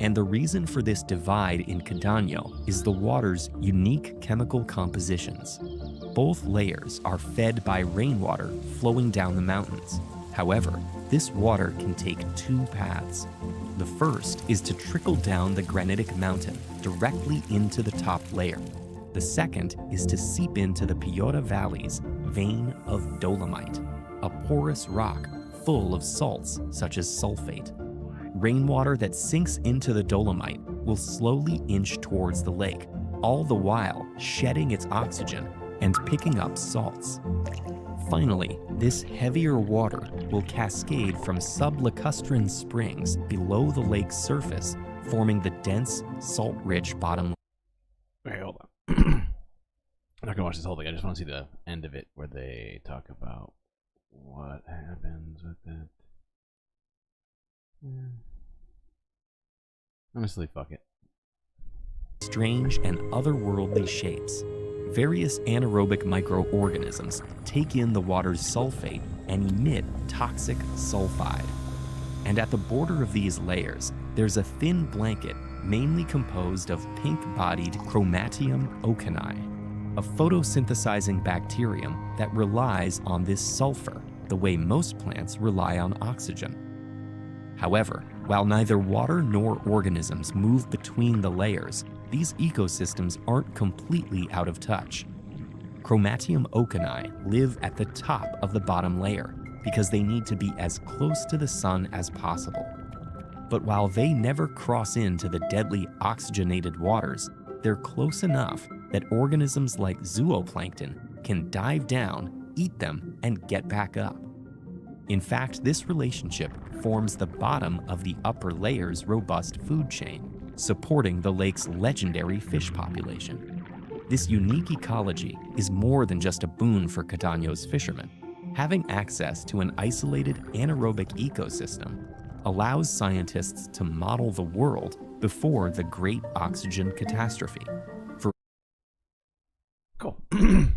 And the reason for this divide in Cadanho is the water's unique chemical compositions. Both layers are fed by rainwater flowing down the mountains. However, this water can take two paths. The first is to trickle down the granitic mountain directly into the top layer. The second is to seep into the Piota Valley's vein of dolomite, a porous rock full of salts such as sulfate. Rainwater that sinks into the dolomite will slowly inch towards the lake, all the while shedding its oxygen and picking up salts. Finally, this heavier water will cascade from sublacustrine springs below the lake's surface, forming the dense, salt-rich bottom. Okay, hold on. I'm not gonna watch this whole thing. I just want to see the end of it where they talk about what happens with it. Honestly, fuck it. Strange and otherworldly shapes. Various anaerobic microorganisms take in the water's sulfate and emit toxic sulfide. And at the border of these layers, there's a thin blanket mainly composed of pink-bodied Chromatium ocani, a photosynthesizing bacterium that relies on this sulfur the way most plants rely on oxygen. However, while neither water nor organisms move between the layers, these ecosystems aren't completely out of touch. Chromatium ocani live at the top of the bottom layer because they need to be as close to the sun as possible. But while they never cross into the deadly oxygenated waters, they're close enough that organisms like zooplankton can dive down, eat them, and get back up. In fact, this relationship forms the bottom of the upper layer's robust food chain, supporting the lake's legendary fish population. This unique ecology is more than just a boon for Cadanho's fishermen. Having access to an isolated anaerobic ecosystem allows scientists to model the world before the Great Oxygen Catastrophe. Cool.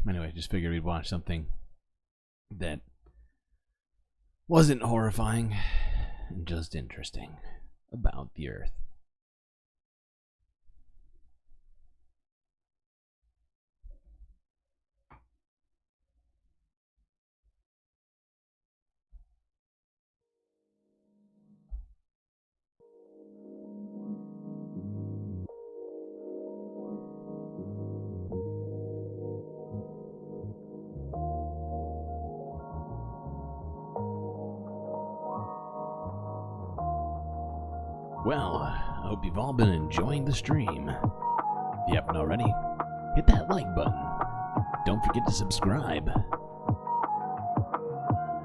Anyway, just figured we'd watch something that wasn't horrifying and just interesting about the Earth. Well, I hope you've all been enjoying the stream. If you haven't already, hit that like button. Don't forget to subscribe.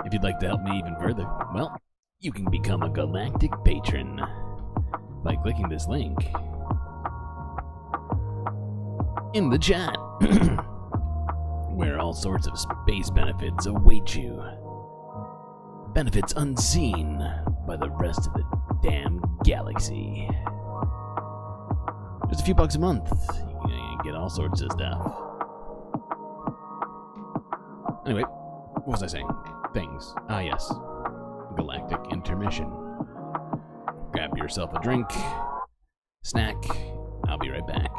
If you'd like to help me even further, well, you can become a Galactic patron by clicking this link in the chat, where all sorts of space benefits await you. Benefits unseen by the rest of the damn galaxy. Just a few bucks a month, you can get all sorts of stuff. Anyway, what was I saying? Things. Ah, yes. Galactic intermission. Grab yourself a drink, snack. I'll be right back.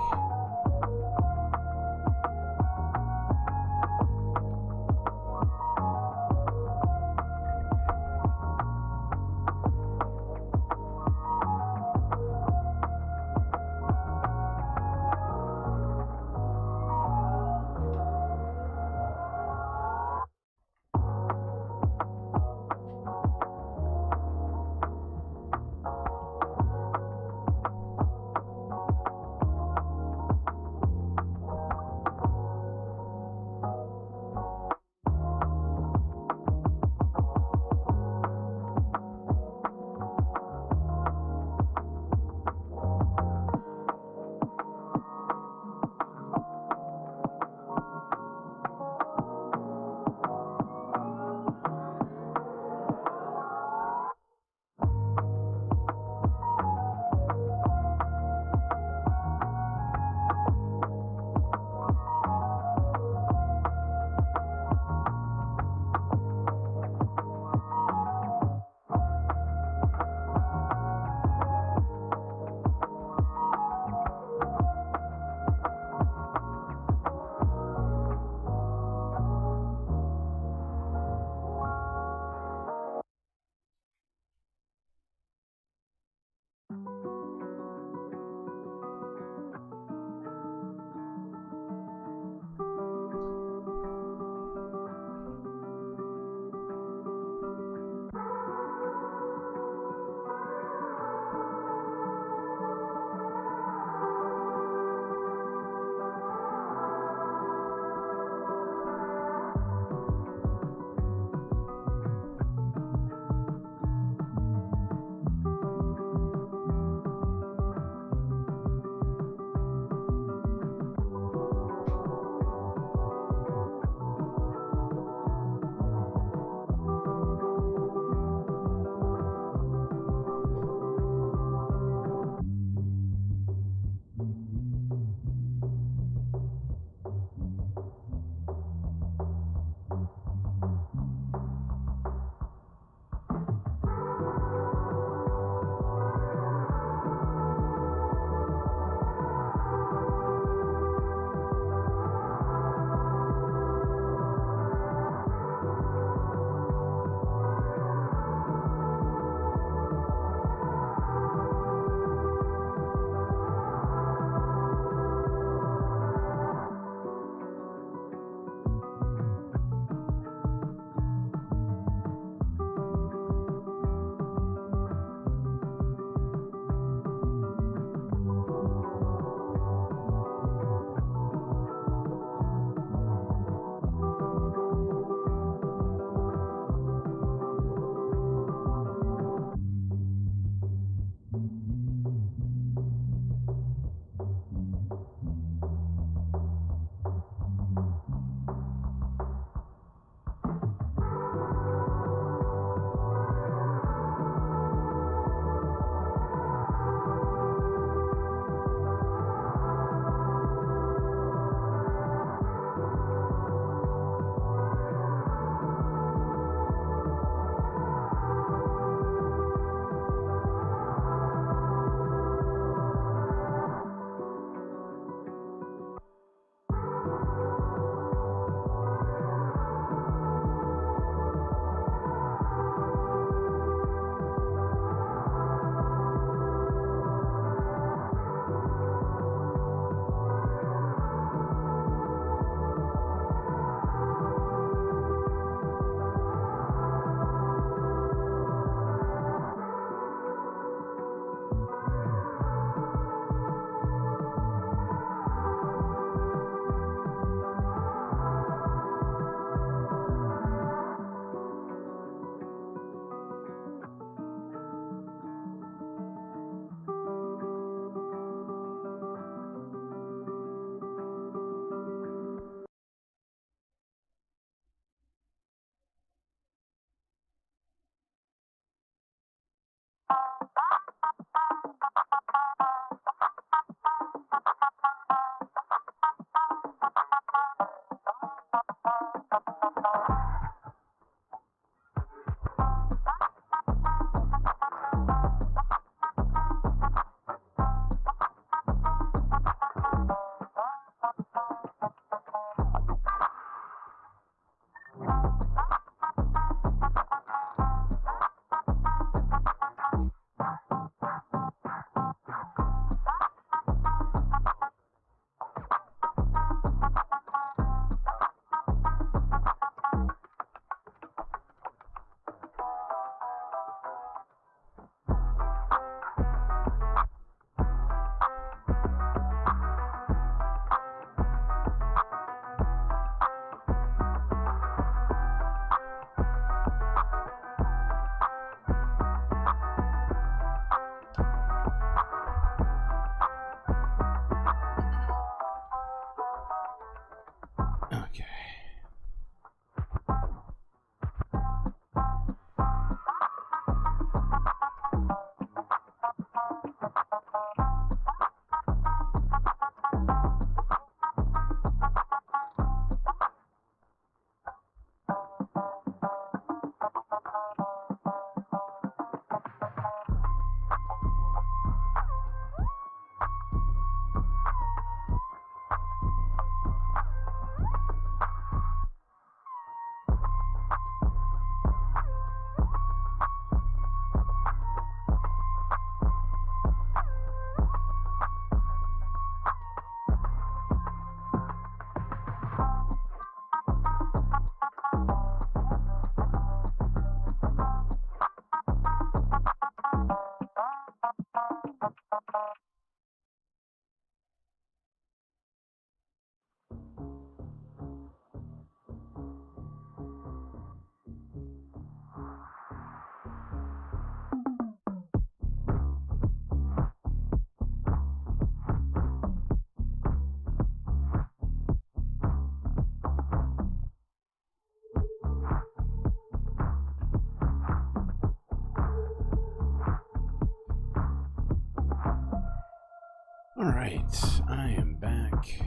Alright, I am back.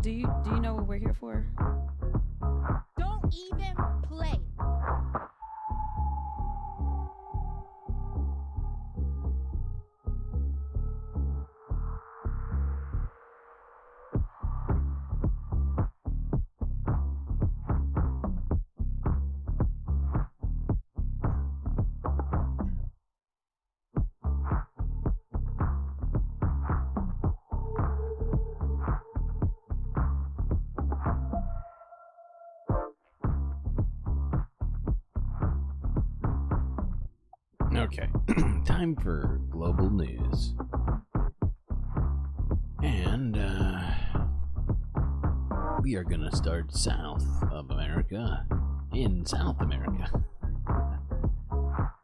Do you know what we're here for? Don't even play. Okay, time for global news. And, we are gonna start south of America, in South America.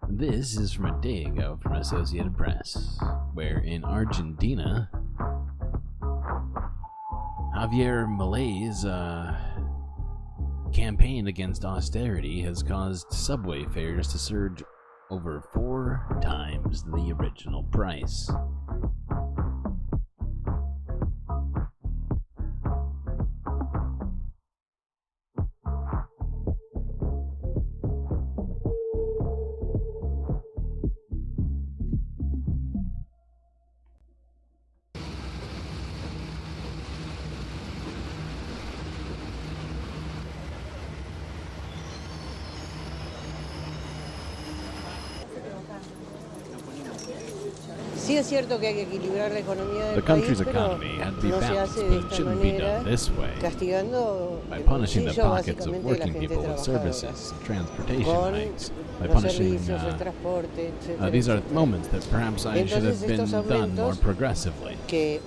This is from a day ago from Associated Press, where in Argentina, Javier Milei's campaign against austerity has caused subway fares to surge over 4 times the original price. Sí es cierto que hay que equilibrar la economía del The país, country's pero economy had to be no se balanced, hace de but it esta shouldn't be manera, done this way, castigando by el punishing the bolsillo pockets of básicamente de la working gente people with trabajadora, services and transportation con hikes, by los punishing servicios, el transporte, etcétera, these are etcétera. moments that perhaps I should Entonces have been estos done more aumentos progressively. que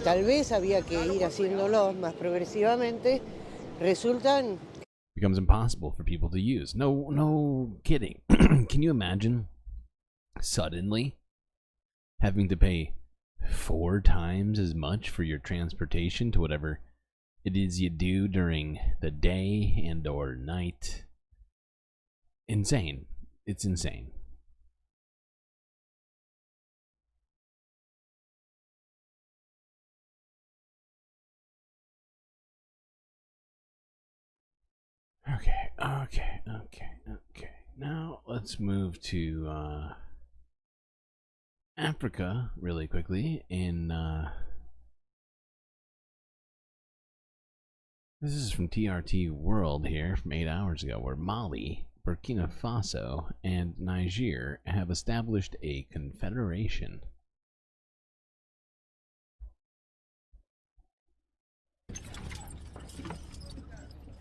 tal vez había que ir haciéndolos más progresivamente, resultan Becomes impossible for people to use. No kidding. Can you imagine suddenly having to pay 4 times as much for your transportation to whatever it is you do during the day and or night? Insane. It's insane. Okay. Now let's move to Africa really quickly. This is from TRT World here from 8 hours ago, where Mali, Burkina Faso, and Niger have established a confederation.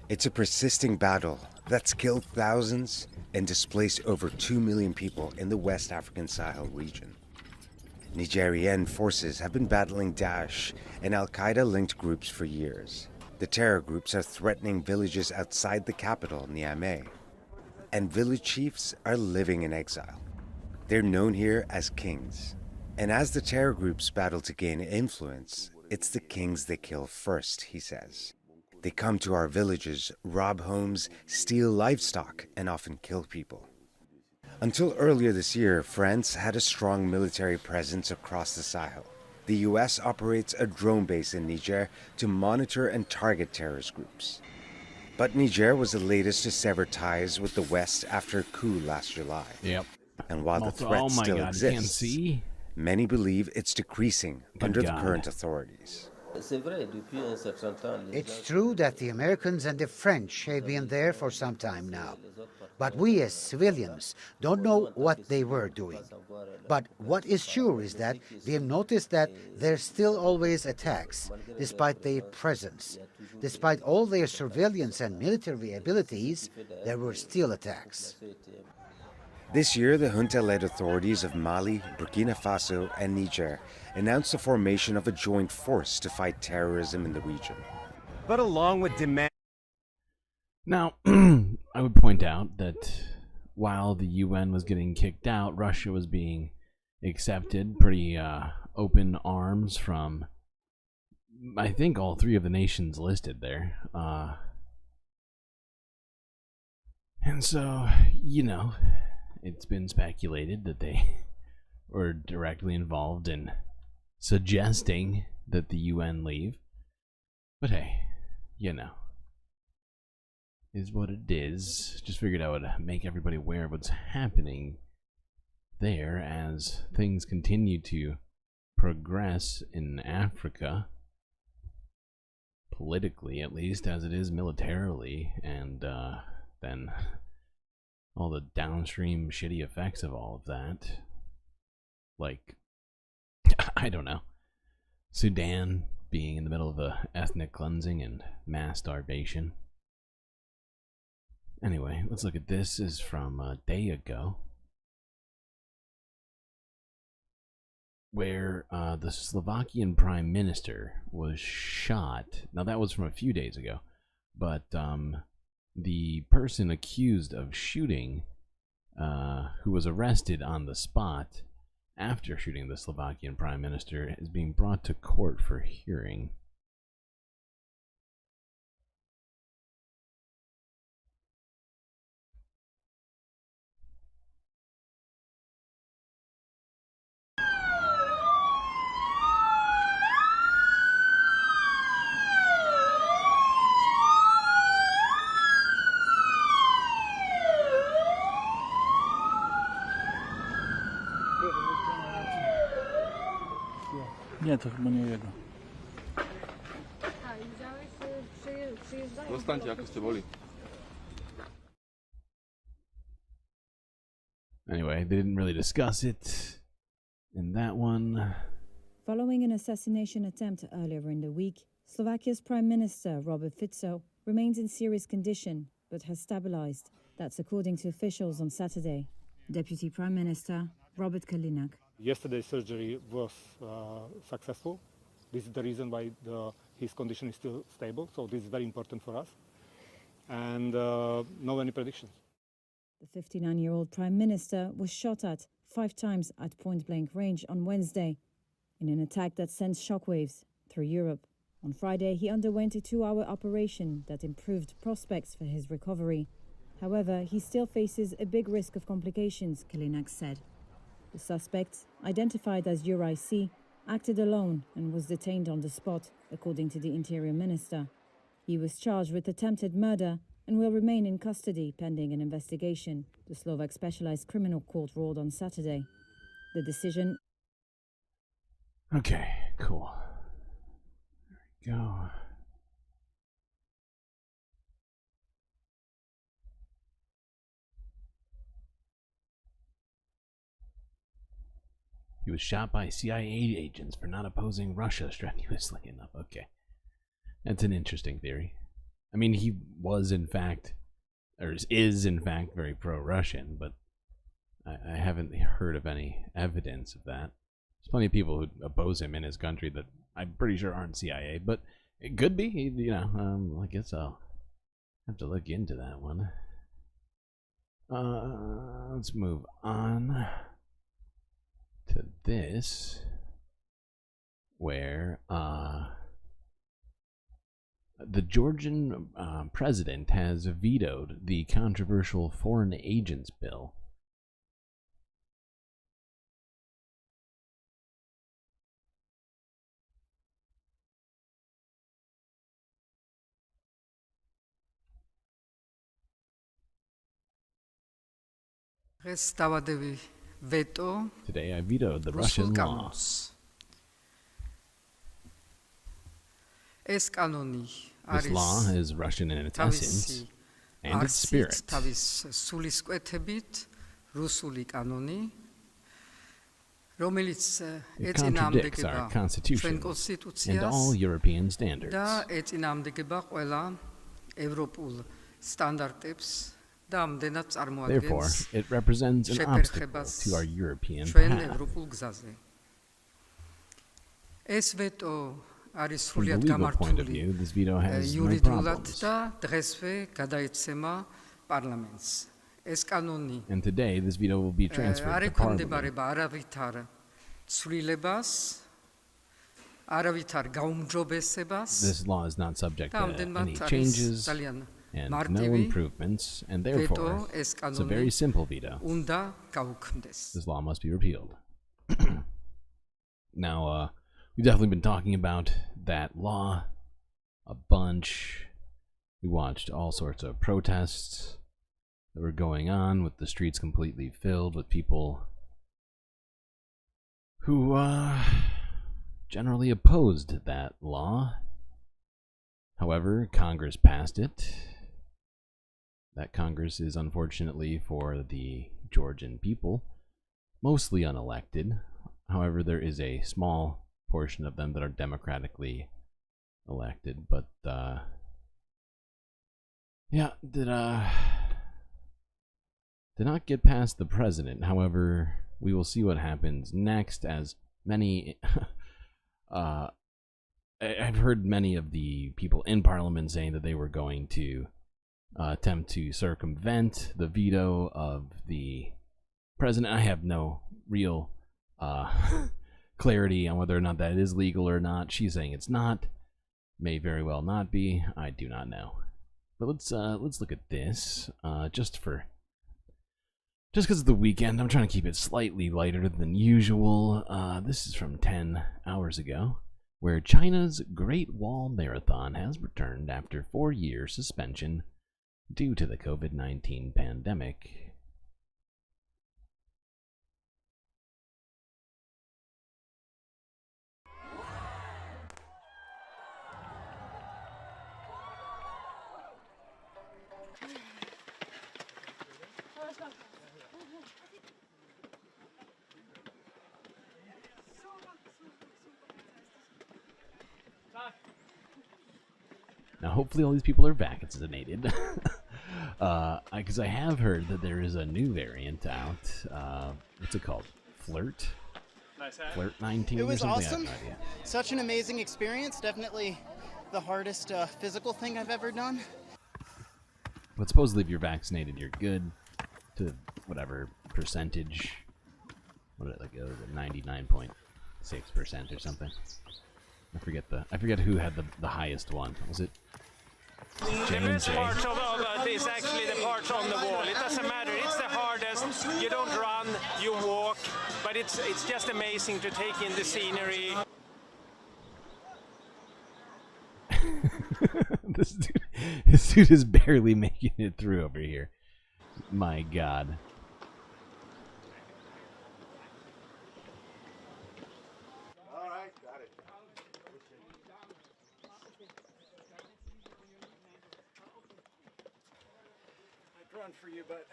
It's a persisting battle that's killed thousands and displaced over 2 million people in the West African Sahel region. Nigerian forces have been battling Daesh and Al-Qaeda-linked groups for years. The terror groups are threatening villages outside the capital, Niamey, and village chiefs are living in exile. They're known here as kings. And as the terror groups battle to gain influence, it's the kings they kill first, he says. They come to our villages, rob homes, steal livestock, and often kill people. Until earlier this year, France had a strong military presence across the Sahel. The US operates a drone base in Niger to monitor and target terrorist groups. But Niger was the latest to sever ties with the West after a coup last July. Yep. And while the Also, threat oh my still God, exists, you can't see? many believe it's decreasing under God. the current authorities. It's true that the Americans and the French have been there for some time now. But we as civilians don't know what they were doing. But what is sure is that we have noticed that there's still always attacks, despite their presence. Despite all their surveillance and military abilities, there were still attacks. This year, the junta-led authorities of Mali, Burkina Faso, and Niger announced the formation of a joint force to fight terrorism in the region. But along with demand... Now, I would point out that while the UN was getting kicked out, Russia was being accepted pretty open arms from, I think, all three of the nations listed there. And so, you know, it's been speculated that they were directly involved in suggesting that the UN leave. But hey, you know, is what it is. Just figured I would make everybody aware of what's happening there as things continue to progress in Africa, politically at least, as it is militarily, and then all the downstream shitty effects of all of that. Like, I don't know, Sudan being in the middle of a ethnic cleansing and mass starvation. Anyway, let's look at this. This is from a day ago, where the Slovakian Prime Minister was shot. Now, that was from a few days ago, but the person accused of shooting, who was arrested on the spot after shooting the Slovakian Prime Minister, is being brought to court for hearing. Nie, to chyba nie jego. Zostańcie, jak chcecie woli. Anyway, they didn't really discuss it in that one. Following an assassination attempt earlier in the week, Slovakia's Prime Minister, Robert Fico, remains in serious condition, but has stabilized. That's according to officials on Saturday. Deputy Prime Minister, Robert Kalinak. Yesterday's surgery was successful. This is the reason why his condition is still stable, so this is very important for us. And no any predictions. The 59-year-old Prime Minister was shot at 5 times at point-blank range on Wednesday in an attack that sent shockwaves through Europe. On Friday, he underwent a 2-hour operation that improved prospects for his recovery. However, he still faces a big risk of complications, Kalinak said. The suspect, identified as Uri C., acted alone and was detained on the spot, according to the Interior Minister. He was charged with attempted murder and will remain in custody pending an investigation, the Slovak Specialized Criminal Court ruled on Saturday. The decision... Okay, cool. There we go. He was shot by CIA agents for not opposing Russia strenuously enough. Okay. That's an interesting theory. I mean, he was in fact, or is in fact, very pro-Russian, but I haven't heard of any evidence of that. There's plenty of people who oppose him in his country that I'm pretty sure aren't CIA, but it could be, you know, I guess I'll have to look into that one. Let's move on to this, where the Georgian president has vetoed the controversial Foreign Agents Bill. Today I vetoed the Russian law. This law is Russian in its essence and its spirit. It contradicts our constitution and all European standards. Therefore, it represents an obstacle to our European path. From the legal point of view, this veto has no problems. And today, this veto will be transferred to Parliament. This law is not subject to any changes and no improvements, and therefore, it's a very simple veto. This law must be repealed. Now, we've definitely been talking about that law a bunch. We watched all sorts of protests that were going on, with the streets completely filled with people who generally opposed that law. However, Congress passed it. That Congress is unfortunately for the Georgian people, mostly unelected. However, there is a small portion of them that are democratically elected, but yeah, did not get past the president. However, we will see what happens next, as many I've heard many of the people in Parliament saying that they were going to attempt to circumvent the veto of the president. I have no real clarity on whether or not that is legal or not. She's saying it's not. May very well not be. I do not know. But let's look at this. Just because of the weekend, I'm trying to keep it slightly lighter than usual. This is from 10 hours ago, where China's Great Wall Marathon has returned after 4-year suspension due to the COVID-19 pandemic. Now, hopefully all these people are vaccinated. Because I have heard that there is a new variant out. What's it called? Flirt? Flirt 19 It was or something? awesome. Such an amazing experience. Definitely the hardest physical thing I've ever done. But supposedly if you're vaccinated, you're good to whatever percentage. What did it like? 99.6% or something. I forget who had the highest one. Was it The best part of it is actually the parts on the wall. It doesn't matter. It's the hardest. You don't run, you walk, but it's just amazing to take in the scenery. This dude is barely making it through over here. My God. All right, got it. I'd run for you, but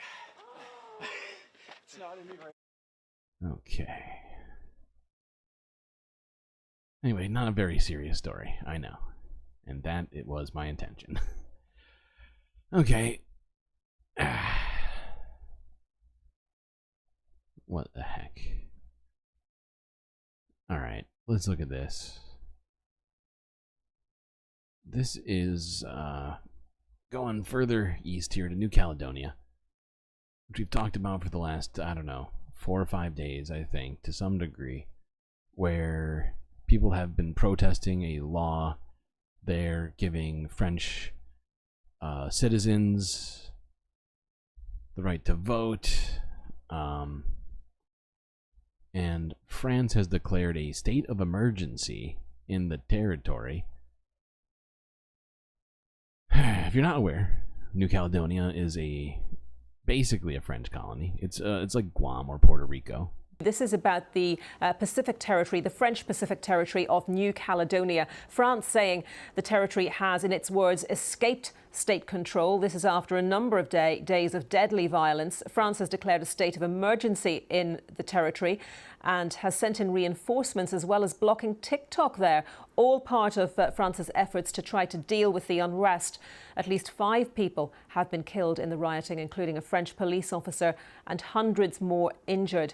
it's not in me right. Okay. Anyway, not a very serious story, I know. And that it was my intention. Okay. What the heck? Alright, let's look at this. This is going further east here to New Caledonia, which we've talked about for the last, I don't know, 4 or 5 days, I think, to some degree, where people have been protesting a law there giving French citizens the right to vote, and France has declared a state of emergency in the territory. If you're not aware, New Caledonia is basically a French colony. It's like Guam or Puerto Rico. This is about the Pacific territory, the French Pacific territory of New Caledonia. France saying the territory has, in its words, escaped state control. This is after a number of days of deadly violence. France has declared a state of emergency in the territory and has sent in reinforcements as well as blocking TikTok there, all part of France's efforts to try to deal with the unrest. At least 5 people have been killed in the rioting, including a French police officer, and hundreds more injured.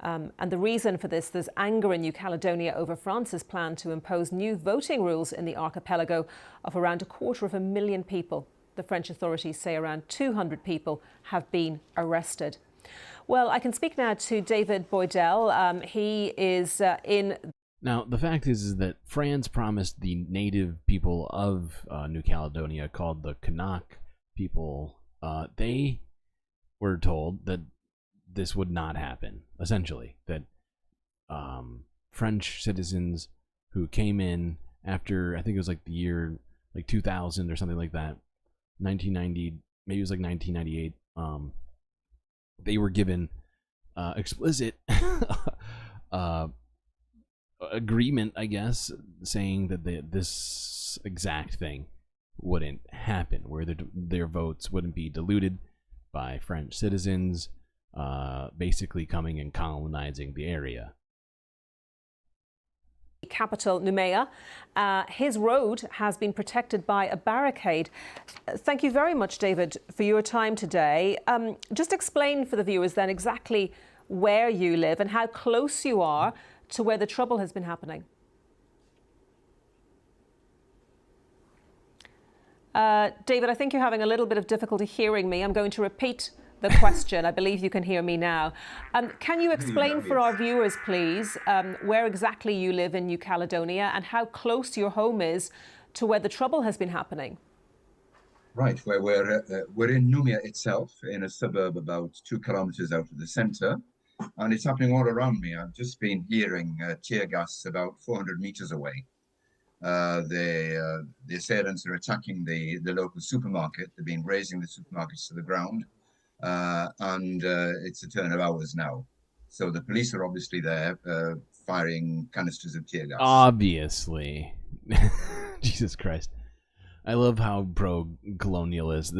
And the reason for this, there's anger in New Caledonia over France's plan to impose new voting rules in the archipelago of around 250,000 people. The French authorities say around 200 people have been arrested. Well, I can speak now to David Boydell. He is in... Now, the fact is that France promised the native people of New Caledonia, called the Kanak people, they were told that this would not happen, essentially. That French citizens who came in after, I think it was like the year like 2000 or something like that, 1990, maybe it was like 1998, they were given explicit agreement, I guess, saying that this exact thing wouldn't happen, where their votes wouldn't be diluted by French citizens basically coming and colonizing the area. Capital Noumea. His road has been protected by a barricade. Thank you very much, David, for your time today. Just explain for the viewers then exactly where you live and how close you are to where the trouble has been happening. David, I think you're having a little bit of difficulty hearing me. I'm going to repeat the question. I believe you can hear me now. Can you explain for our viewers, please, where exactly you live in New Caledonia and how close your home is to where the trouble has been happening? Right, where we're in Noumea itself, in a suburb about 2 kilometers out of the center, and it's happening all around me. I've just been hearing tear gas about 400 meters away. The assailants are attacking the local supermarket. They've been razing the supermarkets to the ground. And it's a turn of hours now. So the police are obviously there firing canisters of tear gas. Obviously. Jesus Christ. I love how pro-colonialist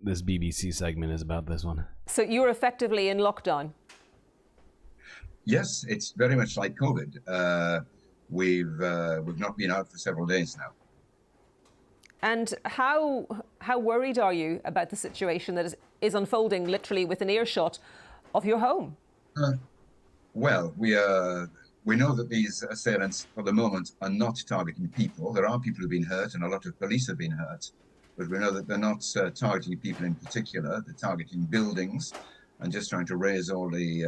this BBC segment is about this one. So you're effectively in lockdown? Yes, it's very much like COVID. We've not been out for several days now. And how worried are you about the situation that is unfolding literally within earshot of your home? Well, we know that these assailants, for the moment, are not targeting people. There are people who've been hurt, and a lot of police have been hurt. But we know that they're not targeting people in particular. They're targeting buildings and just trying to raise all the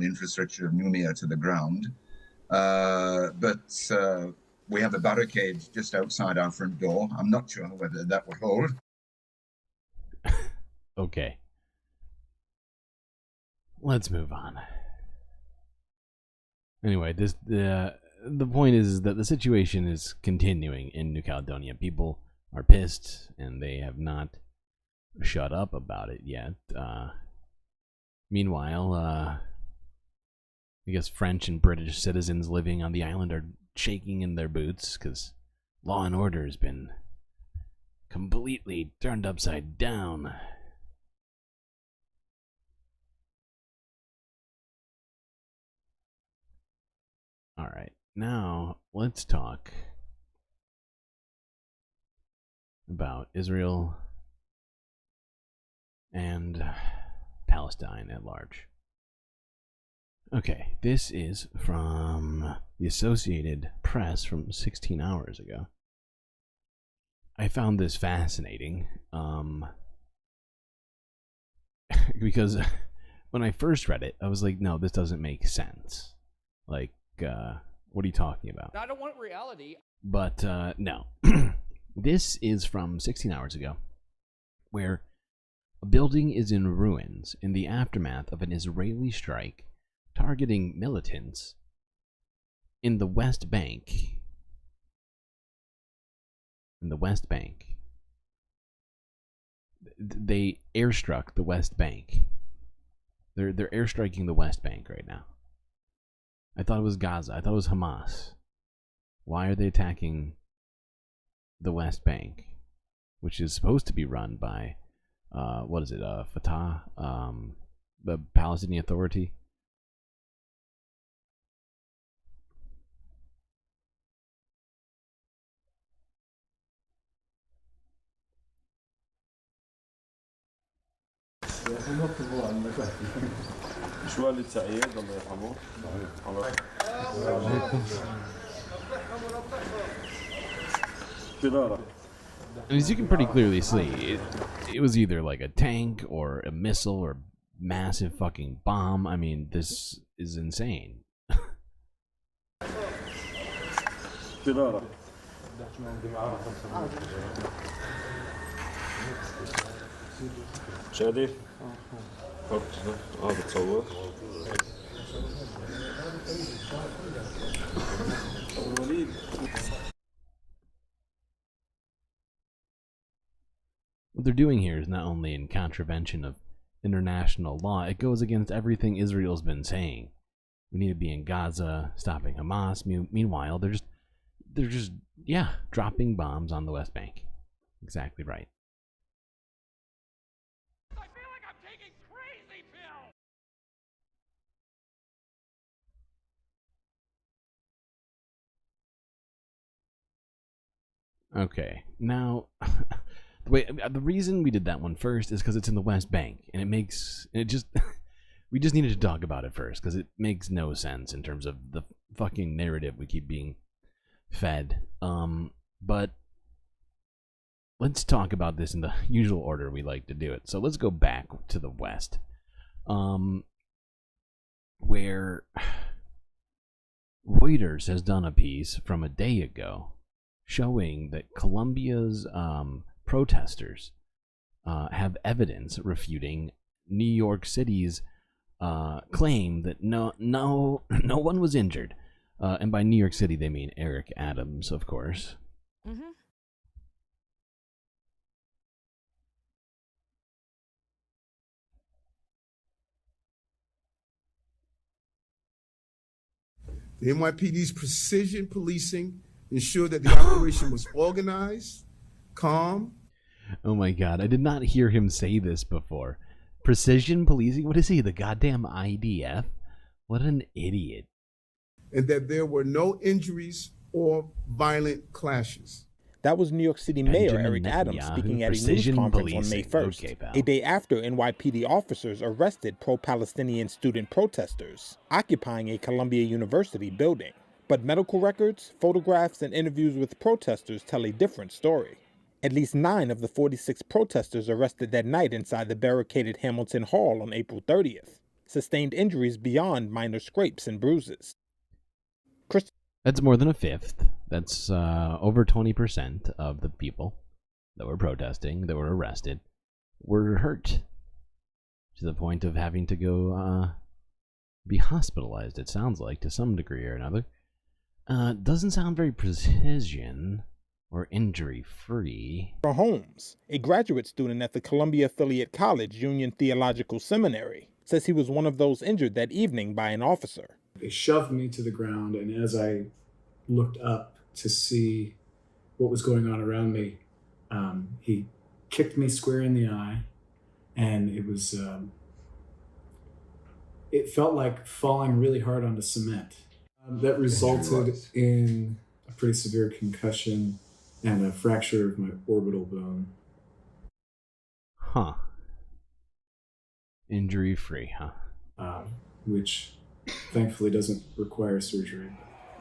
infrastructure of Noumea to the ground. But we have a barricade just outside our front door. I'm not sure whether that would hold. Okay. Let's move on. Anyway, the point is that the situation is continuing in New Caledonia. People are pissed, and they have not shut up about it yet. Meanwhile, I guess French and British citizens living on the island are shaking in their boots because law and order has been completely turned upside down. All right, now let's talk about Israel and Palestine at large. Okay, this is from the Associated Press from 16 hours ago. I found this fascinating because when I first read it, I was like, no, this doesn't make sense. Like, what are you talking about? I don't want reality. But no. This is from 16 hours ago, where a building is in ruins in the aftermath of an Israeli strike targeting militants in the West Bank. In the West Bank. They airstruck the West Bank. They're airstriking the West Bank right now. I thought it was Gaza. I thought it was Hamas. Why are they attacking the West Bank, which is supposed to be run by, what is it, Fatah, the Palestinian Authority? شو والد سعيد الله يرحمه الله As you can pretty clearly see, it was either like a tank or a missile or massive fucking bomb. I mean, this is insane. شادي حط بتصور What they're doing here is not only in contravention of international law, it goes against everything Israel's been saying. We need to be in Gaza, stopping Hamas. Meanwhile, they're just, yeah, dropping bombs on the West Bank. Exactly right. Okay, now, the reason we did that one first is because it's in the West Bank, and we just needed to talk about it first, because it makes no sense in terms of the fucking narrative we keep being fed. But let's talk about this in the usual order we like to do it. So let's go back to the West, where Reuters has done a piece from a day ago showing that Colombia's protesters have evidence refuting New York City's claim that no one was injured. And by New York City, they mean Eric Adams, of course. Mm-hmm. The NYPD's precision policing ensured that the operation was organized, calm. Oh my god, I did not hear him say this before. Precision policing? What is he, the goddamn IDF? What an idiot. And that there were no injuries or violent clashes. That was New York City Mayor Eric Adams speaking at a news conference on May 1st, a day after NYPD officers arrested pro-Palestinian student protesters occupying a Columbia University building. But medical records, photographs, and interviews with protesters tell a different story. At least 9 of the 46 protesters arrested that night inside the barricaded Hamilton Hall on April 30th sustained injuries beyond minor scrapes and bruises. That's more than a fifth. That's over 20% of the people that were protesting, that were arrested, were hurt to the point of having to go be hospitalized, it sounds like, to some degree or another. Doesn't sound very precision or injury-free. Holmes, a graduate student at the Columbia Affiliate College Union Theological Seminary, says he was one of those injured that evening by an officer. They shoved me to the ground, and as I looked up to see what was going on around me, he kicked me square in the eye, and it was, it felt like falling really hard onto cement. That resulted in a pretty severe concussion and a fracture of my orbital bone. Huh. Injury-free, huh? Which thankfully doesn't require surgery.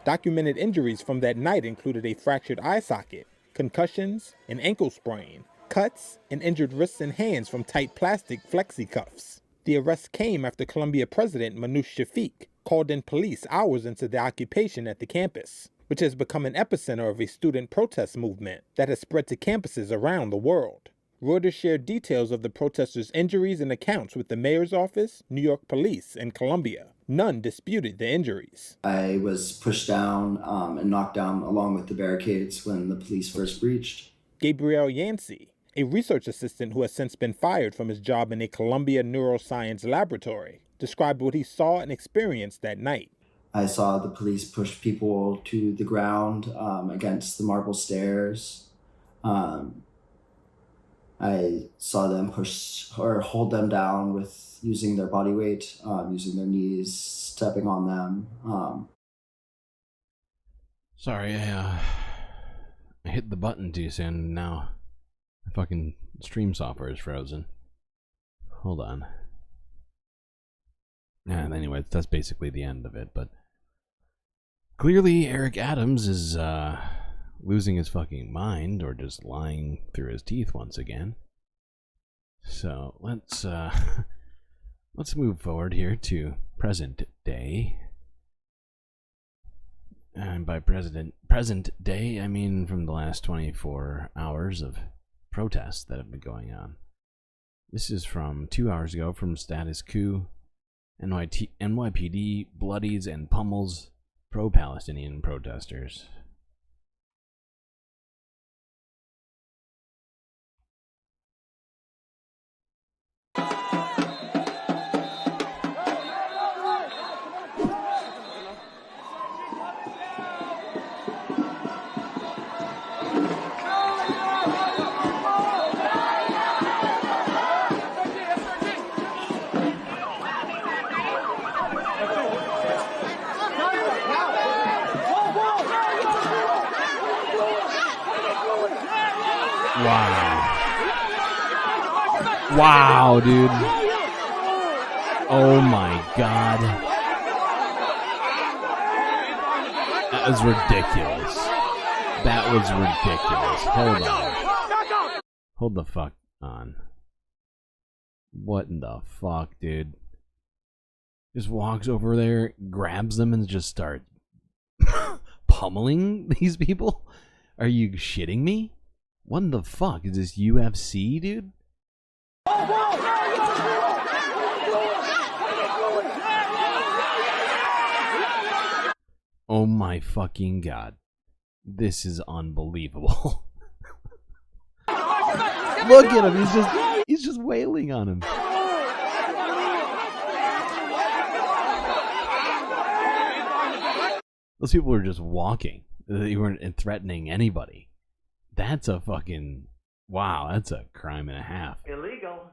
Documented injuries from that night included a fractured eye socket, concussions, an ankle sprain, cuts, and injured wrists and hands from tight plastic flexi cuffs. The arrest came after Columbia President Manoush Shafiq called in police hours into the occupation at the campus, which has become an epicenter of a student protest movement that has spread to campuses around the world. Reuters shared details of the protesters' injuries and accounts with the mayor's office, New York police, and Columbia. None disputed the injuries. I was pushed down and knocked down along with the barricades when the police first breached. Gabriel Yancey, a research assistant who has since been fired from his job in a Columbia neuroscience laboratory, described what he saw and experienced that night. I saw the police push people to the ground against the marble stairs. I saw them push or hold them down with using their body weight, using their knees, stepping on them. Sorry, I hit the button too soon, and now my fucking stream software is frozen. Hold on. And anyway, that's basically the end of it, but clearly Eric Adams is losing his fucking mind or just lying through his teeth once again. So let's move forward here to present day. And by present day, I mean from the last 24 hours of protests that have been going on. This is from 2 hours ago from Status Quo. NYPD bloodies and pummels pro-Palestinian protesters. Wow, dude. Oh my god. That was ridiculous. That was ridiculous. Hold on. Hold the fuck on. What in the fuck, dude? Just walks over there, grabs them, and just starts pummeling these people? Are you shitting me? What in the fuck? Is this UFC, dude? Oh my fucking god. This is unbelievable. Look at him, he's just wailing on him. Those people were just walking. They weren't threatening anybody. That's a fucking... Wow, that's a crime and a half. Illegal.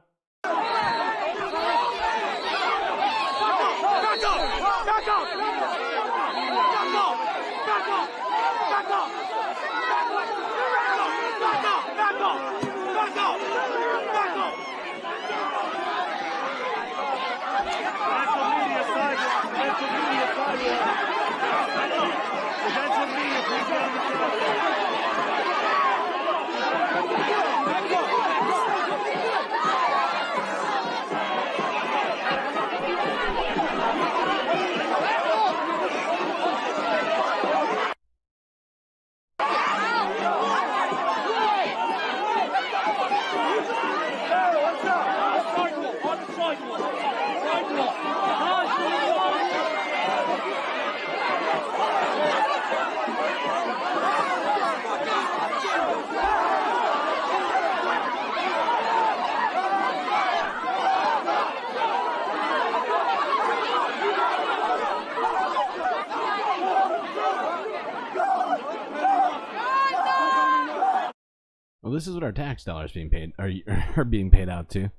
Well, this is what our tax dollars being paid are being paid out to.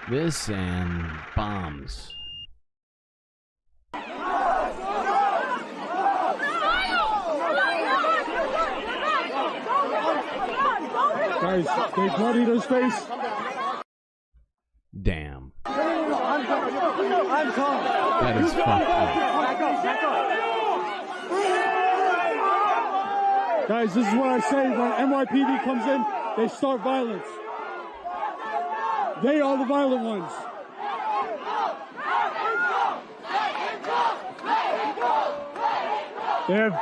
This and bombs. Guys, they bloodied his face. Damn. I'm calm. That is fucked up. Guys, this is what I say when NYPD comes in, they start violence. They are the violent ones. They have...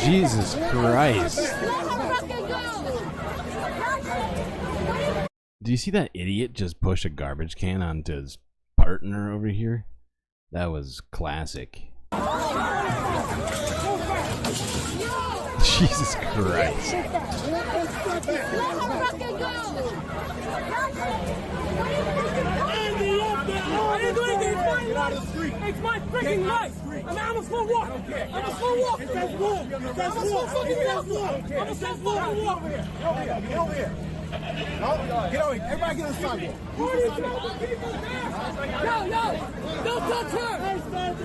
Jesus Christ. Do you see that idiot just push a garbage can onto his partner over here? That was classic. Jesus Christ. It's my freaking life! I'm almost for walk! I'm almost for walk! That's war! That's war! That's war! I'm a self-fucking walk! Get over here! No, get over here! Everybody get on the sidewalk! Don't touch her!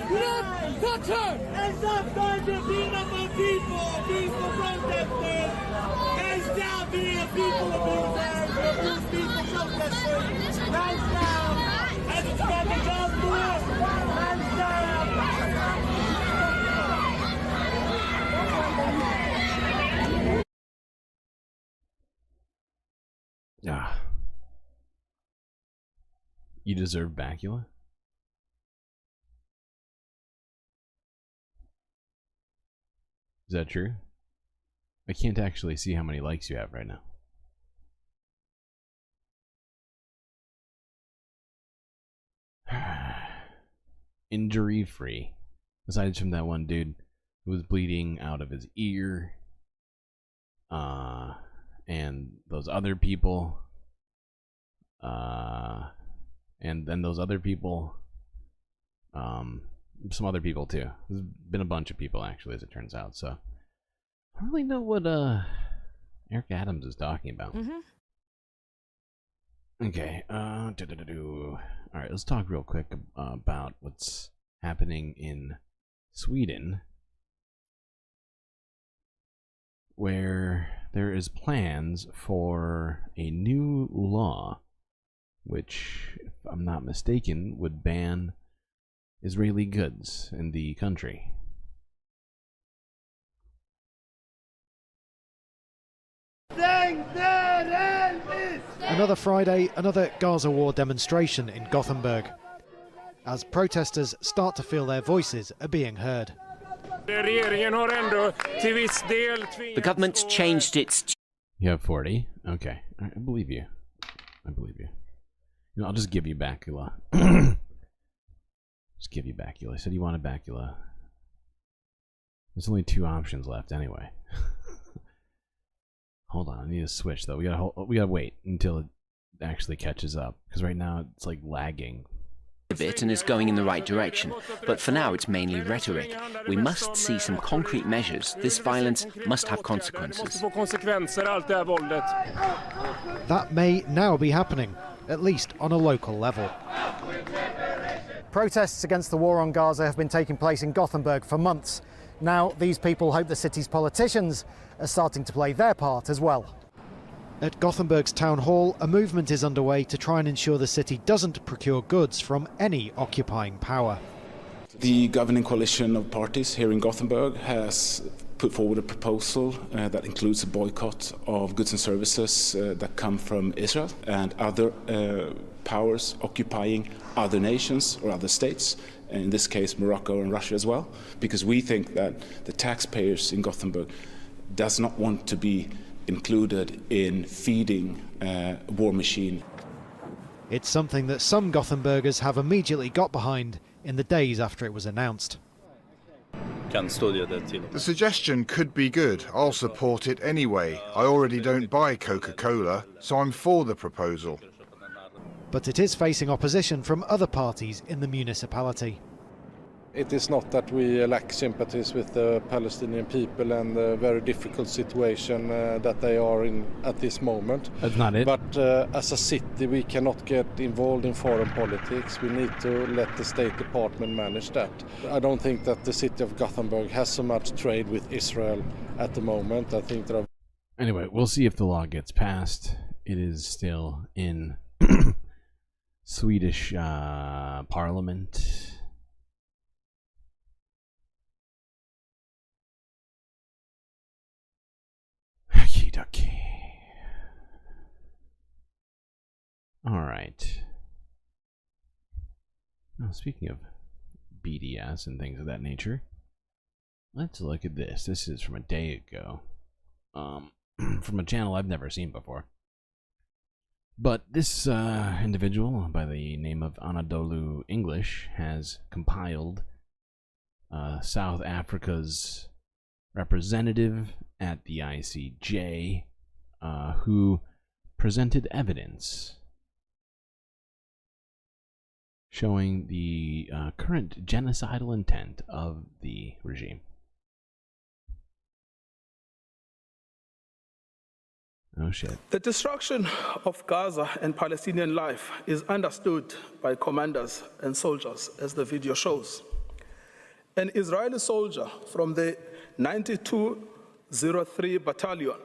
Don't touch her! And stop trying to beat up on peaceful protesters! And stop being people abusers! Peaceful protesters! Hands down! And it's got the job for us! Hands down! Ah. You deserve Bacula? Is that true? I can't actually see how many likes you have right now. Injury free. Aside from that one dude who was bleeding out of his ear. And those other people. And then those other people. Some other people too. There's been a bunch of people actually, as it turns out. So I don't really know what Eric Adams is talking about. Okay. All right, let's talk real quick about what's happening in Sweden, where there is plans for a new law, which, if I'm not mistaken, would ban Israeli goods in the country. Another Friday, another Gaza war demonstration in Gothenburg, as protesters start to feel their voices are being heard. The government's changed its... You have 40? Okay. All right, I believe you. I believe you. You know, I'll just give you Bacula. Just give you Bacula. I said you wanted Bacula. There's only 2 options left anyway. Hold on, I need to switch though. We gotta wait until it actually catches up, because right now it's like lagging a bit and is going in the right direction, but for now it's mainly rhetoric. We must see some concrete measures. This violence must have consequences. That may now be happening, at least on a local level. Protests against the war on Gaza have been taking place in Gothenburg for months. Now these people hope the city's politicians are starting to play their part as well. At Gothenburg's town hall, a movement is underway to try and ensure the city doesn't procure goods from any occupying power. The governing coalition of parties here in Gothenburg has put forward a proposal that includes a boycott of goods and services that come from Israel and other powers occupying other nations or other states, in this case Morocco and Russia as well, because we think that the taxpayers in Gothenburg does not want to be included in feeding a war machine. It's something that some Gothenburgers have immediately got behind in the days after it was announced. The suggestion could be good. I'll support it anyway. I already don't buy Coca-Cola, so I'm for the proposal. But it is facing opposition from other parties in the municipality. It is not that we lack sympathies with the Palestinian people and the very difficult situation that they are in at this moment. That's not it. But as a city, we cannot get involved in foreign politics. We need to let the State Department manage that. I don't think that the city of Gothenburg has so much trade with Israel at the moment. I think there are... Anyway, we'll see if the law gets passed. It is still in Swedish parliament. All right. Now, speaking of BDS and things of that nature, let's look at this. This is from a day ago, from a channel I've never seen before. But this individual by the name of Anadolu English has compiled South Africa's representative at the ICJ who presented evidence showing the current genocidal intent of the regime. Oh shit. The destruction of Gaza and Palestinian life is understood by commanders and soldiers, as the video shows. An Israeli soldier from the 9203 Battalion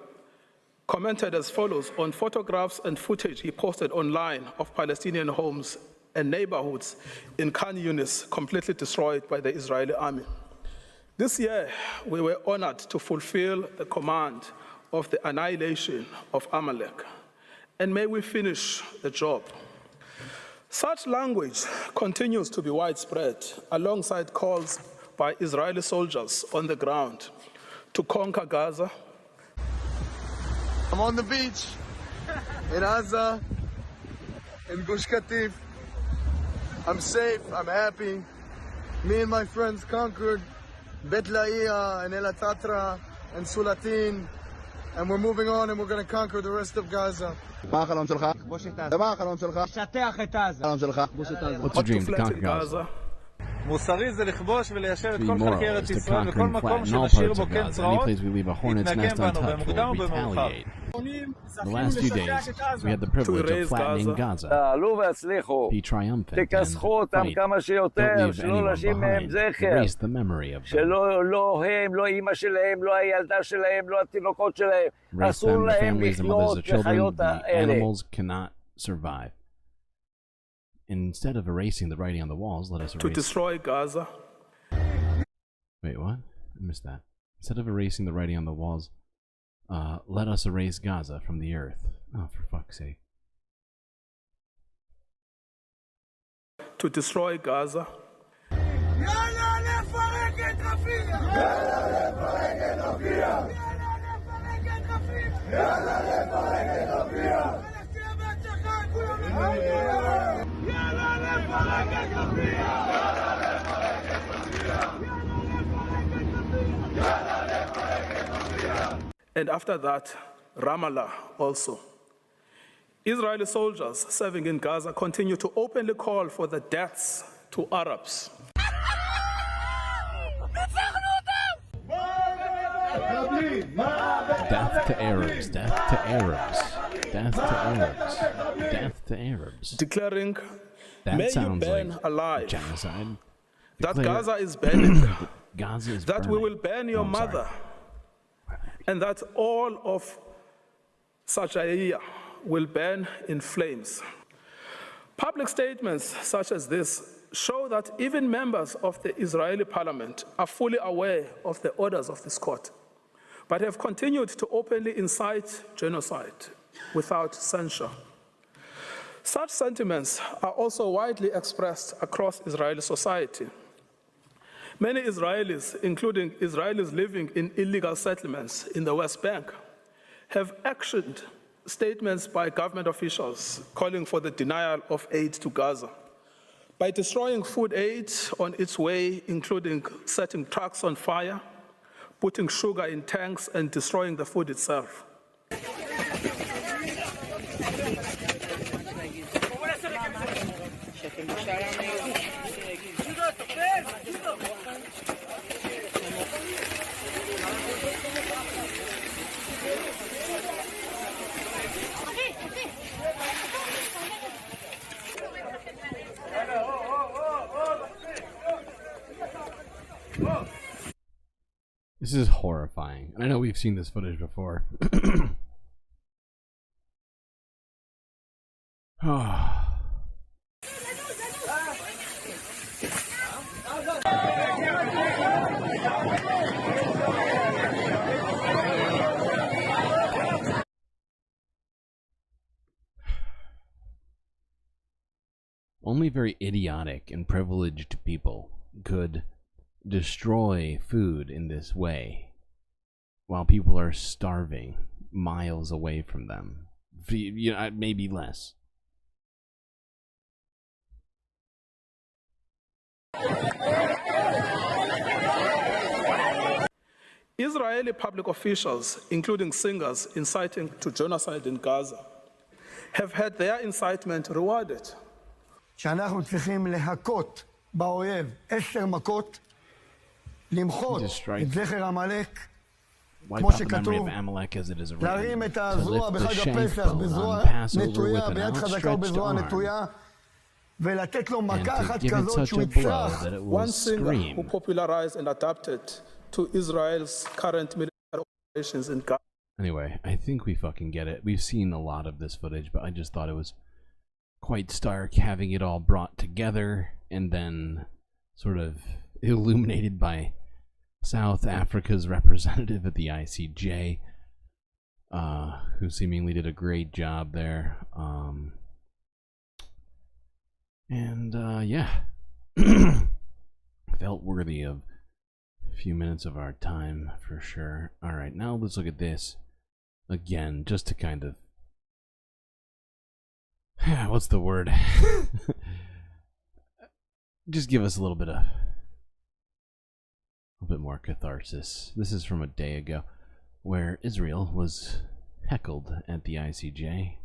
commented as follows on photographs and footage he posted online of Palestinian homes and neighborhoods in Khan Yunis completely destroyed by the Israeli army. This year, we were honored to fulfill the command of the annihilation of Amalek, and may we finish the job. Such language continues to be widespread alongside calls by Israeli soldiers on the ground to conquer Gaza. I'm on the beach in Gaza, in Gush Katif. I'm safe, I'm happy. Me and my friends conquered Bet Laia and El Tatra and Sulatin. And we're moving on and we're going to conquer the rest of Gaza. What's your dream? To conquer Gaza? מוסרי זה לכבוש וליישב את The כל moral חלקי is ארץ to ישראל conquer וכל and מקום flatten all שנשאיר parts בו of קן Gaza. Any צרעות place we leave a hornet's יתנקם nest בנו untouched במוקדם will או במאוחר. retaliate. The last few days, we had the privilege of flattening Gaza. תעלו והצליחו, Be triumphant תכסחו and אותם fight. כמה Don't שיותר, leave שלא anyone להשאיר מהם behind. זכר, Erase the memory of them. שלא הם, לא אמא שלהם, לא הילדה שלהם, לא התינוקות שלהם, Erase אסור them, the להם families, the mothers, לחיות the children, בחיות the האלה. animals cannot survive. Instead of erasing the writing on the walls, let us erase... To destroy Gaza. Wait, what? I missed that. Instead of erasing the writing on the walls, let us erase Gaza from the earth. Oh, for fuck's sake. To destroy Gaza. And after that, Ramallah also. Israeli soldiers serving in Gaza continue to openly call for the deaths to Arabs. Death to Arabs, death to Arabs, death to Arabs, death to Arabs. Declaring, that may you sounds burn like alive. Genocide. That Declare Gaza is burning. Gaza is that burning. we will burn your mother. And that all of Sajaiya will burn in flames. Public statements such as this show that even members of the Israeli parliament are fully aware of the orders of this court, but have continued to openly incite genocide without censure. Such sentiments are also widely expressed across Israeli society. Many Israelis, including Israelis living in illegal settlements in the West Bank, have actioned statements by government officials calling for the denial of aid to Gaza. By destroying food aid on its way, including setting trucks on fire, putting sugar in tanks, and destroying the food itself. This is horrifying. I know we've seen this footage before. Only very idiotic and privileged people could destroy food in this way while people are starving miles away from them. You know, maybe less. Israeli public officials, including singers inciting to genocide in Gaza, have had their incitement rewarded. שאנחנו צריכים להכות באויב 10 מכות, למחות את זכר עמלק, כמו שכתוב, להרים את הזרוע בחג הפסח בזרוע נטויה, ביד חזקה ובזרוע נטויה, ולתת לו מכה אחת כזאת שהוא יצרח. One singer who popularized and adapted to Israel's current military operations in Gaza. Anyway, I think we fucking get it. We've seen a lot of this footage, but I just thought it was quite stark having it all brought together and then sort of illuminated by South Africa's representative at the ICJ, who seemingly did a great job there. Yeah, felt worthy of a few minutes of our time for sure. All right, now let's look at this again, just to kind of what's the word? Just give us a little bit more catharsis. This is from a day ago, where Israel was heckled at the ICJ.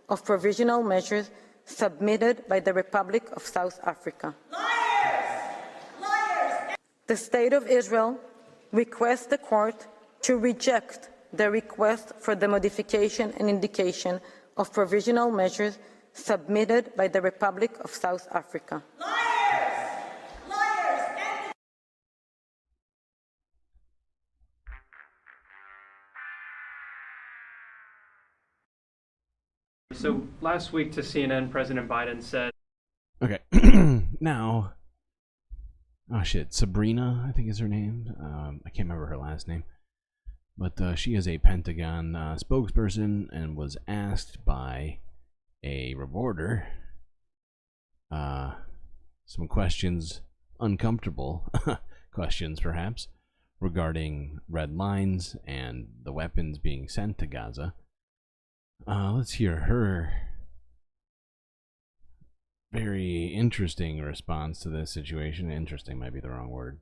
Of provisional measures submitted by the Republic of South Africa. Liars! Liars! The State of Israel requests the court to reject the request for the modification and indication of provisional measures submitted by the Republic of South Africa. Liars! Liars! So last week to CNN, President Biden said... Okay, now... Oh shit, Sabrina, I think is her name. I can't remember her last name. But she is a Pentagon spokesperson and was asked by a reporter some questions, uncomfortable questions perhaps, regarding red lines and the weapons being sent to Gaza. Let's hear her very interesting response to this situation. Interesting might be the wrong word.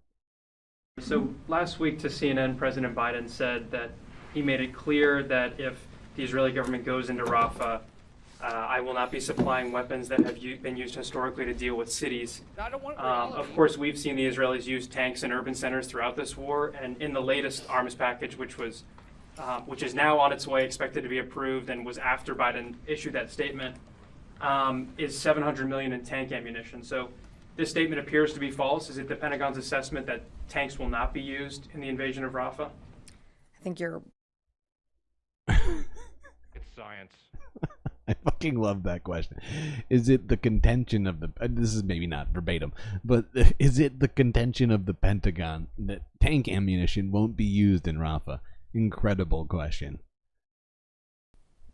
So last week to CNN, President Biden said that he made it clear that if the Israeli government goes into Rafah, I will not be supplying weapons that have been used historically to deal with cities. Of course, we've seen the Israelis use tanks in urban centers throughout this war, and in the latest arms package, which is now on its way, expected to be approved, and was after Biden issued that statement, is $700 million in tank ammunition. So this statement appears to be false. Is it the Pentagon's assessment that tanks will not be used in the invasion of Rafah? I think you're... It's science. I fucking love that question. Is it the contention of the... this is maybe not verbatim, but is it the contention of the Pentagon that tank ammunition won't be used in Rafah? Incredible question.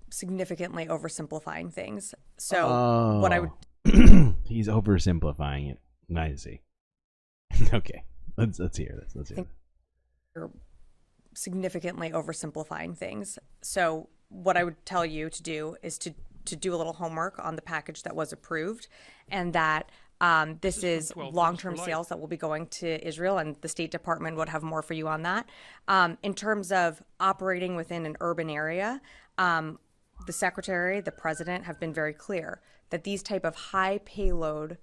significantly oversimplifying things. So what I would... He's oversimplifying it. I see. Okay, let's hear this. Let's hear this. You're significantly oversimplifying things. So what I would tell you to do is to do a little homework on the package that was approved, and that this is long-term sales that will be going to Israel, and the State Department would have more for you on that. In terms of operating within an urban area, the Secretary, the President have been very clear that these type of high payload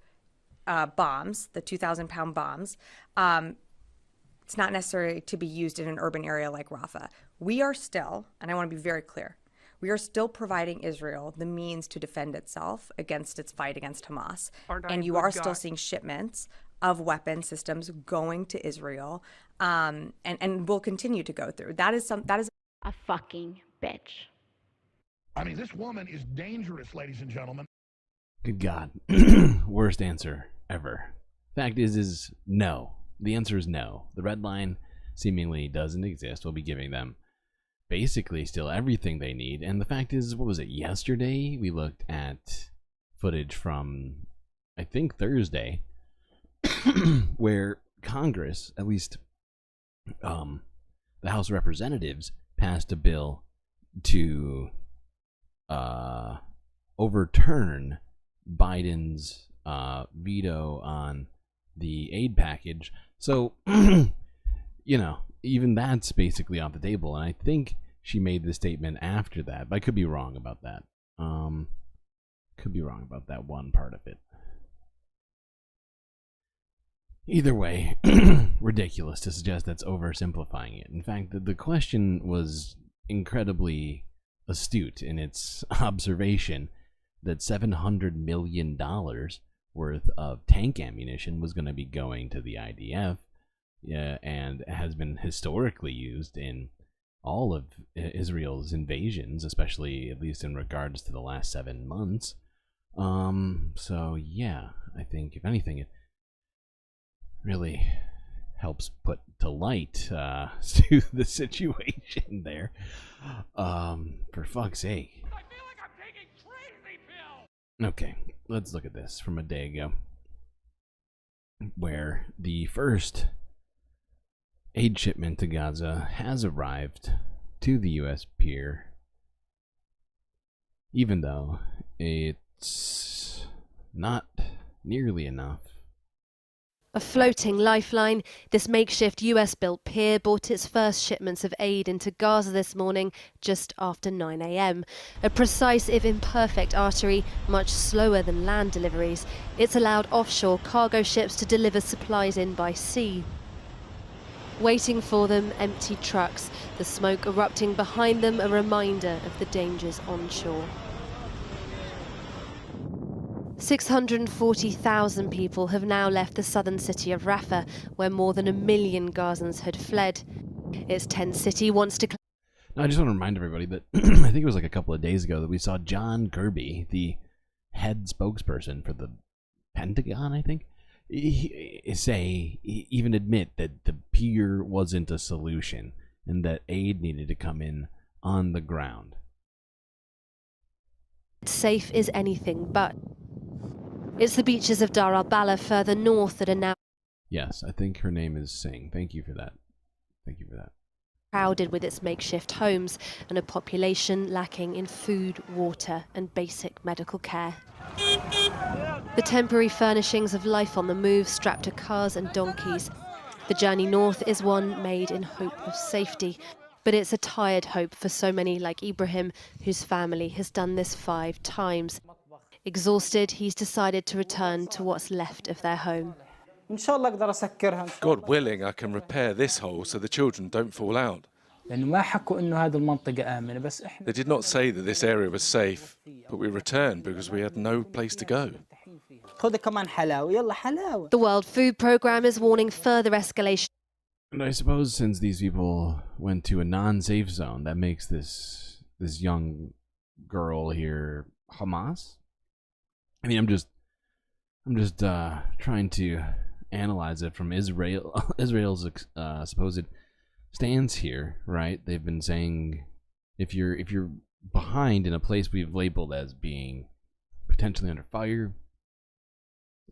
bombs, the 2,000-pound bombs, it's not necessary to be used in an urban area like Rafah. We are still, and I want to be very clear, we are still providing Israel the means to defend itself against its fight against Hamas. And you are still seeing shipments of weapon systems going to Israel, and will continue to go through. That is a fucking bitch. I mean, this woman is dangerous, ladies and gentlemen. Good God. Worst answer ever. Fact is no. The answer is no. The red line seemingly doesn't exist. We'll be giving them basically still everything they need. And the fact is, what was it, yesterday? We looked at footage from, I think, Thursday, where Congress, at least the House of Representatives, passed a bill to overturn Biden's veto on the aid package. So you know, even that's basically off the table. And I think she made the statement after that, but I could be wrong about that. Could be wrong about that one part of it. Either way, ridiculous to suggest that's oversimplifying it. In fact, the question was incredibly astute in its observation that $700 million worth of tank ammunition was going to be going to the IDF, and has been historically used in all of Israel's invasions, especially at least in regards to the last 7 months. So yeah, I think if anything, it really helps put to light to the situation there. For fuck's sake. I feel like I'm taking crazy pills. Okay, let's look at this from a day ago, where the first aid shipment to Gaza has arrived to the U.S. pier, even though it's not nearly enough. A floating lifeline, this makeshift US-built pier brought its first shipments of aid into Gaza this morning just after 9 a.m. A precise if imperfect artery, much slower than land deliveries. It's allowed offshore cargo ships to deliver supplies in by sea. Waiting for them, empty trucks, the smoke erupting behind them a reminder of the dangers onshore. 640,000 people have now left the southern city of Rafah, where more than 1 million Gazans had fled. Its tent city once declared. Now, I just want to remind everybody that I think it was like a couple of days ago that we saw John Kirby, the head spokesperson for the Pentagon, I think, even admit that the pier wasn't a solution and that aid needed to come in on the ground. Safe is anything but. It's the beaches of Dar al-Bala further north that are now Yes, I think her name is Singh. Thank you for that. Thank you for that. crowded with its makeshift homes and a population lacking in food, water and basic medical care. The temporary furnishings of life on the move strapped to cars and donkeys. The journey north is one made in hope of safety, but it's a tired hope for so many like Ibrahim, whose family has done this 5 times. Exhausted, he's decided to return to what's left of their home. God willing, I can repair this hole so the children don't fall out. They did not say that this area was safe, but we returned because we had no place to go. The World Food Programme is warning further escalation. And I suppose since these people went to a non-safe zone, that makes this young girl here Hamas? I mean, I'm just trying to analyze it from Israel's supposed stance here, right? They've been saying if you're behind in a place we've labeled as being potentially under fire,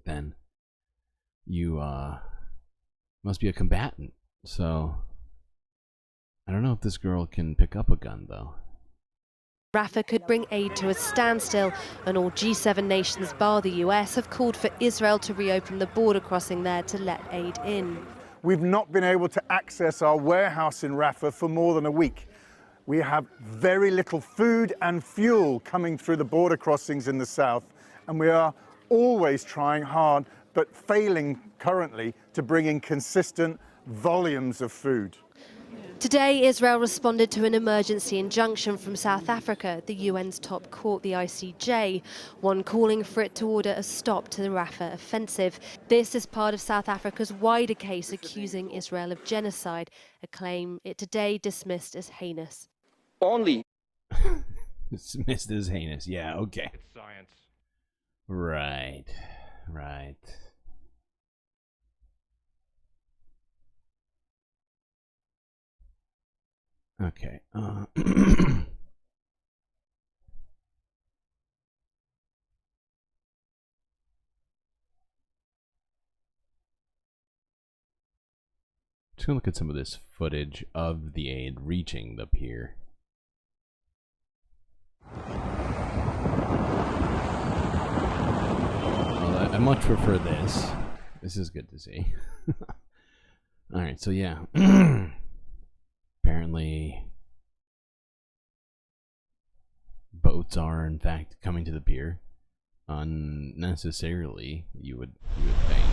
then you must be a combatant. So I don't know if this girl can pick up a gun, though. Rafah could bring aid to a standstill, and all G7 nations bar the US have called for Israel to reopen the border crossing there to let aid in. We've not been able to access our warehouse in Rafah for more than a week. We have very little food and fuel coming through the border crossings in the south, and we are always trying hard, but failing currently to bring in consistent volumes of food. Today, Israel responded to an emergency injunction from South Africa, the UN's top court, the ICJ, one calling for it to order a stop to the Rafah offensive. This is part of South Africa's wider case accusing Israel of genocide, a claim it today dismissed as heinous. Only. Dismissed as heinous, yeah, okay. It's science. Right. Okay. Just gonna look at some of this footage of the aid reaching the pier. Well, I much prefer this. This is good to see. All right, so yeah. Apparently boats are in fact coming to the pier unnecessarily, you would think.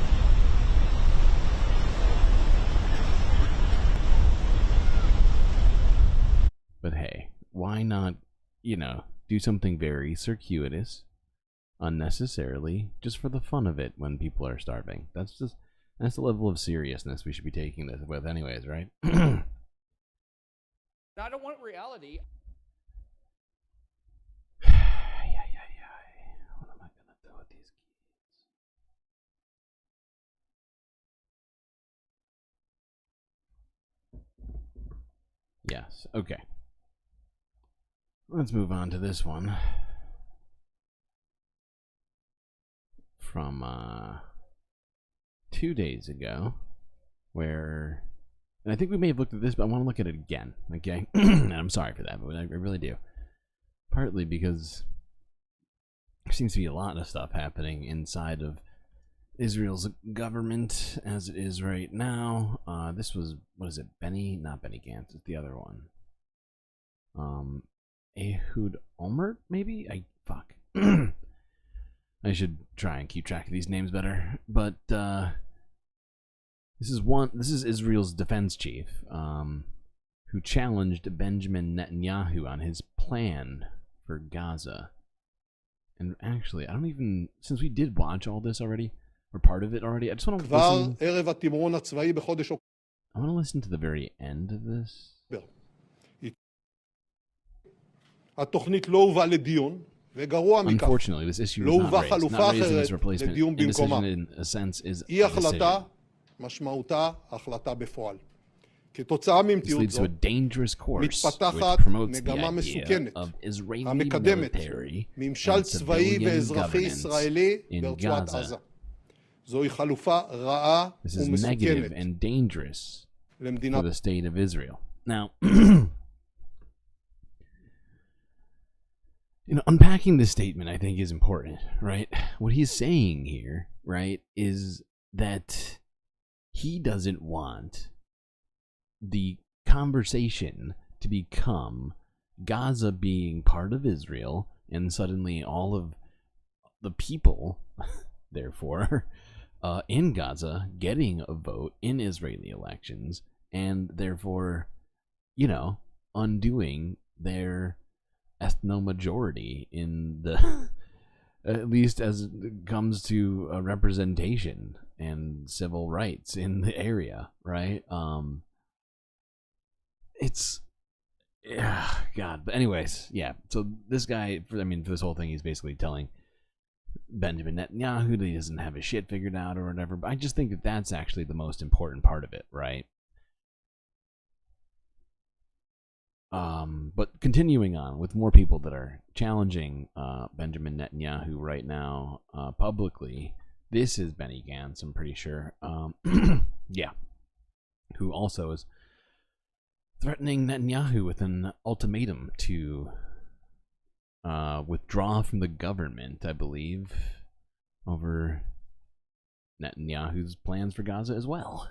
But hey, why not, do something very circuitous, unnecessarily, just for the fun of it when people are starving? That's the level of seriousness we should be taking this with anyways, right? I don't want reality. What am I gonna do with these keys? Yes, okay. Let's move on to this one. From 2 days ago, where, and I think we may have looked at this, but I want to look at it again, okay? And I'm sorry for that, but I really do. Partly because there seems to be a lot of stuff happening inside of Israel's government as it is right now. This was, what is it, not Benny Gantz, it's the other one. Ehud Olmert, maybe? Fuck. I should try and keep track of these names better. But this is Israel's defense chief, who challenged Benjamin Netanyahu on his plan for Gaza. And actually, since we did watch all this already, or part of it already, I just want to listen. I want to listen to the very end of this. Unfortunately, this issue is not raised. Not raised in this replacement. Indecision, in a sense, is a decision. This leads to a dangerous course which promotes the idea of Israeli military and civilian governance in Gaza. This is negative and dangerous for the state of Israel. Now, unpacking this statement, I think, is important, right? What he's saying here, right, is that he doesn't want the conversation to become Gaza being part of Israel and suddenly all of the people, therefore, in Gaza getting a vote in Israeli elections and therefore, undoing their ethno-majority in the, at least as it comes to representation and civil rights in the area, right? It's, God. But anyways, yeah. So this guy, for this whole thing, he's basically telling Benjamin Netanyahu that he doesn't have his shit figured out or whatever. But I just think that that's actually the most important part of it, right? But continuing on with more people that are challenging Benjamin Netanyahu right now publicly. This is Benny Gantz, I'm pretty sure. Yeah. Who also is threatening Netanyahu with an ultimatum to withdraw from the government, I believe, over Netanyahu's plans for Gaza as well.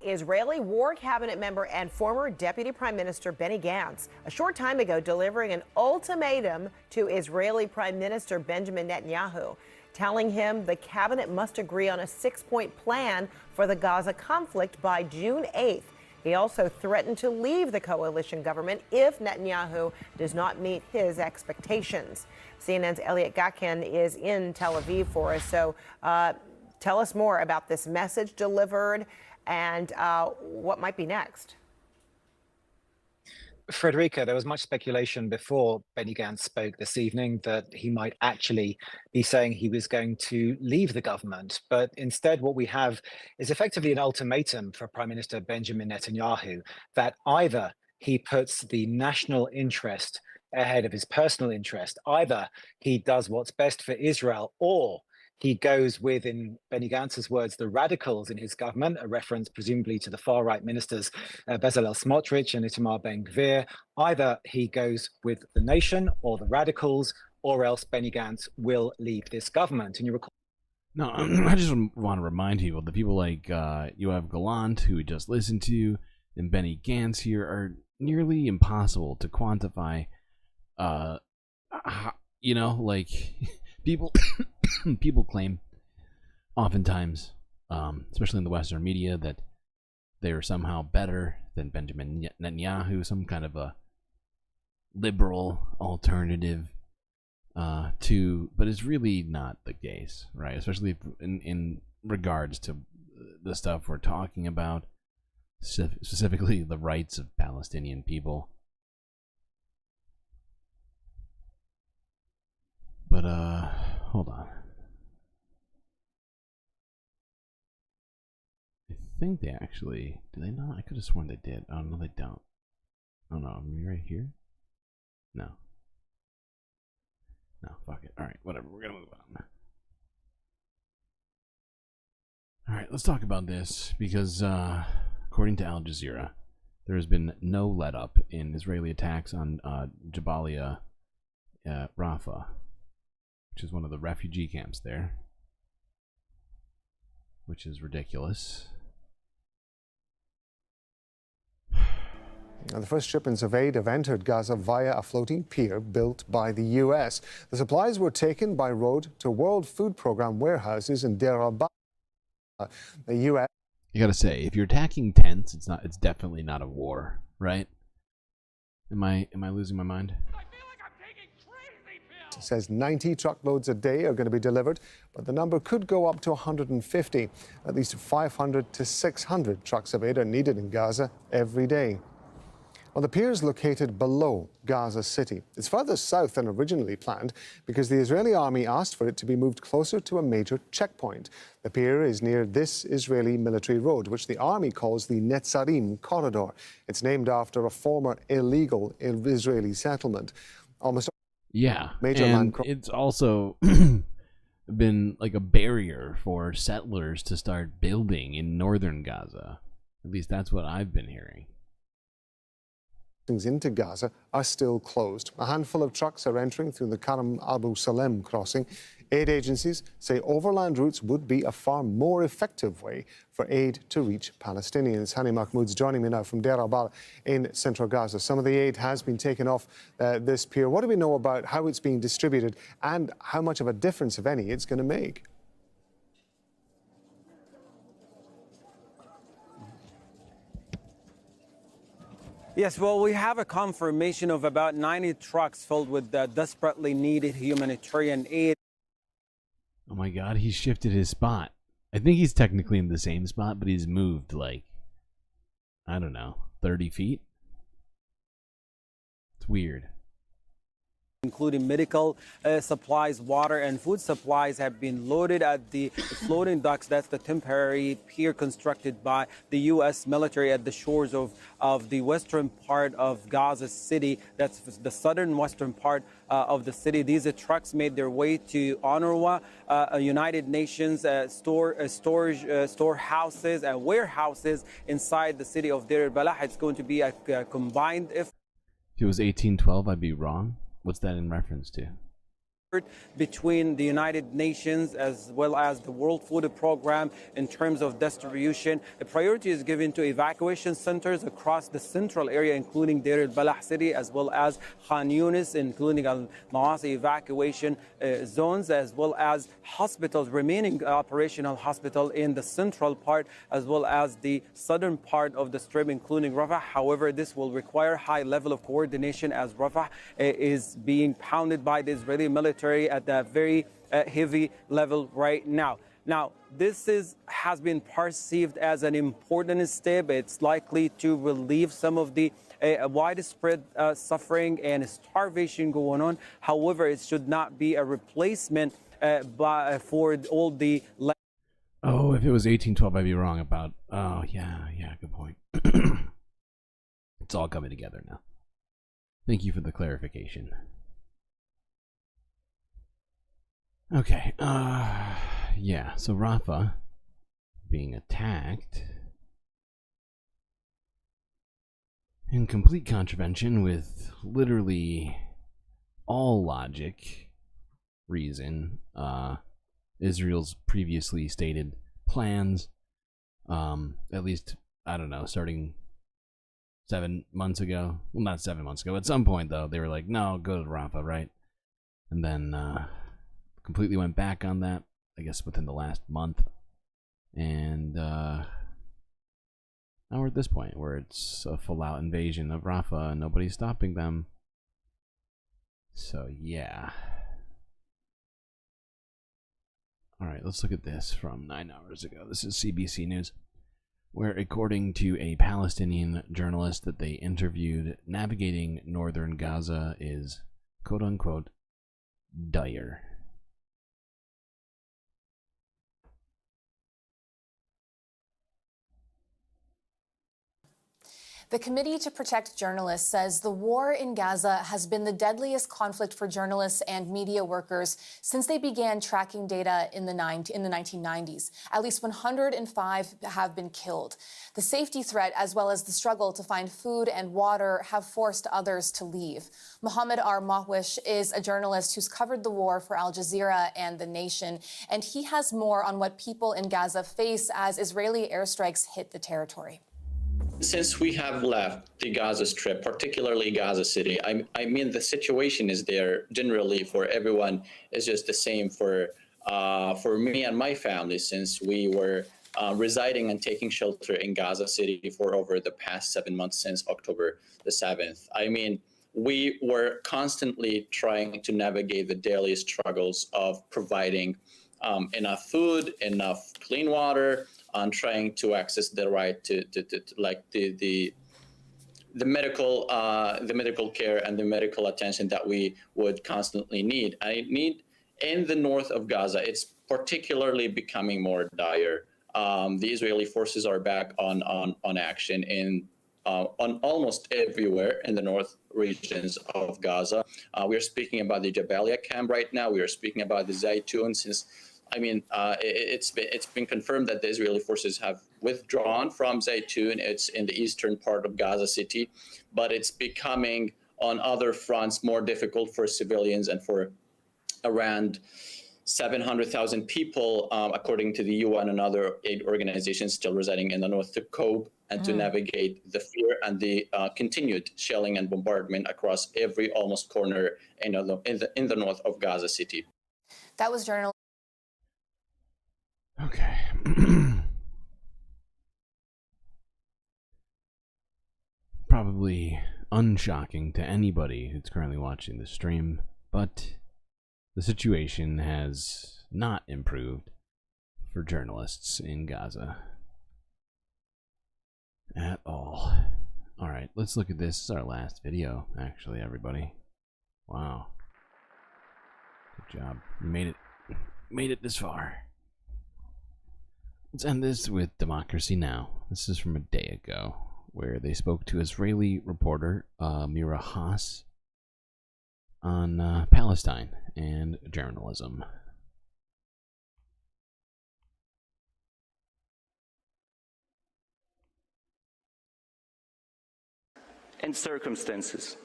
Israeli War Cabinet member and former Deputy Prime Minister Benny Gantz, a short time ago delivering an ultimatum to Israeli Prime Minister Benjamin Netanyahu, telling him the cabinet must agree on a 6-point plan for the Gaza conflict by June 8th. He also threatened to leave the coalition government if Netanyahu does not meet his expectations. CNN's Elliot Gakin is in Tel Aviv for us. So tell us more about this message delivered and what might be next. Frederica, there was much speculation before Benny Gantz spoke this evening that he might actually be saying he was going to leave the government. But instead, what we have is effectively an ultimatum for Prime Minister Benjamin Netanyahu that either he puts the national interest ahead of his personal interest, either he does what's best for Israel, or he goes with, in Benny Gantz's words, the radicals in his government, a reference presumably to the far-right ministers Bezalel Smotrich and Itamar Ben-Gvir. Either he goes with the nation or the radicals, or else Benny Gantz will leave this government. And you recall No, I just want to remind people, the people like you have Gallant, who we just listened to, and Benny Gantz here are nearly impossible to quantify. You know, like people people claim oftentimes, especially in the Western media, that they are somehow better than Benjamin Netanyahu, some kind of a liberal alternative to, but it's really not the case, right? Especially in regards to the stuff we're talking about, specifically the rights of Palestinian people. But hold on. I think they actually, do they not? I could have sworn they did. Oh no, they don't. Oh no, am I right here? No. No, fuck it. Alright, whatever. We're gonna move on. Alright, let's talk about this because, according to Al Jazeera, there has been no let up in Israeli attacks on Jabalia Rafah, which is one of the refugee camps there, which is ridiculous. The first shipments of aid have entered Gaza via a floating pier built by the U.S. The supplies were taken by road to World Food Program warehouses in Deir al-Balah. The U.S. You gotta say, if you're attacking tents, it's definitely not a war, right? Am I losing my mind? says 90 truckloads a day are going to be delivered, but the number could go up to 150. At least 500 to 600 trucks of aid are needed in Gaza every day. Well, the pier is located below Gaza City. It's further south than originally planned because the Israeli army asked for it to be moved closer to a major checkpoint. The pier is near this Israeli military road, which the army calls the Netzarim Corridor. It's named after a former illegal Israeli settlement. Almost major and it's also been like a barrier for settlers to start building in northern Gaza. At least that's what I've been hearing. Into Gaza are still closed. A handful of trucks are entering through the Karam Abu Salem crossing. Aid agencies say overland routes would be a far more effective way for aid to reach Palestinians. Hani Mahmoud's joining me now from Deir al-Balah in central Gaza. Some of the aid has been taken off this pier. What do we know about how it's being distributed and how much of a difference, if any, it's going to make? Yes, well, we have a confirmation of about 90 trucks filled with desperately needed humanitarian aid. Oh my God, he's shifted his spot. I think he's technically in the same spot, but he's moved like, I don't know, 30 feet? It's weird. Including medical supplies, water, and food supplies have been loaded at the floating docks. That's the temporary pier constructed by the U.S. military at the shores of the western part of Gaza City. That's the southern western part of the city. These trucks made their way to UNRWA, United Nations storehouses and warehouses inside the city of Deir al-Balah. It's going to be a combined effort. If it was 1812, I'd be wrong. What's that in reference to? Between the United Nations as well as the World Food Program in terms of distribution. The priority is given to evacuation centers across the central area, including Deir al-Balah city, as well as Khan Yunis, including Al-Mawasi evacuation zones, as well as hospitals, remaining operational hospital in the central part, as well as the southern part of the strip, including Rafah. However, this will require high level of coordination as Rafah is being pounded by the Israeli military at a very heavy level right now. Now, this has been perceived as an important step. It's likely to relieve some of the widespread suffering and starvation going on. However, it should not be a replacement for all the... Oh, if it was 1812, I'd be wrong about... Oh, yeah, good point. It's all coming together now. Thank you for the clarification. Okay, yeah, so Rafah being attacked in complete contravention with literally all logic, reason, Israel's previously stated plans. At least, I don't know, starting 7 months ago. Well, not 7 months ago. At some point, though, they were like, no, go to Rafah, right? And then completely went back on that, I guess, within the last month. And now we're at this point where it's a full-out invasion of Rafah and nobody's stopping them. So, yeah. Alright, let's look at this from 9 hours ago. This is CBC News, where according to a Palestinian journalist that they interviewed, navigating northern Gaza is, quote-unquote, dire. The Committee to Protect Journalists says the war in Gaza has been the deadliest conflict for journalists and media workers since they began tracking data in the 1990s. At least 105 have been killed. The safety threat, as well as the struggle to find food and water, have forced others to leave. Mohammed Ar-Mahwish is a journalist who's covered the war for Al Jazeera and The Nation, and he has more on what people in Gaza face as Israeli airstrikes hit the territory. Since we have left the Gaza Strip, particularly Gaza City, I mean, the situation is there generally for everyone is just the same for me and my family, since we were residing and taking shelter in Gaza City for over the past 7 months since October the 7th. I mean, we were constantly trying to navigate the daily struggles of providing enough food, enough clean water, on trying to access the right to like the medical care and the medical attention that we would constantly need. In the north of Gaza, it's particularly becoming more dire. The Israeli forces are back on action on almost everywhere in the north regions of Gaza. We are speaking about the Jabalia camp right now. We are speaking about the Zaytun, since it's been confirmed that the Israeli forces have withdrawn from Zaytun. It's in the eastern part of Gaza City, but it's becoming on other fronts more difficult for civilians and for around 700,000 people, according to the UN and other aid organizations still residing in the north, to cope and to navigate the fear and the continued shelling and bombardment across every almost corner in the north of Gaza City. That was journalist. Okay. Probably unshocking to anybody who's currently watching the stream, but the situation has not improved for journalists in Gaza at all. Alright, let's look at this. This is our last video, actually, everybody. Wow. Good job. You made it this far. Let's end this with Democracy Now! This is from a day ago, where they spoke to Israeli reporter Mira Haas on Palestine and journalism. And circumstances.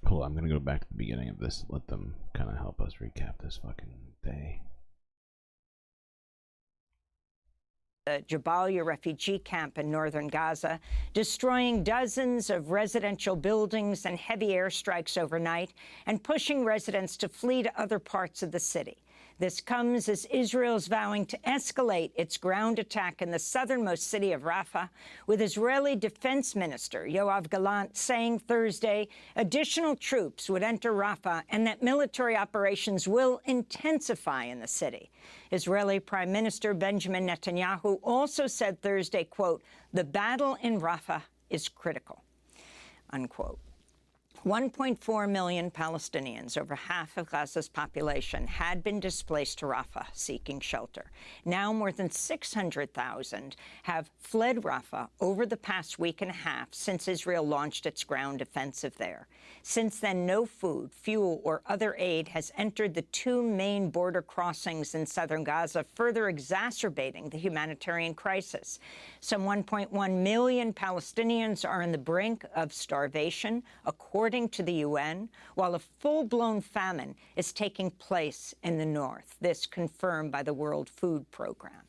Cool, I'm gonna go back to the beginning of this, let them kind of help us recap this fucking day. The Jabalia refugee camp in northern Gaza, destroying dozens of residential buildings and heavy airstrikes overnight, and pushing residents to flee to other parts of the city. This comes as Israel's vowing to escalate its ground attack in the southernmost city of Rafah, with Israeli Defense Minister Yoav Gallant saying Thursday additional troops would enter Rafah and that military operations will intensify in the city. Israeli Prime Minister Benjamin Netanyahu also said Thursday, quote, "The battle in Rafah is critical," unquote. 1.4 million Palestinians, over half of Gaza's population, had been displaced to Rafah, seeking shelter. Now more than 600,000 have fled Rafah over the past week and a half since Israel launched its ground offensive there. Since then, no food, fuel, or other aid has entered the two main border crossings in southern Gaza, further exacerbating the humanitarian crisis. Some 1.1 million Palestinians are on the brink of starvation, according according to the UN, while a full-blown famine is taking place in the north. This confirmed by the World Food Program.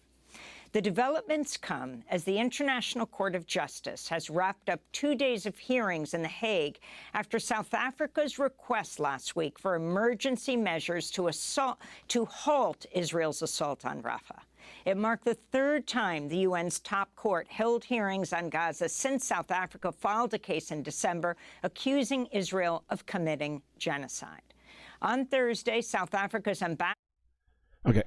The developments come as the International Court of Justice has wrapped up 2 days of hearings in The Hague after South Africa's request last week for emergency measures to halt Israel's assault on Rafah. It marked the third time the UN's top court held hearings on Gaza since South Africa filed a case in December accusing Israel of committing genocide. On Thursday, South Africa's ambassador... Okay,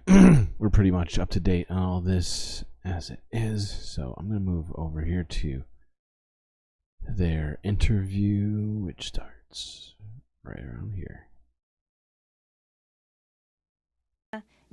we're pretty much up to date on all this as it is, so I'm going to move over here to their interview, which starts right around here.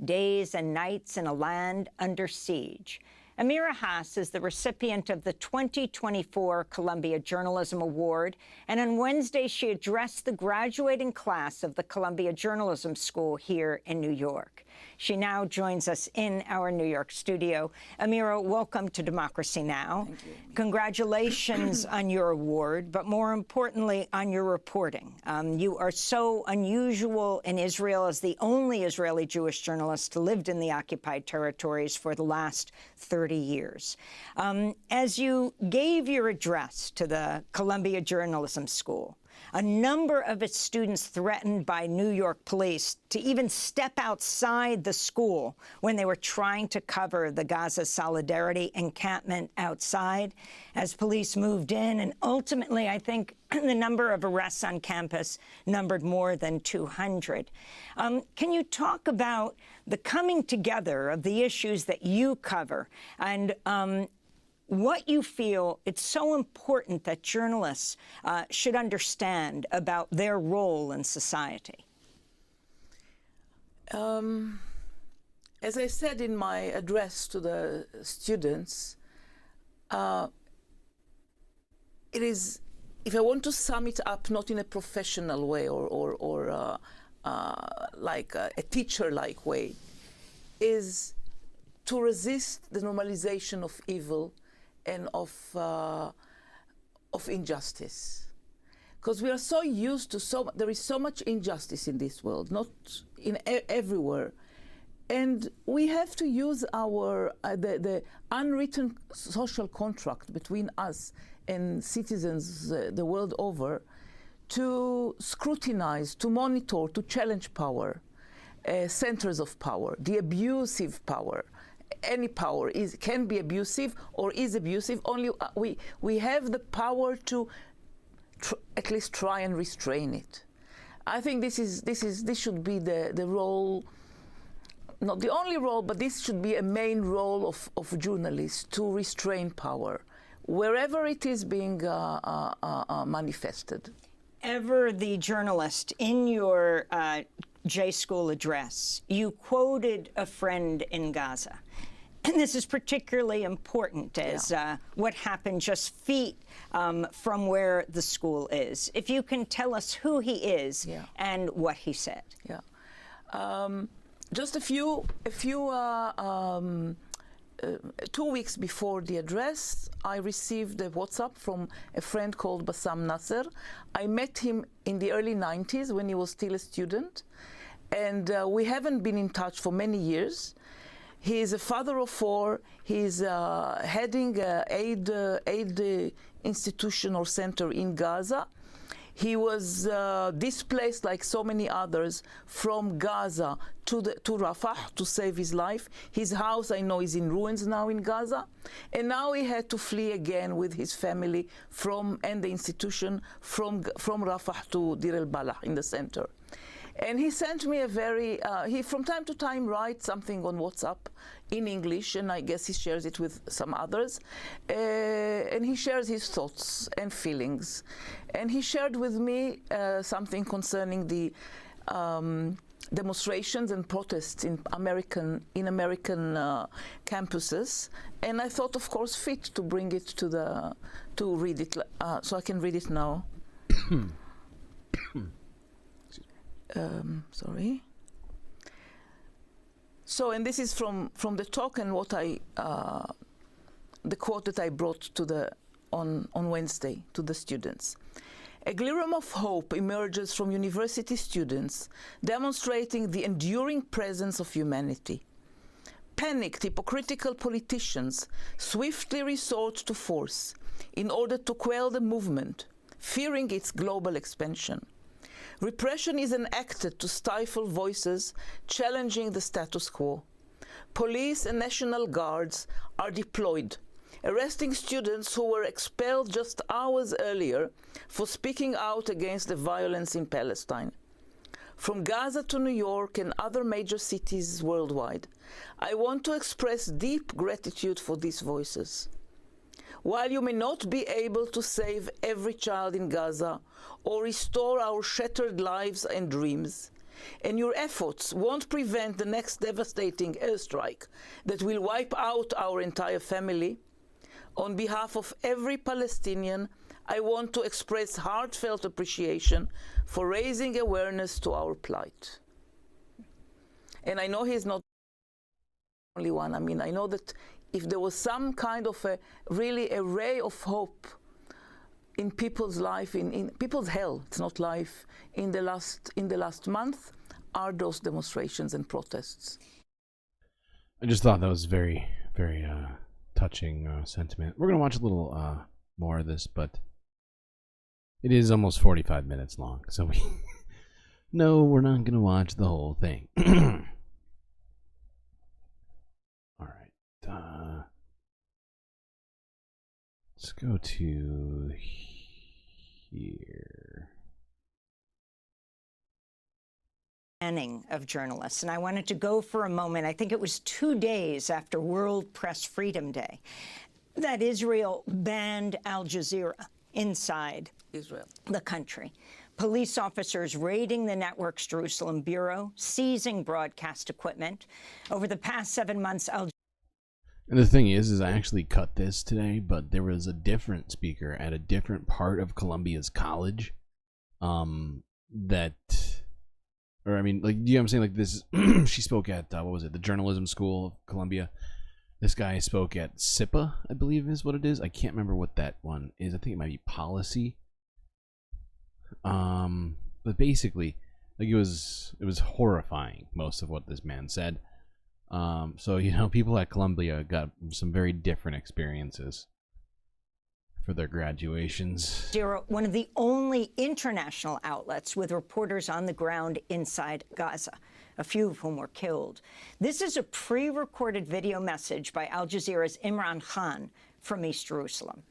Days and nights in a land under siege. Amira Haas is the recipient of the 2024 Columbia Journalism Award, and on Wednesday she addressed the graduating class of the Columbia Journalism School here in New York. She now joins us in our New York studio. Amira, welcome to Democracy Now! Thank you. Congratulations on your award, but more importantly, on your reporting. You are so unusual in Israel as the only Israeli Jewish journalist to live in the occupied territories for the last 30 years. As you gave your address to the Columbia Journalism School, a number of its students threatened by New York police to even step outside the school when they were trying to cover the Gaza Solidarity encampment outside as police moved in. And ultimately, I think the number of arrests on campus numbered more than 200. Can you talk about the coming together of the issues that you cover and what you feel it's so important that journalists should understand about their role in society? As I said in my address to the students, it is, if I want to sum it up, not in a professional way or like a teacher-like way, is to resist the normalization of evil and of injustice, because we are so used to there is so much injustice in this world, not in everywhere, and we have to use our the unwritten social contract between us and citizens the world over to scrutinize, to monitor, to challenge power, centers of power, the abusive power. Any power can be abusive or is abusive. Only we have the power to at least try and restrain it. I think this should be the role, not the only role, but this should be a main role of journalists, to restrain power wherever it is being manifested. Ever the journalist, in your J School address, you quoted a friend in Gaza. And this is particularly important as what happened just feet from where the school is. If you can tell us who he is and what he said. Just a few 2 weeks before the address, I received a WhatsApp from a friend called Bassam Nasser. I met him in the early 90s when he was still a student, and we haven't been in touch for many years. He is a father of 4. He's heading an aid institution or center in Gaza. He was displaced, like so many others, from Gaza to Rafah to save his life. His house, I know, is in ruins now in Gaza. And now he had to flee again with his family and the institution from Rafah to Deir el-Balah in the center. And he sent me he from time to time writes something on WhatsApp in English, and I guess he shares it with some others. And he shares his thoughts and feelings. And he shared with me something concerning the demonstrations and protests in American campuses. And I thought, of course, fit to bring it to read it, so I can read it now. Sorry. So, and this is from the talk and what the quote that I brought on Wednesday to the students. A glimmer of hope emerges from university students, demonstrating the enduring presence of humanity. Panicked, hypocritical politicians swiftly resort to force in order to quell the movement, fearing its global expansion. Repression is enacted to stifle voices challenging the status quo. Police and National Guards are deployed, arresting students who were expelled just hours earlier for speaking out against the violence in Palestine. From Gaza to New York and other major cities worldwide, I want to express deep gratitude for these voices. While you may not be able to save every child in Gaza or restore our shattered lives and dreams, and your efforts won't prevent the next devastating airstrike that will wipe out our entire family, on behalf of every Palestinian, I want to express heartfelt appreciation for raising awareness to our plight. And I know he's not the only one. I mean, I know that if there was some kind of a ray of hope in people's life, in people's hell, it's not life, in the last month, are those demonstrations and protests. I just thought that was very, very touching sentiment. We're going to watch a little more of this, but it is almost 45 minutes long, so we no, we're not going to watch the whole thing. All right. Let's go to here. Of journalists, and I wanted to go for a moment. I think it was 2 days after World Press Freedom Day that Israel banned Al Jazeera inside Israel, the country. Police officers raiding the network's Jerusalem bureau, seizing broadcast equipment. Over the past 7 months, And the thing is I actually cut this today, but there was a different speaker at a different part of Columbia's college, or I mean, like, you know what I'm saying? Like this, she spoke at, what was it? The Journalism School of Columbia. This guy spoke at SIPA, I believe is what it is. I can't remember what that one is. I think it might be policy. But basically, like, it was horrifying, most of what this man said. So, you know, people at Columbia got some very different experiences for their graduations. One of the only international outlets with reporters on the ground inside Gaza, a few of whom were killed. This is a pre-recorded video message by Al Jazeera's Imran Khan from East Jerusalem.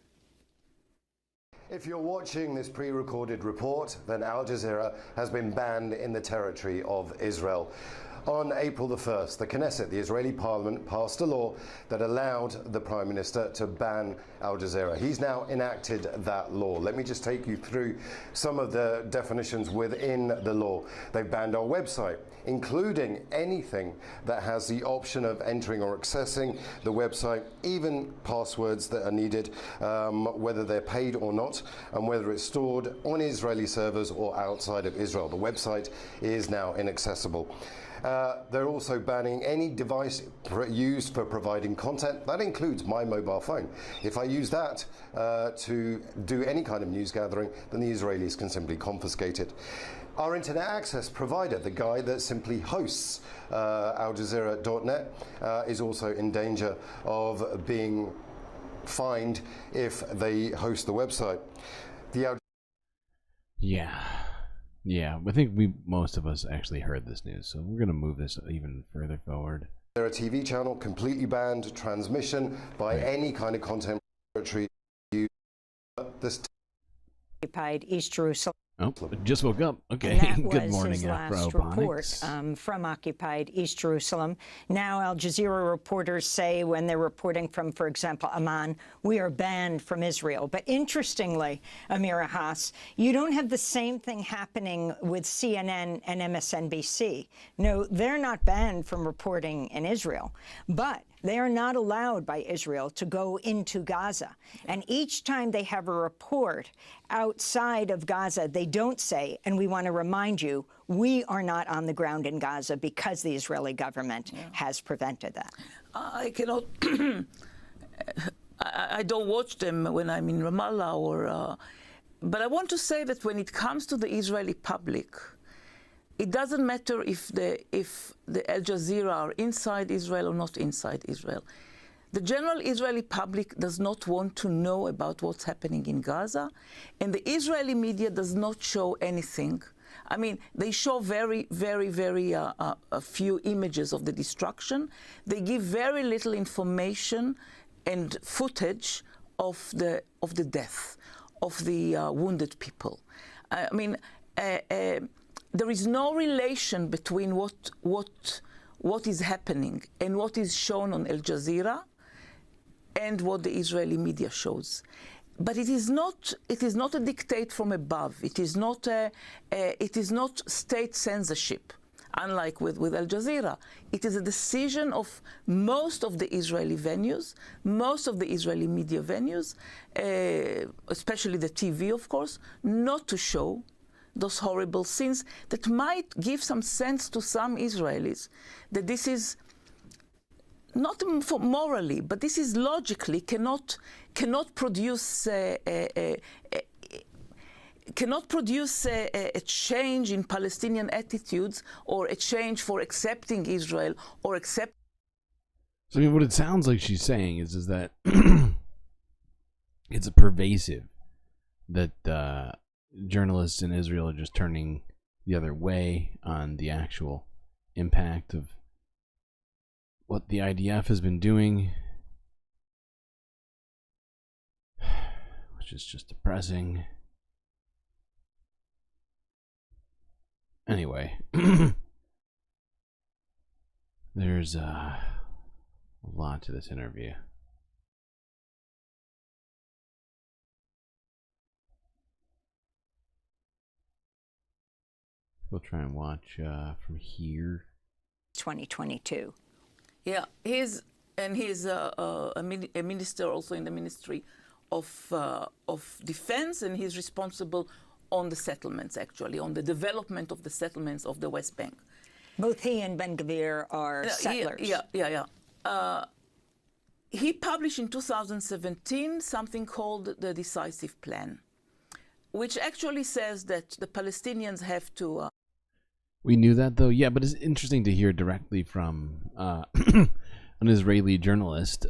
If you're watching this pre-recorded report, then Al Jazeera has been banned in the territory of Israel. On April the 1st, the Knesset, the Israeli parliament, passed a law that allowed the Prime Minister to ban Al Jazeera. He's now enacted that law. Let me just take you through some of the definitions within the law. They've banned our website, including anything that has the option of entering or accessing the website, even passwords that are needed, whether they're paid or not, and whether it's stored on Israeli servers or outside of Israel. The website is now inaccessible. They're also banning any device used for providing content. That includes my mobile phone. If I use that to do any kind of news gathering, then the Israelis can simply confiscate it. Our internet access provider, the guy that simply hosts AlJazeera.net, is also in danger of being fined if they host the website. Yeah, I think most of us actually heard this news, so we're going to move this even further forward. They're a TV channel completely banned transmission by any kind of content. Occupied East Jerusalem. Oh, just woke up. Okay. Good morning, last report from occupied East Jerusalem. Now, Al Jazeera reporters say when they're reporting from, for example, Amman, we are banned from Israel. But interestingly, Amira Haas, you don't have the same thing happening with CNN and MSNBC. No, they're not banned from reporting in Israel, but they are not allowed by Israel to go into Gaza. And each time they have a report outside of Gaza, they don't say, and we want to remind you, we are not on the ground in Gaza because the Israeli government has prevented that. I cannot, I don't watch them when I'm in Ramallah or But I want to say that when it comes to the Israeli public, it doesn't matter if the Al Jazeera are inside Israel or not inside Israel. The general Israeli public does not want to know about what's happening in Gaza, and the Israeli media does not show anything. I mean, they show very few images of the destruction. They give very little information and footage of the death, of the wounded people. I mean, there is no relation between what is happening and what is shown on Al Jazeera and what the Israeli media shows. But it is not a dictate from above. It is not state censorship, unlike with Al Jazeera. It is a decision of most of the Israeli venues, most of the Israeli media venues, especially the TV, of course, not to show those horrible scenes that might give some sense to some Israelis that this is not morally, but this is logically cannot produce a change in Palestinian attitudes or a change for accepting Israel or accept. So I mean, what it sounds like she's saying is that it's pervasive that journalists in Israel are just turning the other way on the actual impact of what the IDF has been doing, which is just depressing. Anyway, there's a lot to this interview. We'll try and watch from here. 2022. Yeah, he's a minister also in the Ministry of Defense, and he's responsible on the settlements, actually, on the development of the settlements of the West Bank. Both he and Ben-Gvir are settlers. He published in 2017 something called the Decisive Plan, which actually says that the Palestinians have to... We knew that, though. Yeah, but it's interesting to hear directly from an Israeli journalist,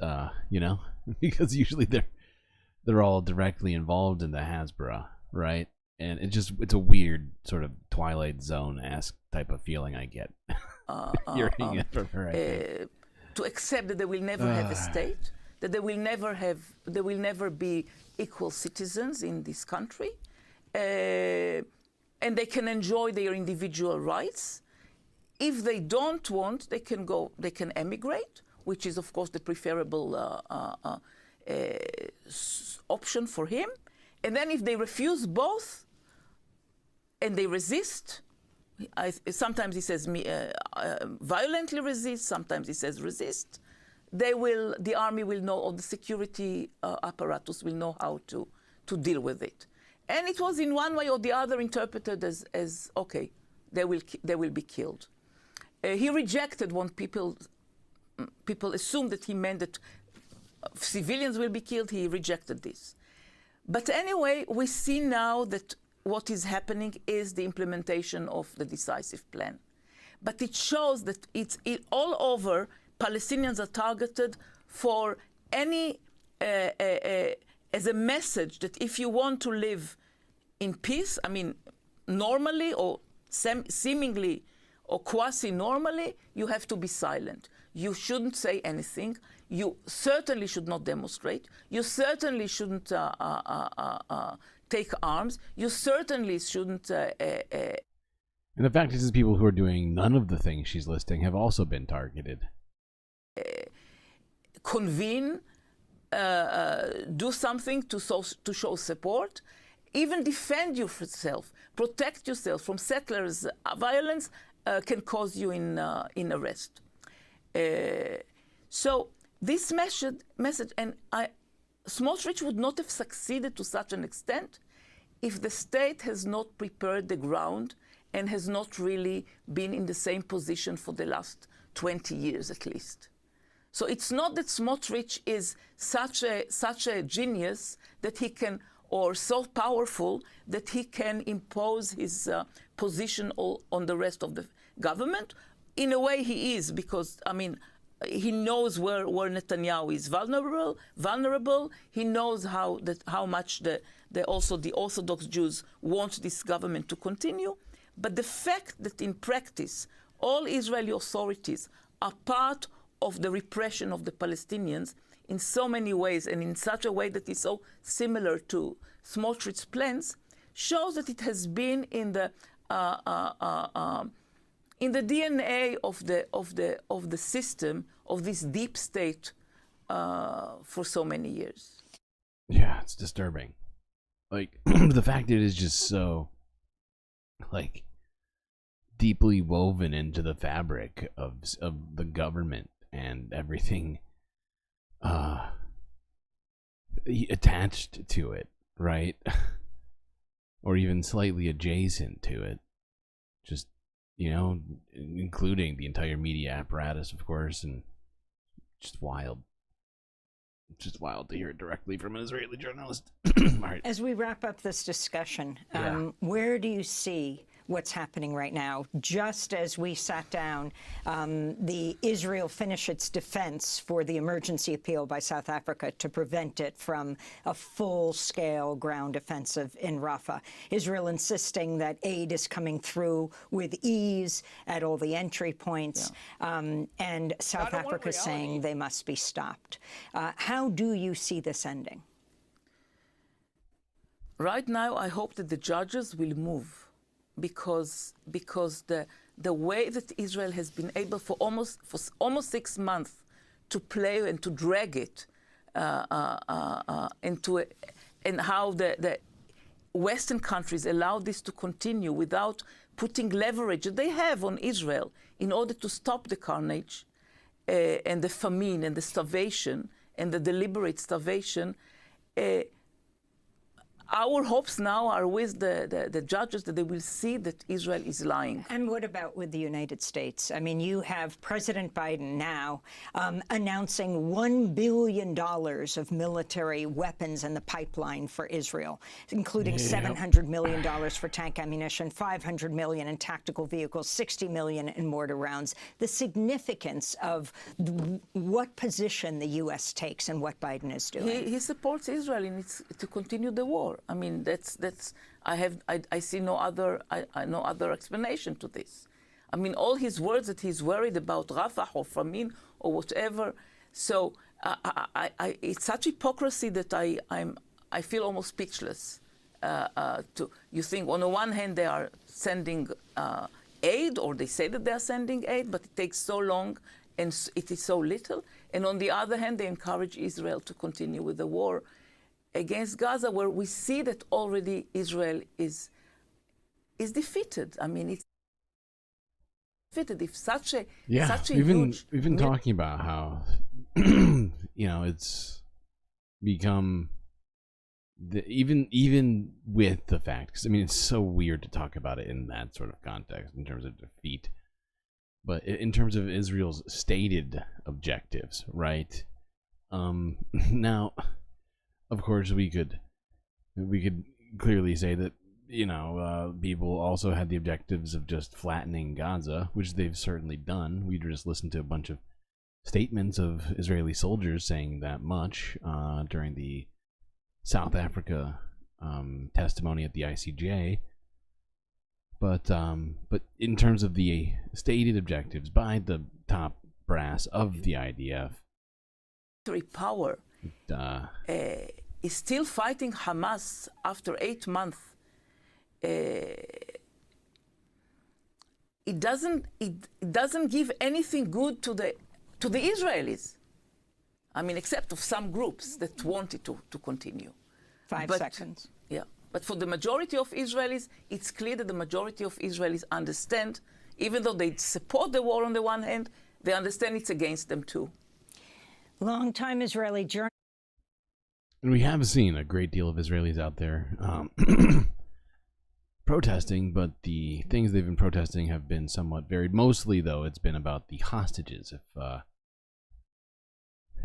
you know, because usually they're all directly involved in the Hasbara, right? And it's a weird sort of Twilight Zone-esque type of feeling I get hearing it from her. I think. To accept that they will never have a state, that they will never be equal citizens in this country. And they can enjoy their individual rights. If they don't want, they can emigrate, which is, of course, the preferable option for him. And then if they refuse both, and they resist, sometimes he says violently resist, sometimes he says resist, the army will know, or the security apparatus will know how to deal with it. And it was in one way or the other interpreted as okay, they will be killed. He rejected when people assumed that he meant that civilians will be killed. He rejected this. But anyway, we see now that what is happening is the implementation of the Decisive Plan. But it shows that all over, Palestinians are targeted for any as a message that if you want to live in peace, I mean, normally or seemingly or quasi-normally, you have to be silent. You shouldn't say anything. You certainly should not demonstrate. You certainly shouldn't take arms. You certainly shouldn't... And the fact is, people who are doing none of the things she's listing have also been targeted. Convene, do something to show support, even defend yourself, protect yourself from settlers' violence can cause you in arrest. So this message, and Smotrich would not have succeeded to such an extent if the state has not prepared the ground and has not really been in the same position for the last 20 years at least. So it's not that Smotrich is such a genius that he can or so powerful that he can impose his position on the rest of the government. In a way, he is, because, I mean, he knows where Netanyahu is vulnerable. He knows how much also the Orthodox Jews want this government to continue. But the fact that in practice, all Israeli authorities are part of the repression of the Palestinians in so many ways, and in such a way that is so similar to Smotrich's plans, shows that it has been in the DNA of the system of this deep state for so many years. Yeah, it's disturbing. Like the fact that it is just so like deeply woven into the fabric of the government and everything attached to it, right? Or even slightly adjacent to it. Just, you know, including the entire media apparatus, of course, and just wild. It's just wild to hear it directly from an Israeli journalist. Right. As we wrap up this discussion, where do you see what's happening right now? Just as we sat down, the Israel finished its defense for the emergency appeal by South Africa to prevent it from a full-scale ground offensive in Rafah. Israel insisting that aid is coming through with ease at all the entry points, and South Africa saying they must be stopped. How do you see this ending? Right now, I hope that the judges will move, because the way that Israel has been able for almost 6 months to play and to drag it into it, and how the Western countries allow this to continue without putting leverage that they have on Israel in order to stop the carnage and the famine and the starvation and the deliberate starvation. Our hopes now are with the judges that they will see that Israel is lying. And what about with the United States? I mean, you have President Biden now announcing $1 billion of military weapons in the pipeline for Israel, including $700 million for tank ammunition, $500 million in tactical vehicles, $60 million in mortar rounds. The significance of what position the U.S. takes and what Biden is doing. He supports Israel to continue the war. I mean, I see no other explanation to this. I mean, all his words that he's worried about Rafah or famine or whatever. So it's such hypocrisy that I feel almost speechless. You think on the one hand they are sending aid, or they say that they are sending aid, but it takes so long and it is so little. And on the other hand, they encourage Israel to continue with the war against Gaza, where we see that already Israel is defeated. I mean, it's defeated. If such a huge... We've been talking about how it's become even with the fact, because I mean it's so weird to talk about it in that sort of context in terms of defeat, but in terms of Israel's stated objectives, right? Now, of course, we could clearly say that people also had the objectives of just flattening Gaza, which they've certainly done. We just listened to a bunch of statements of Israeli soldiers saying that much during the South Africa testimony at the ICJ. But in terms of the stated objectives by the top brass of the IDF, power is still fighting Hamas after 8 months. It doesn't give anything good to the Israelis. I mean, except of some groups that want it to continue. 5 seconds. Yeah, but for the majority of Israelis, it's clear that the majority of Israelis understand, even though they support the war on the one hand, they understand it's against them too. Long-time Israeli journalist. And we have seen a great deal of Israelis out there protesting, but the things they've been protesting have been somewhat varied. Mostly, though, it's been about the hostages.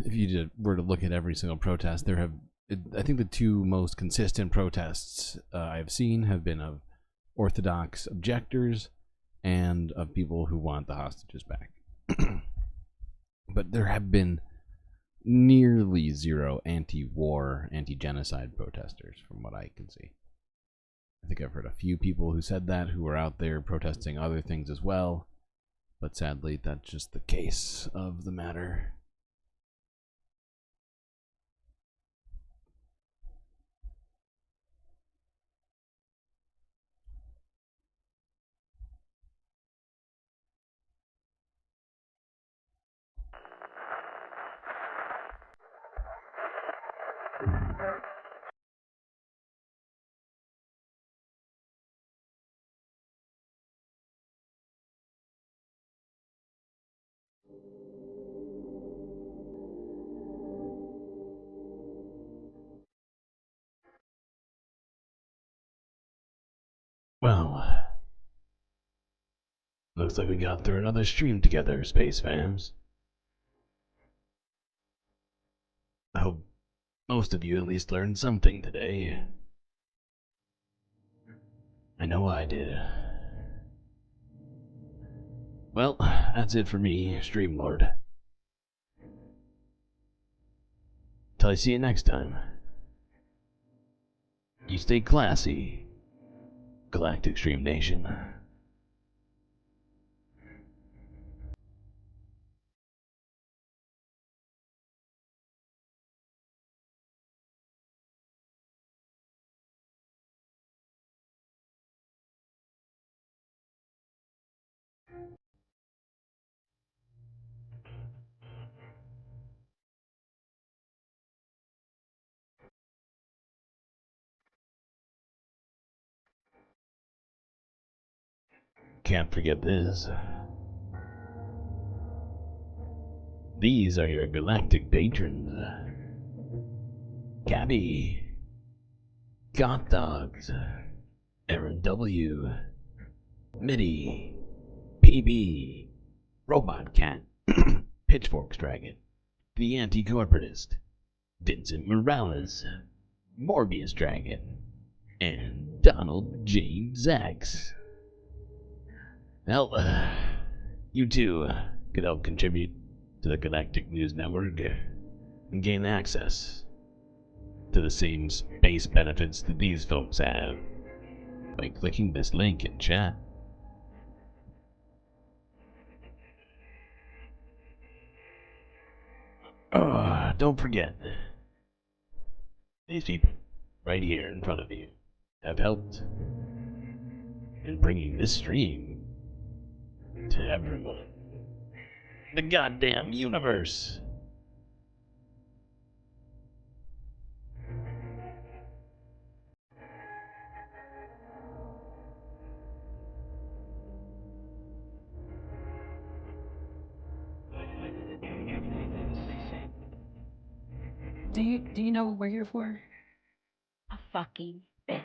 If you were to look at every single protest, there have I think the two most consistent protests I've seen have been of Orthodox objectors and of people who want the hostages back. But there have been nearly zero anti-war, anti-genocide protesters, from what I can see. I think I've heard a few people who said that, who were out there protesting other things as well, but sadly that's just the case of the matter. Well, looks like we got through another stream together, Space Fams. I hope most of you at least learned something today. I know I did. Well, that's it for me, StreamLord. Till I see you next time. You stay classy, Galactic Stream Nation. Can't forget this. These are your galactic patrons. Gabby, Goth Dogs, Aaron W, Mitty, PB, Robot Cat, Pitchforks Dragon, The Anti-Corporatist, Vincent Morales, Morbius Dragon, and Donald James X. Well, you too could help contribute to the Galactic News Network and gain access to the same space benefits that these folks have by clicking this link in chat. Don't forget, these people right here in front of you have helped in bringing this stream to everyone. The goddamn universe. Do you know what we're here for? A fucking bitch.